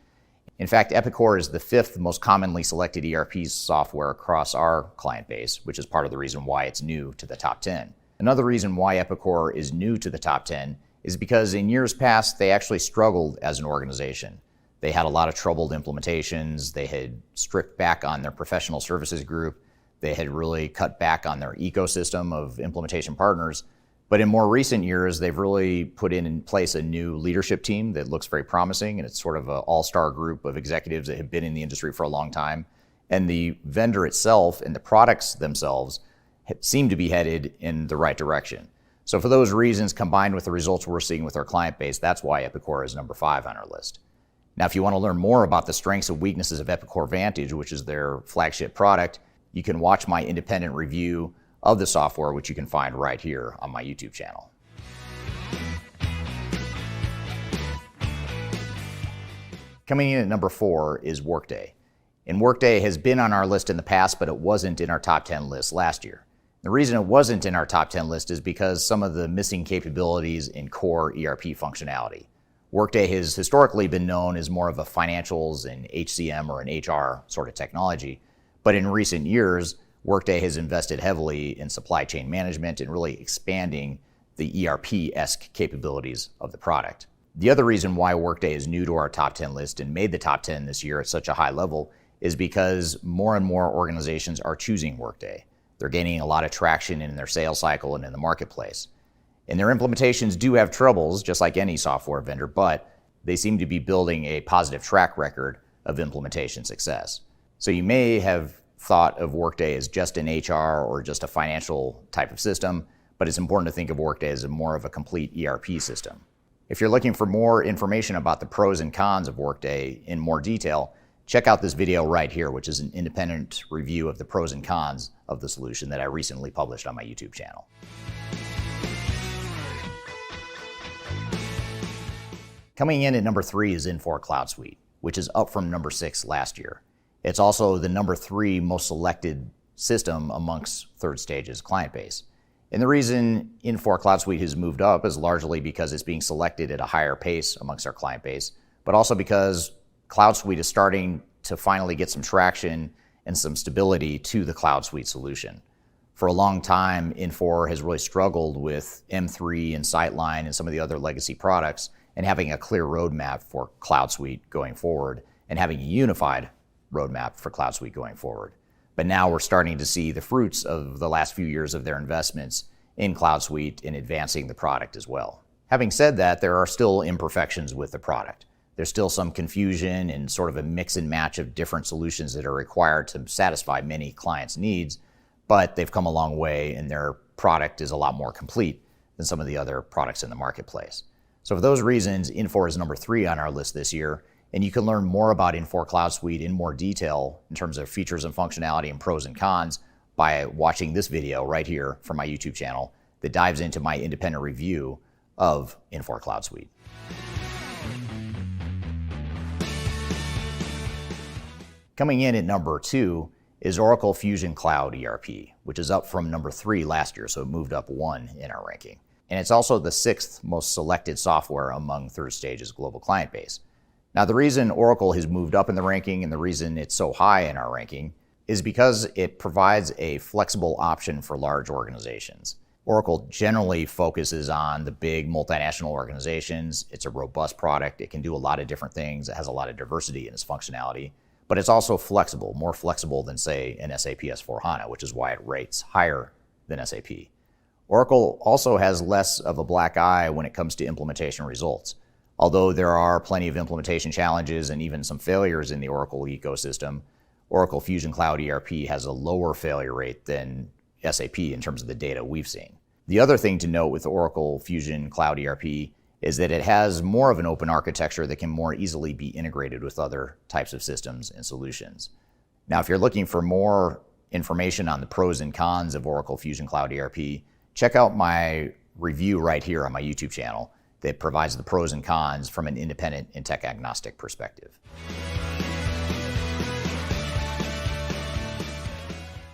In fact, Epicor is the 5th most commonly selected ERP software across our client base, which is part of the reason why it's new to the top 10. Another reason why Epicor is new to the top 10 is because in years past, they actually struggled as an organization. They had a lot of troubled implementations. They had stripped back on their professional services group. They had really cut back on their ecosystem of implementation partners. But in more recent years, they've really put in place a new leadership team that looks very promising, and it's sort of an all-star group of executives that have been in the industry for a long time. And the vendor itself and the products themselves seem to be headed in the right direction. So for those reasons, combined with the results we're seeing with our client base, that's why Epicor is number 5 on our list. Now, if you want to learn more about the strengths and weaknesses of Epicor Vantage, which is their flagship product, you can watch my independent review of the software, which you can find right here on my YouTube channel. Coming in at number 4 is Workday. And Workday has been on our list in the past, but it wasn't in our top 10 list last year. The reason it wasn't in our top 10 list is because some of the missing capabilities in core ERP functionality. Workday has historically been known as more of a financials and HCM or an HR sort of technology, but in recent years, Workday has invested heavily in supply chain management and really expanding the ERP-esque capabilities of the product. The other reason why Workday is new to our top 10 list and made the top 10 this year at such a high level is because more and more organizations are choosing Workday. They're gaining a lot of traction in their sales cycle and in the marketplace. And their implementations do have troubles, just like any software vendor, but they seem to be building a positive track record of implementation success. So you may have thought of Workday as just an HR or just a financial type of system, but it's important to think of Workday as more of a complete ERP system. If you're looking for more information about the pros and cons of Workday in more detail, check out this video right here, which is an independent review of the pros and cons of the solution that I recently published on my YouTube channel. Coming in at number 3 is Infor Cloud Suite, which is up from number 6 last year. It's also the number 3 most selected system amongst Third Stage's client base. And the reason Infor Cloud Suite has moved up is largely because it's being selected at a higher pace amongst our client base, but also because Cloud Suite is starting to finally get some traction and some stability to the Cloud Suite solution. For a long time, Infor has really struggled with M3 and Sightline and some of the other legacy products, and having a clear roadmap for Cloud Suite going forward, and having a unified roadmap for Cloud Suite going forward. But now we're starting to see the fruits of the last few years of their investments in Cloud Suite in advancing the product as well. Having said that, there are still imperfections with the product. There's still some confusion and sort of a mix and match of different solutions that are required to satisfy many clients' needs, but they've come a long way and their product is a lot more complete than some of the other products in the marketplace. So for those reasons, Infor is number 3 on our list this year, and you can learn more about Infor Cloud Suite in more detail in terms of features and functionality and pros and cons by watching this video right here from my YouTube channel that dives into my independent review of Infor Cloud Suite. Coming in at number 2 is Oracle Fusion Cloud ERP, which is up from number 3 last year, so it moved up 1 in our ranking. And it's also the 6th most selected software among Third Stage's global client base. Now, the reason Oracle has moved up in the ranking and the reason it's so high in our ranking is because it provides a flexible option for large organizations. Oracle generally focuses on the big multinational organizations. It's a robust product. It can do a lot of different things. It has a lot of diversity in its functionality, but it's also flexible, more flexible than, say, an SAP S/4HANA, which is why it rates higher than SAP. Oracle also has less of a black eye when it comes to implementation results. Although there are plenty of implementation challenges and even some failures in the Oracle ecosystem, Oracle Fusion Cloud ERP has a lower failure rate than SAP in terms of the data we've seen. The other thing to note with Oracle Fusion Cloud ERP is that it has more of an open architecture that can more easily be integrated with other types of systems and solutions. Now, if you're looking for more information on the pros and cons of Oracle Fusion Cloud ERP, check out my review right here on my YouTube channel that provides the pros and cons from an independent and tech agnostic perspective.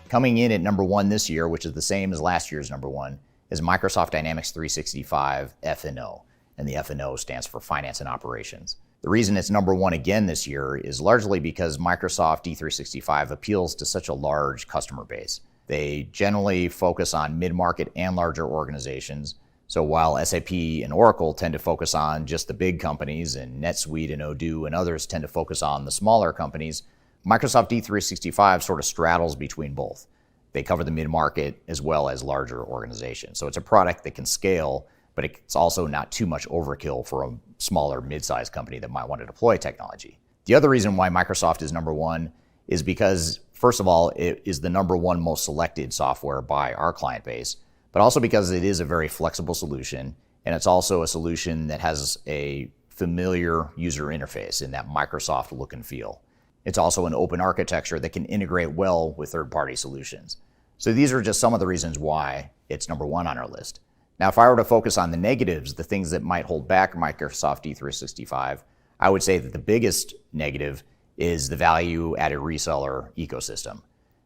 Coming in at number 1 this year, which is the same as last year's number 1, is Microsoft Dynamics 365 F&O, and the F&O stands for Finance and Operations. The reason it's number 1 again this year is largely because Microsoft D365 appeals to such a large customer base. They generally focus on mid-market and larger organizations. So while SAP and Oracle tend to focus on just the big companies, and NetSuite and Odoo and others tend to focus on the smaller companies, Microsoft D365 sort of straddles between both. They cover the mid-market as well as larger organizations. So it's a product that can scale, but it's also not too much overkill for a smaller mid-sized company that might want to deploy technology. The other reason why Microsoft is number 1 is because, first of all, it is the number 1 most selected software by our client base, but also because it is a very flexible solution, and it's also a solution that has a familiar user interface in that Microsoft look and feel. It's also an open architecture that can integrate well with third-party solutions. So these are just some of the reasons why it's number 1 on our list. Now, if I were to focus on the negatives, the things that might hold back Microsoft D365, I would say that the biggest negative is the value-added reseller ecosystem.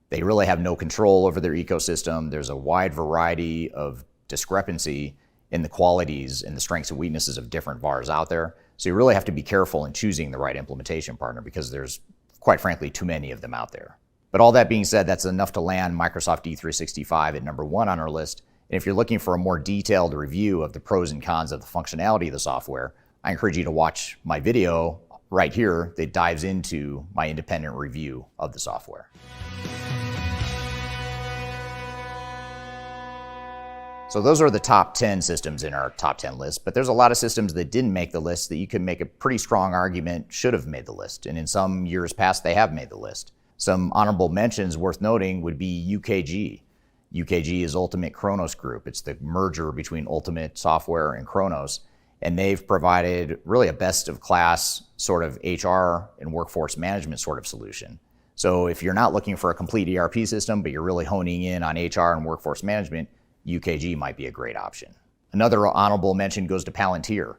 They really have no control over their ecosystem. There's a wide variety of discrepancy in the qualities and the strengths and weaknesses of different VARs out there. So you really have to be careful in choosing the right implementation partner because there's, quite frankly, too many of them out there. But all that being said, that's enough to land Microsoft D365 at number 1 on our list. And if you're looking for a more detailed review of the pros and cons of the functionality of the software, I encourage you to watch my video right here that dives into my independent review of the software. So those are the top 10 systems in our top 10 list, but there's a lot of systems that didn't make the list that you can make a pretty strong argument should have made the list. And in some years past, they have made the list. Some honorable mentions worth noting would be UKG. UKG is Ultimate Kronos Group. It's the merger between Ultimate Software and Kronos, and they've provided really a best of class sort of HR and workforce management sort of solution. So if you're not looking for a complete ERP system, but you're really honing in on HR and workforce management, UKG might be a great option. Another honorable mention goes to Palantir.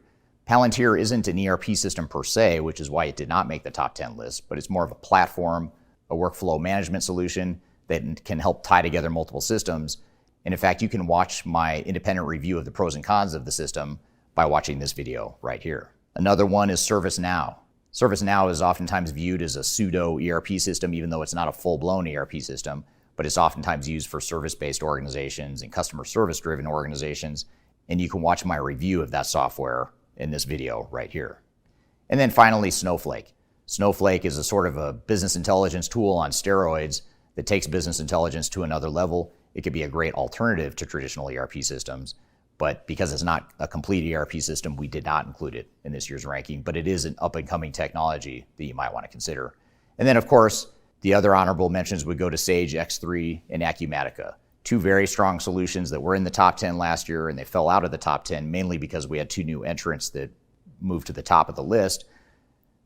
Palantir isn't an ERP system per se, which is why it did not make the top 10 list, but it's more of a platform, a workflow management solution that can help tie together multiple systems. And in fact, you can watch my independent review of the pros and cons of the system by watching this video right here. Another one is ServiceNow. ServiceNow is oftentimes viewed as a pseudo ERP system, even though it's not a full-blown ERP system, but it's oftentimes used for service-based organizations and customer service-driven organizations. And you can watch my review of that software in this video right here. And then finally, Snowflake. Snowflake is a sort of a business intelligence tool on steroids that takes business intelligence to another level. It could be a great alternative to traditional ERP systems, but because it's not a complete ERP system, we did not include it in this year's ranking, but it is an up-and-coming technology that you might want to consider. And then, of course, the other honorable mentions would go to Sage X3 and Acumatica, two very strong solutions that were in the top 10 last year, and they fell out of the top 10 mainly because we had two new entrants that moved to the top of the list,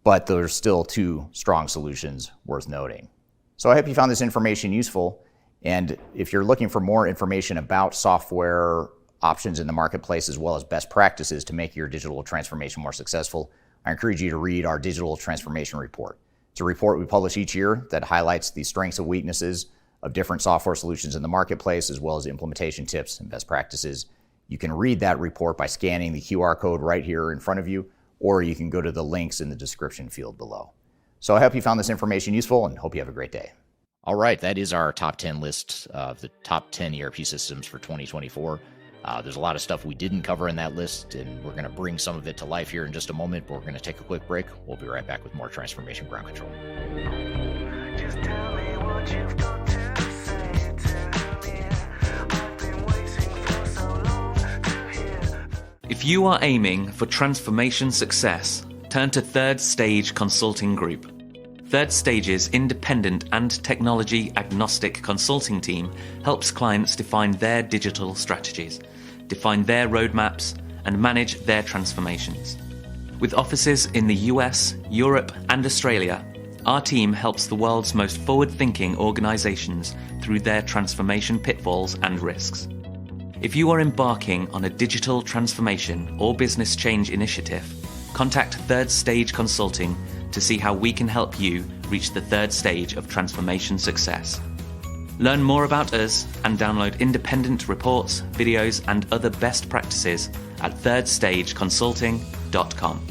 but there's still two strong solutions worth noting. So I hope you found this information useful. And if you're looking for more information about software options in the marketplace, as well as best practices to make your digital transformation more successful, I encourage you to read our Digital Transformation Report. It's a report we publish each year that highlights the strengths and weaknesses of different software solutions in the marketplace, as well as implementation tips and best practices. You can read that report by scanning the QR code right here in front of you, or you can go to the links in the description field below. So I hope you found this information useful and hope you have a great day. All right, that is our top 10 list of the top 10 ERP systems for 2024. There's a lot of stuff we didn't cover in that list, and we're going to bring some of it to life here in just a moment, but we're going to take a quick break. We'll be right back with more Transformation Ground Control. Just tell me what you've got to say to me. I've been waiting for so long to hear. If you are aiming for transformation success, turn to Third Stage Consulting Group. Third Stage's independent and technology agnostic consulting team helps clients define their digital strategies, define their roadmaps, and manage their transformations. With offices in the US, Europe, and Australia, our team helps the world's most forward-thinking organizations through their transformation pitfalls and risks. If you are embarking on a digital transformation or business change initiative, contact Third Stage Consulting to see how we can help you reach the third stage of transformation success. Learn more about us and download independent reports, videos, and other best practices at thirdstageconsulting.com.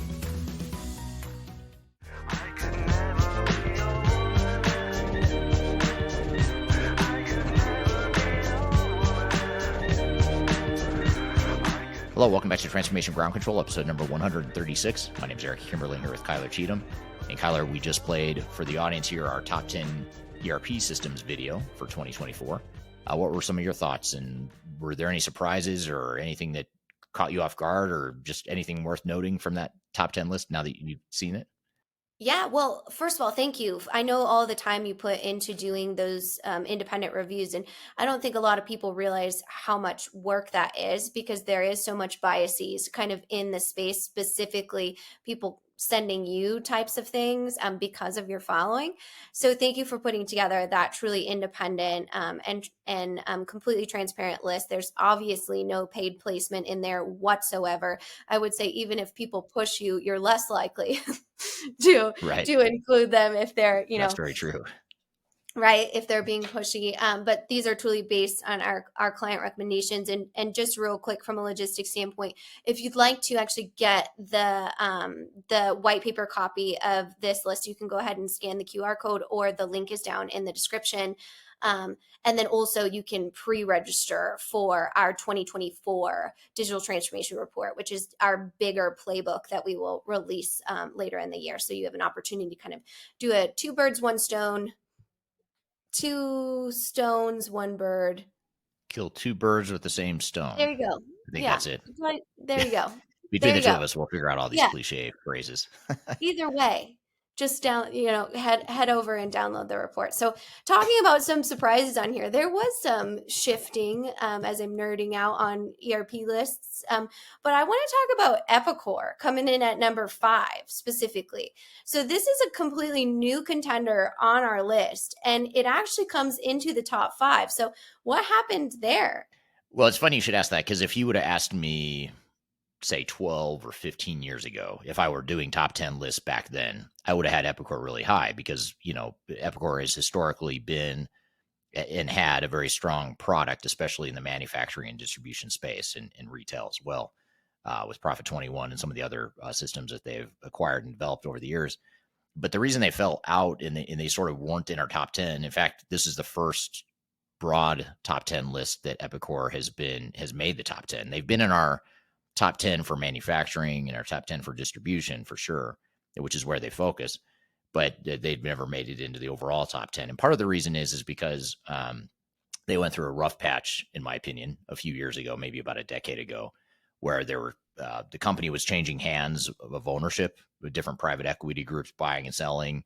Hello, welcome back to Transformation Ground Control, episode number 136. My name is Eric Kimberlin here with Kyler Cheatham. And Kyler, we just played for the audience here our top 10 ERP systems video for 2024. What were some of your thoughts, and were there any surprises or anything that caught you off guard, or just anything worth noting from that top 10 list now that you've seen it? Yeah, well, first of all, thank you. I know all the time you put into doing those independent reviews, and I don't think a lot of people realize how much work that is, because there is so much biases kind of in the space, specifically people sending you types of things because of your following. So thank you for putting together that truly independent and completely transparent list. There's obviously no paid placement in there whatsoever. I would say even if people push you, you're less likely to include them if they're, That's very true. Right, if they're being pushy. But these are truly based on our client recommendations. And just real quick, from a logistics standpoint, if you'd like to actually get the white paper copy of this list, you can go ahead and scan the QR code, or the link is down in the description. And then also you can pre-register for our 2024 digital transformation report, which is our bigger playbook that we will release later in the year. So you have an opportunity to kind of do a two birds, one stone, two stones, one bird. Kill two birds with the same stone. There you go. I think that's it. There you go. Between the two of us, we'll figure out all these cliche phrases. Either way, just head over and download the report. So talking about some surprises on here, there was some shifting as I'm nerding out on ERP lists. But I want to talk about Epicor coming in at number 5 specifically. So this is a completely new contender on our list, and it actually comes into the top 5. So what happened there? Well, it's funny you should ask that, because if you would have asked me, say 12 or 15 years ago, if I were doing top 10 lists back then, I would have had Epicor really high, because, Epicor has historically been and had a very strong product, especially in the manufacturing and distribution space, and retail as well, with Profit 21 and some of the other systems that they've acquired and developed over the years. But the reason they fell out and they sort of weren't in our top 10, in fact, this is the first broad top 10 list that Epicor has made the top 10. They've been in our top 10 for manufacturing and our top 10 for distribution for sure, which is where they focus, but they've never made it into the overall top 10. And part of the reason is because they went through a rough patch, in my opinion, a few years ago, maybe about a decade ago, where the company was changing hands of ownership with different private equity groups buying and selling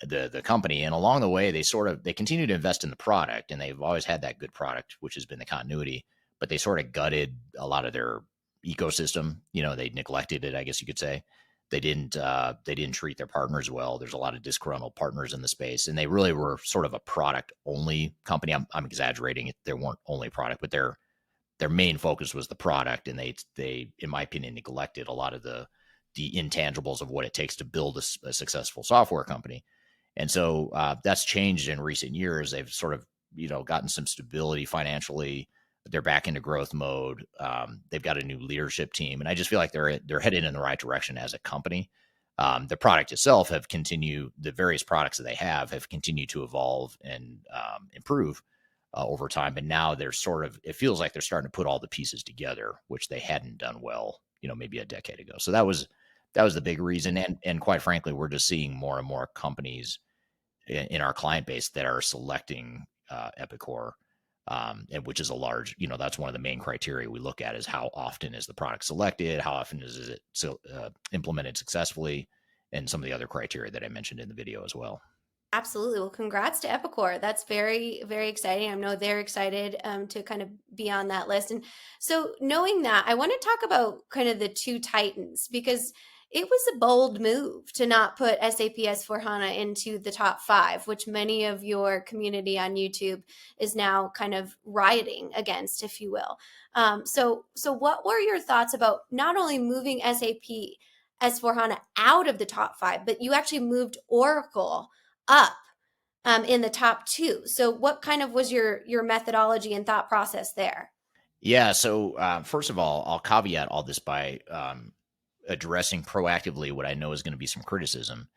the company. And along the way, they continue to invest in the product, and they've always had that good product, which has been the continuity, but they sort of gutted a lot of their ecosystem. They neglected it, I guess you could say. They didn't treat their partners well. There's a lot of disgruntled partners in the space, and they really were sort of a product only company. I'm exaggerating it. They weren't only product, but their main focus was the product. And they, in my opinion, neglected a lot of the intangibles of what it takes to build a successful software company. And so that's changed in recent years. They've sort of, gotten some stability financially. They're back into growth mode. They've got a new leadership team, and I just feel like they're headed in the right direction as a company. The product itself the various products that they have continued to evolve and improve over time. And now it feels like they're starting to put all the pieces together, which they hadn't done well, maybe a decade ago. So that was the big reason. And quite frankly, we're just seeing more and more companies in our client base that are selecting Epicor. And which is a large, that's one of the main criteria we look at, is how often is the product selected, how often is it implemented successfully, and some of the other criteria that I mentioned in the video as well. Absolutely. Well, congrats to Epicor. That's very, very exciting. I know they're excited to kind of be on that list. And so knowing that, I want to talk about kind of the two titans, because it was a bold move to not put SAP S/4HANA into the top 5, which many of your community on YouTube is now kind of rioting against, if you will. So what were your thoughts about not only moving SAP S/4HANA out of the top 5, but you actually moved Oracle up in the top 2? So what kind of was your methodology and thought process there? Yeah. So first of all, I'll caveat all this by addressing proactively what I know is going to be some criticism.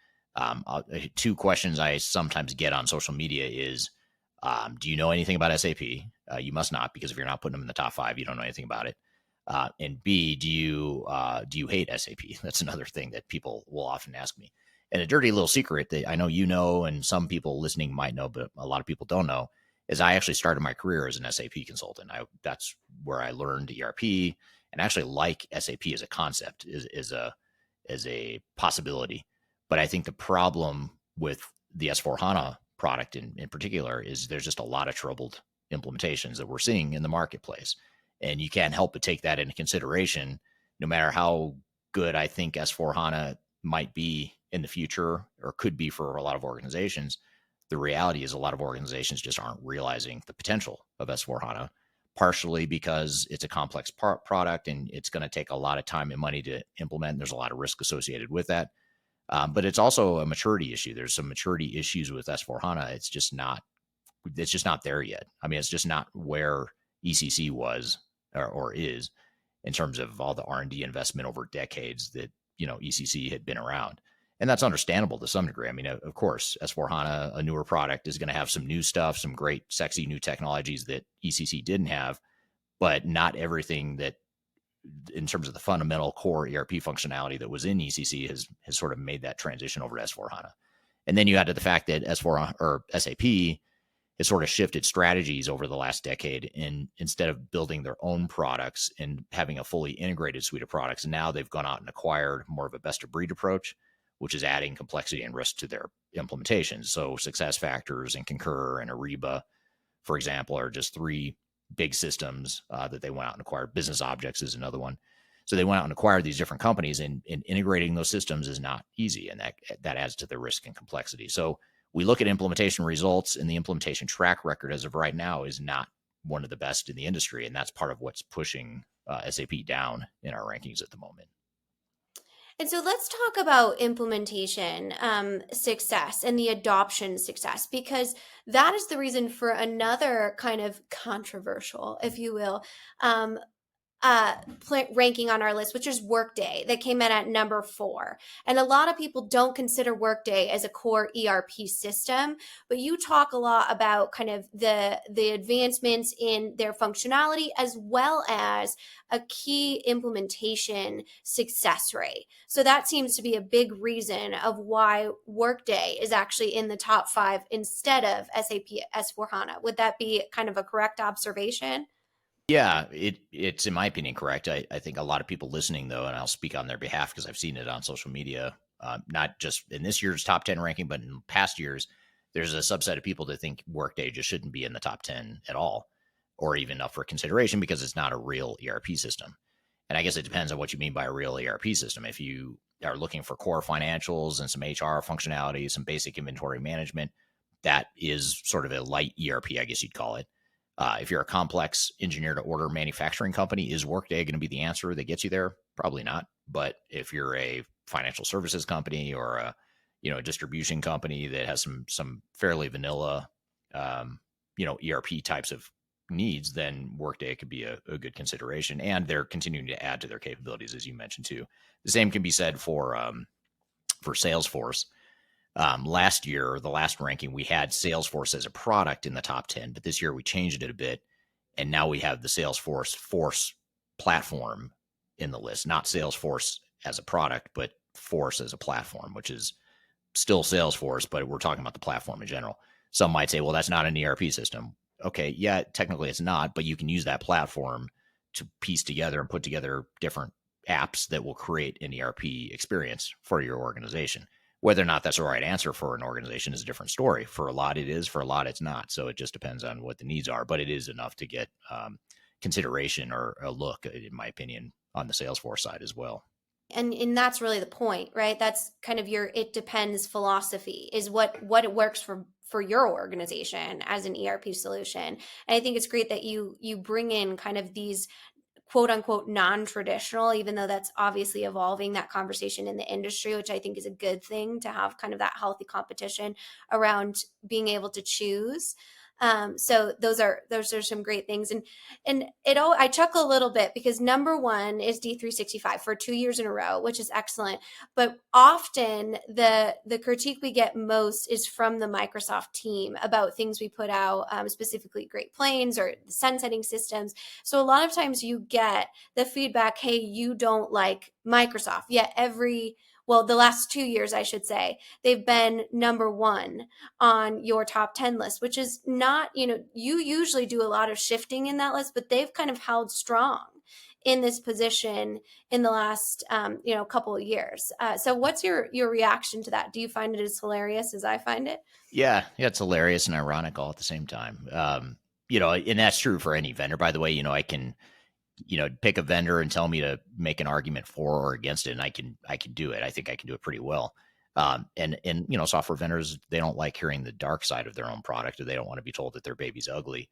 Two questions I sometimes get on social media is, do you know anything about SAP? You must not, because if you're not putting them in the top 5, you don't know anything about it. And B, do you hate SAP? That's another thing that people will often ask me. And a dirty little secret that I know and some people listening might know, but a lot of people don't know, is I actually started my career as an SAP consultant. That's where I learned ERP, and actually like SAP as a concept, is a possibility. But I think the problem with the S/4HANA product in particular is there's just a lot of troubled implementations that we're seeing in the marketplace. And you can't help but take that into consideration, no matter how good I think S/4HANA might be in the future, or could be for a lot of organizations. The reality is a lot of organizations just aren't realizing the potential of S/4HANA, partially because it's a complex product and it's going to take a lot of time and money to implement. There's a lot of risk associated with that. But it's also a maturity issue. There's some maturity issues with S/4HANA. It's just not there yet. I mean, it's just not where ECC was or is, in terms of all the R&D investment over decades that, ECC had been around. And that's understandable to some degree. I mean, of course, S/4HANA, a newer product, is going to have some new stuff, some great, sexy new technologies that ECC didn't have, but not everything that, in terms of the fundamental core ERP functionality that was in ECC, has sort of made that transition over to S/4HANA. And then you add to the fact that SAP has sort of shifted strategies over the last decade, and instead of building their own products and having a fully integrated suite of products, now they've gone out and acquired more of a best of breed approach, which is adding complexity and risk to their implementations. So Success Factors and Concur and Ariba, for example, are just three big systems that they went out and acquired. Business Objects is another one. So they went out and acquired these different companies, and integrating those systems is not easy, and that adds to the risk and complexity. So we look at implementation results, and the implementation track record as of right now is not one of the best in the industry, and that's part of what's pushing SAP down in our rankings at the moment. And so let's talk about implementation success and the adoption success, because that is the reason for another kind of controversial, if you will, ranking on our list, which is Workday, that came in at number 4. And a lot of people don't consider Workday as a core ERP system, but you talk a lot about kind of the advancements in their functionality, as well as a key implementation success rate. So that seems to be a big reason of why Workday is actually in the top 5 instead of SAP S/4HANA. Would that be kind of a correct observation? Yeah, it's in my opinion correct. I think a lot of people listening though, and I'll speak on their behalf because I've seen it on social media, not just in this year's top 10 ranking, but in past years, there's a subset of people that think Workday just shouldn't be in the top 10 at all, or even up for consideration because it's not a real ERP system. And I guess it depends on what you mean by a real ERP system. If you are looking for core financials and some HR functionality, some basic inventory management, that is sort of a light ERP, I guess you'd call it. If you're a complex engineer to order manufacturing company, is Workday going to be the answer that gets you there? Probably not. But if you're a financial services company or a distribution company that has some fairly vanilla ERP types of needs, then Workday could be a good consideration. And they're continuing to add to their capabilities, as you mentioned too. The same can be said for Salesforce. Last year, the last ranking, we had Salesforce as a product in the top 10, but this year we changed it a bit. And now we have the Salesforce platform in the list, not Salesforce as a product, but Force as a platform, which is still Salesforce, but we're talking about the platform in general. Some might say, well, that's not an ERP system. Okay, yeah, technically it's not, but you can use that platform to piece together and put together different apps that will create an ERP experience for your organization. Whether or not that's the right answer for an organization is a different story. For a lot, it is. For a lot, it's not. So it just depends on what the needs are. But it is enough to get consideration or a look, in my opinion, on the Salesforce side as well. And that's really the point, right? That's kind of your it depends philosophy, is what it works for your organization as an ERP solution. And I think it's great that you bring in kind of these quote unquote non-traditional, even though that's obviously evolving, that conversation in the industry, which I think is a good thing, to have kind of that healthy competition around being able to choose. So those are some great things. And I chuckle a little bit because number 1 is D365 for 2 years in a row, which is excellent. But often the critique we get most is from the Microsoft team about things we put out, specifically Great Plains or the sunsetting systems. So a lot of times you get the feedback, hey, you don't like Microsoft. Yet the last 2 years, I should say, they've been number 1 on your top 10 list, which is not, you usually do a lot of shifting in that list, but they've kind of held strong in this position in the last, couple of years. So what's your reaction to that? Do you find it as hilarious as I find it? Yeah, it's hilarious and ironic all at the same time. And that's true for any vendor, by the way. I can pick a vendor and tell me to make an argument for or against it, and I can do it. I think I can do it pretty well. And software vendors, they don't like hearing the dark side of their own product, or they don't want to be told that their baby's ugly.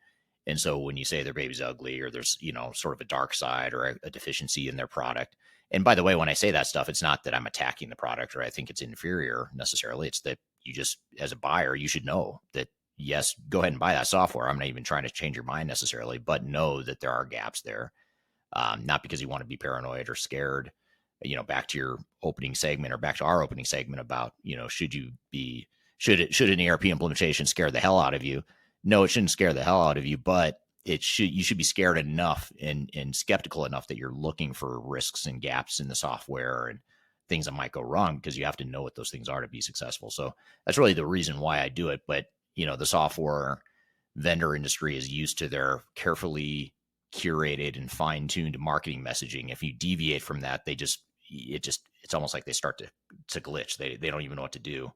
And so when you say their baby's ugly, or there's sort of a dark side or a deficiency in their product, and by the way, when I say that stuff, it's not that I'm attacking the product or I think it's inferior necessarily. It's that you just, as a buyer, you should know that, yes, go ahead and buy that software. I'm not even trying to change your mind necessarily, but know that there are gaps there. Not because you want to be paranoid or scared, back to your opening segment, or back to our opening segment about, should an ERP implementation scare the hell out of you? No, it shouldn't scare the hell out of you, but you should be scared enough and skeptical enough that you're looking for risks and gaps in the software and things that might go wrong, because you have to know what those things are to be successful. So that's really the reason why I do it. But, the software vendor industry is used to their carefully curated and fine-tuned marketing messaging. If you deviate from that, they just, it's almost like they start to glitch. They don't even know what to do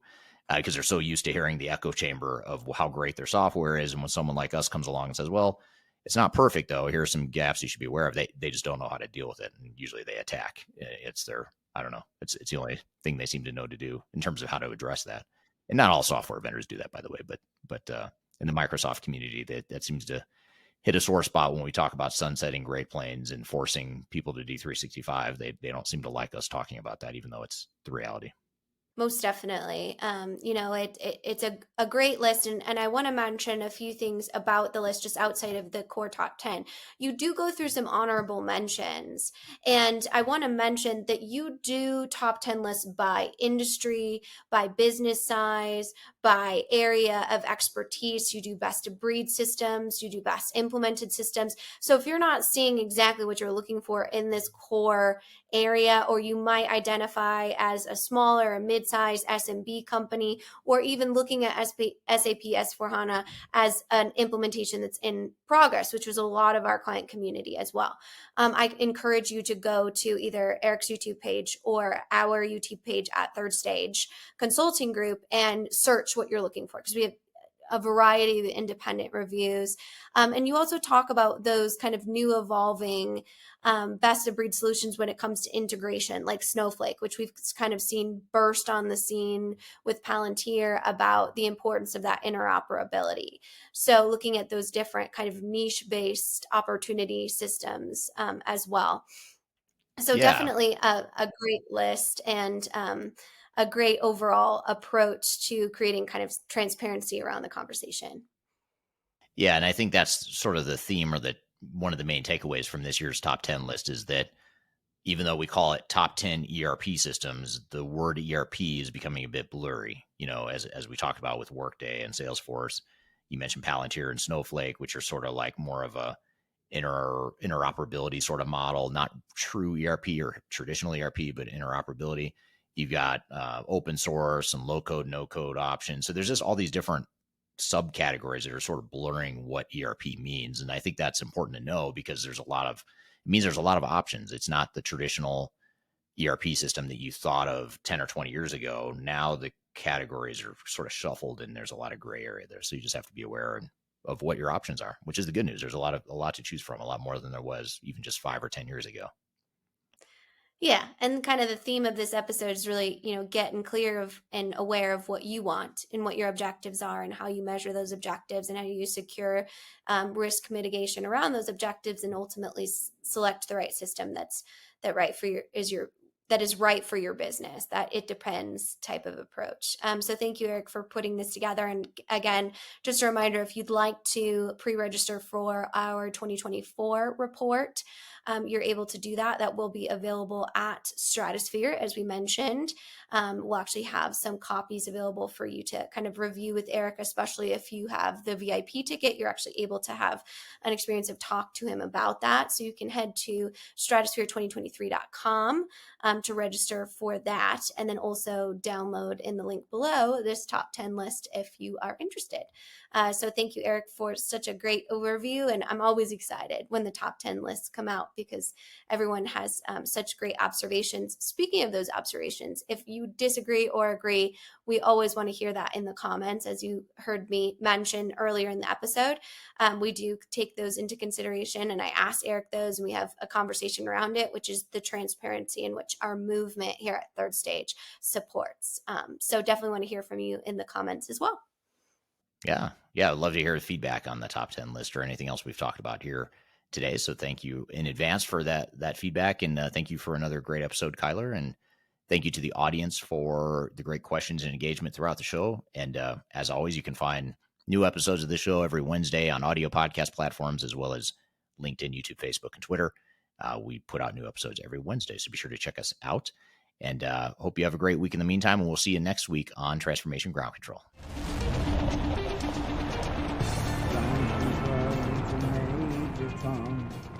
because they're so used to hearing the echo chamber of how great their software is. And when someone like us comes along and says, well, it's not perfect though, here are some gaps you should be aware of, they just don't know how to deal with it. And usually they attack. It's I don't know. It's the only thing they seem to know to do in terms of how to address that. And not all software vendors do that, by the way, but in the Microsoft community, that seems to hit a sore spot when we talk about sunsetting Great Plains and forcing people to D365. They don't seem to like us talking about that, even though it's the reality. Most definitely. It's a great list. And I want to mention a few things about the list just outside of the core top 10. You do go through some honorable mentions. And I want to mention that you do top 10 lists by industry, by business size, by area of expertise. You do best of breed systems, you do best implemented systems. So if you're not seeing exactly what you're looking for in this core area, or you might identify as a smaller, a mid-sized SMB company, or even looking at SAP S4HANA as an implementation that's in progress, which was a lot of our client community as well. I encourage you to go to either Eric's YouTube page or our YouTube page at Third Stage Consulting Group and search what you're looking for, because we have a variety of independent reviews. And you also talk about those kind of new evolving best of breed solutions when it comes to integration, like Snowflake, which we've kind of seen burst on the scene with Palantir about the importance of that interoperability. So looking at those different kind of niche-based opportunity systems as well. So definitely a great list and a great overall approach to creating kind of transparency around the conversation. Yeah, and I think that's sort of the theme, or one of the main takeaways from this year's top 10 list is that even though we call it top 10 ERP systems, the word ERP is becoming a bit blurry. As we talked about with Workday and Salesforce, you mentioned Palantir and Snowflake, which are sort of like more of a interoperability sort of model, not true ERP or traditional ERP, but interoperability. You've got open source and low code, no code options. So there's just all these different subcategories that are sort of blurring what ERP means. And I think that's important to know, because there's a lot of options. It's not the traditional ERP system that you thought of 10 or 20 years ago. Now the categories are sort of shuffled and there's a lot of gray area there. So you just have to be aware of what your options are, which is the good news. There's a lot to choose from, a lot more than there was even just 5 or 10 years ago. Yeah, and kind of the theme of this episode is really, getting clear of and aware of what you want and what your objectives are and how you measure those objectives and how you secure risk mitigation around those objectives, and ultimately select the right system that is right for your business, that it depends type of approach. So thank you, Eric, for putting this together. And again, just a reminder, if you'd like to pre-register for our 2024 report, you're able to do that. That will be available at Stratosphere, as we mentioned. We'll actually have some copies available for you to kind of review with Eric, especially if you have the VIP ticket. You're actually able to have an experience of talk to him about that. So you can head to stratosphere2023.com to register for that, and then also download in the link below this top 10 list if you are interested. So thank you, Eric, for such a great overview. And I'm always excited when the top 10 lists come out, because everyone has such great observations. Speaking of those observations, if you disagree or agree, we always want to hear that in the comments. As you heard me mention earlier in the episode, we do take those into consideration, and I asked Eric those, and we have a conversation around it, which is the transparency in which our movement here at Third Stage supports. So definitely want to hear from you in the comments as well. Yeah, I'd love to hear the feedback on the top 10 list or anything else we've talked about here today. So thank you in advance for that feedback, and thank you for another great episode, Kyler, and thank you to the audience for the great questions and engagement throughout the show. And as always, you can find new episodes of the show every Wednesday on audio podcast platforms, as well as LinkedIn, YouTube, Facebook, and Twitter. We put out new episodes every Wednesday, so be sure to check us out. And hope you have a great week in the meantime, and we'll see you next week on Transformation Ground Control. Song.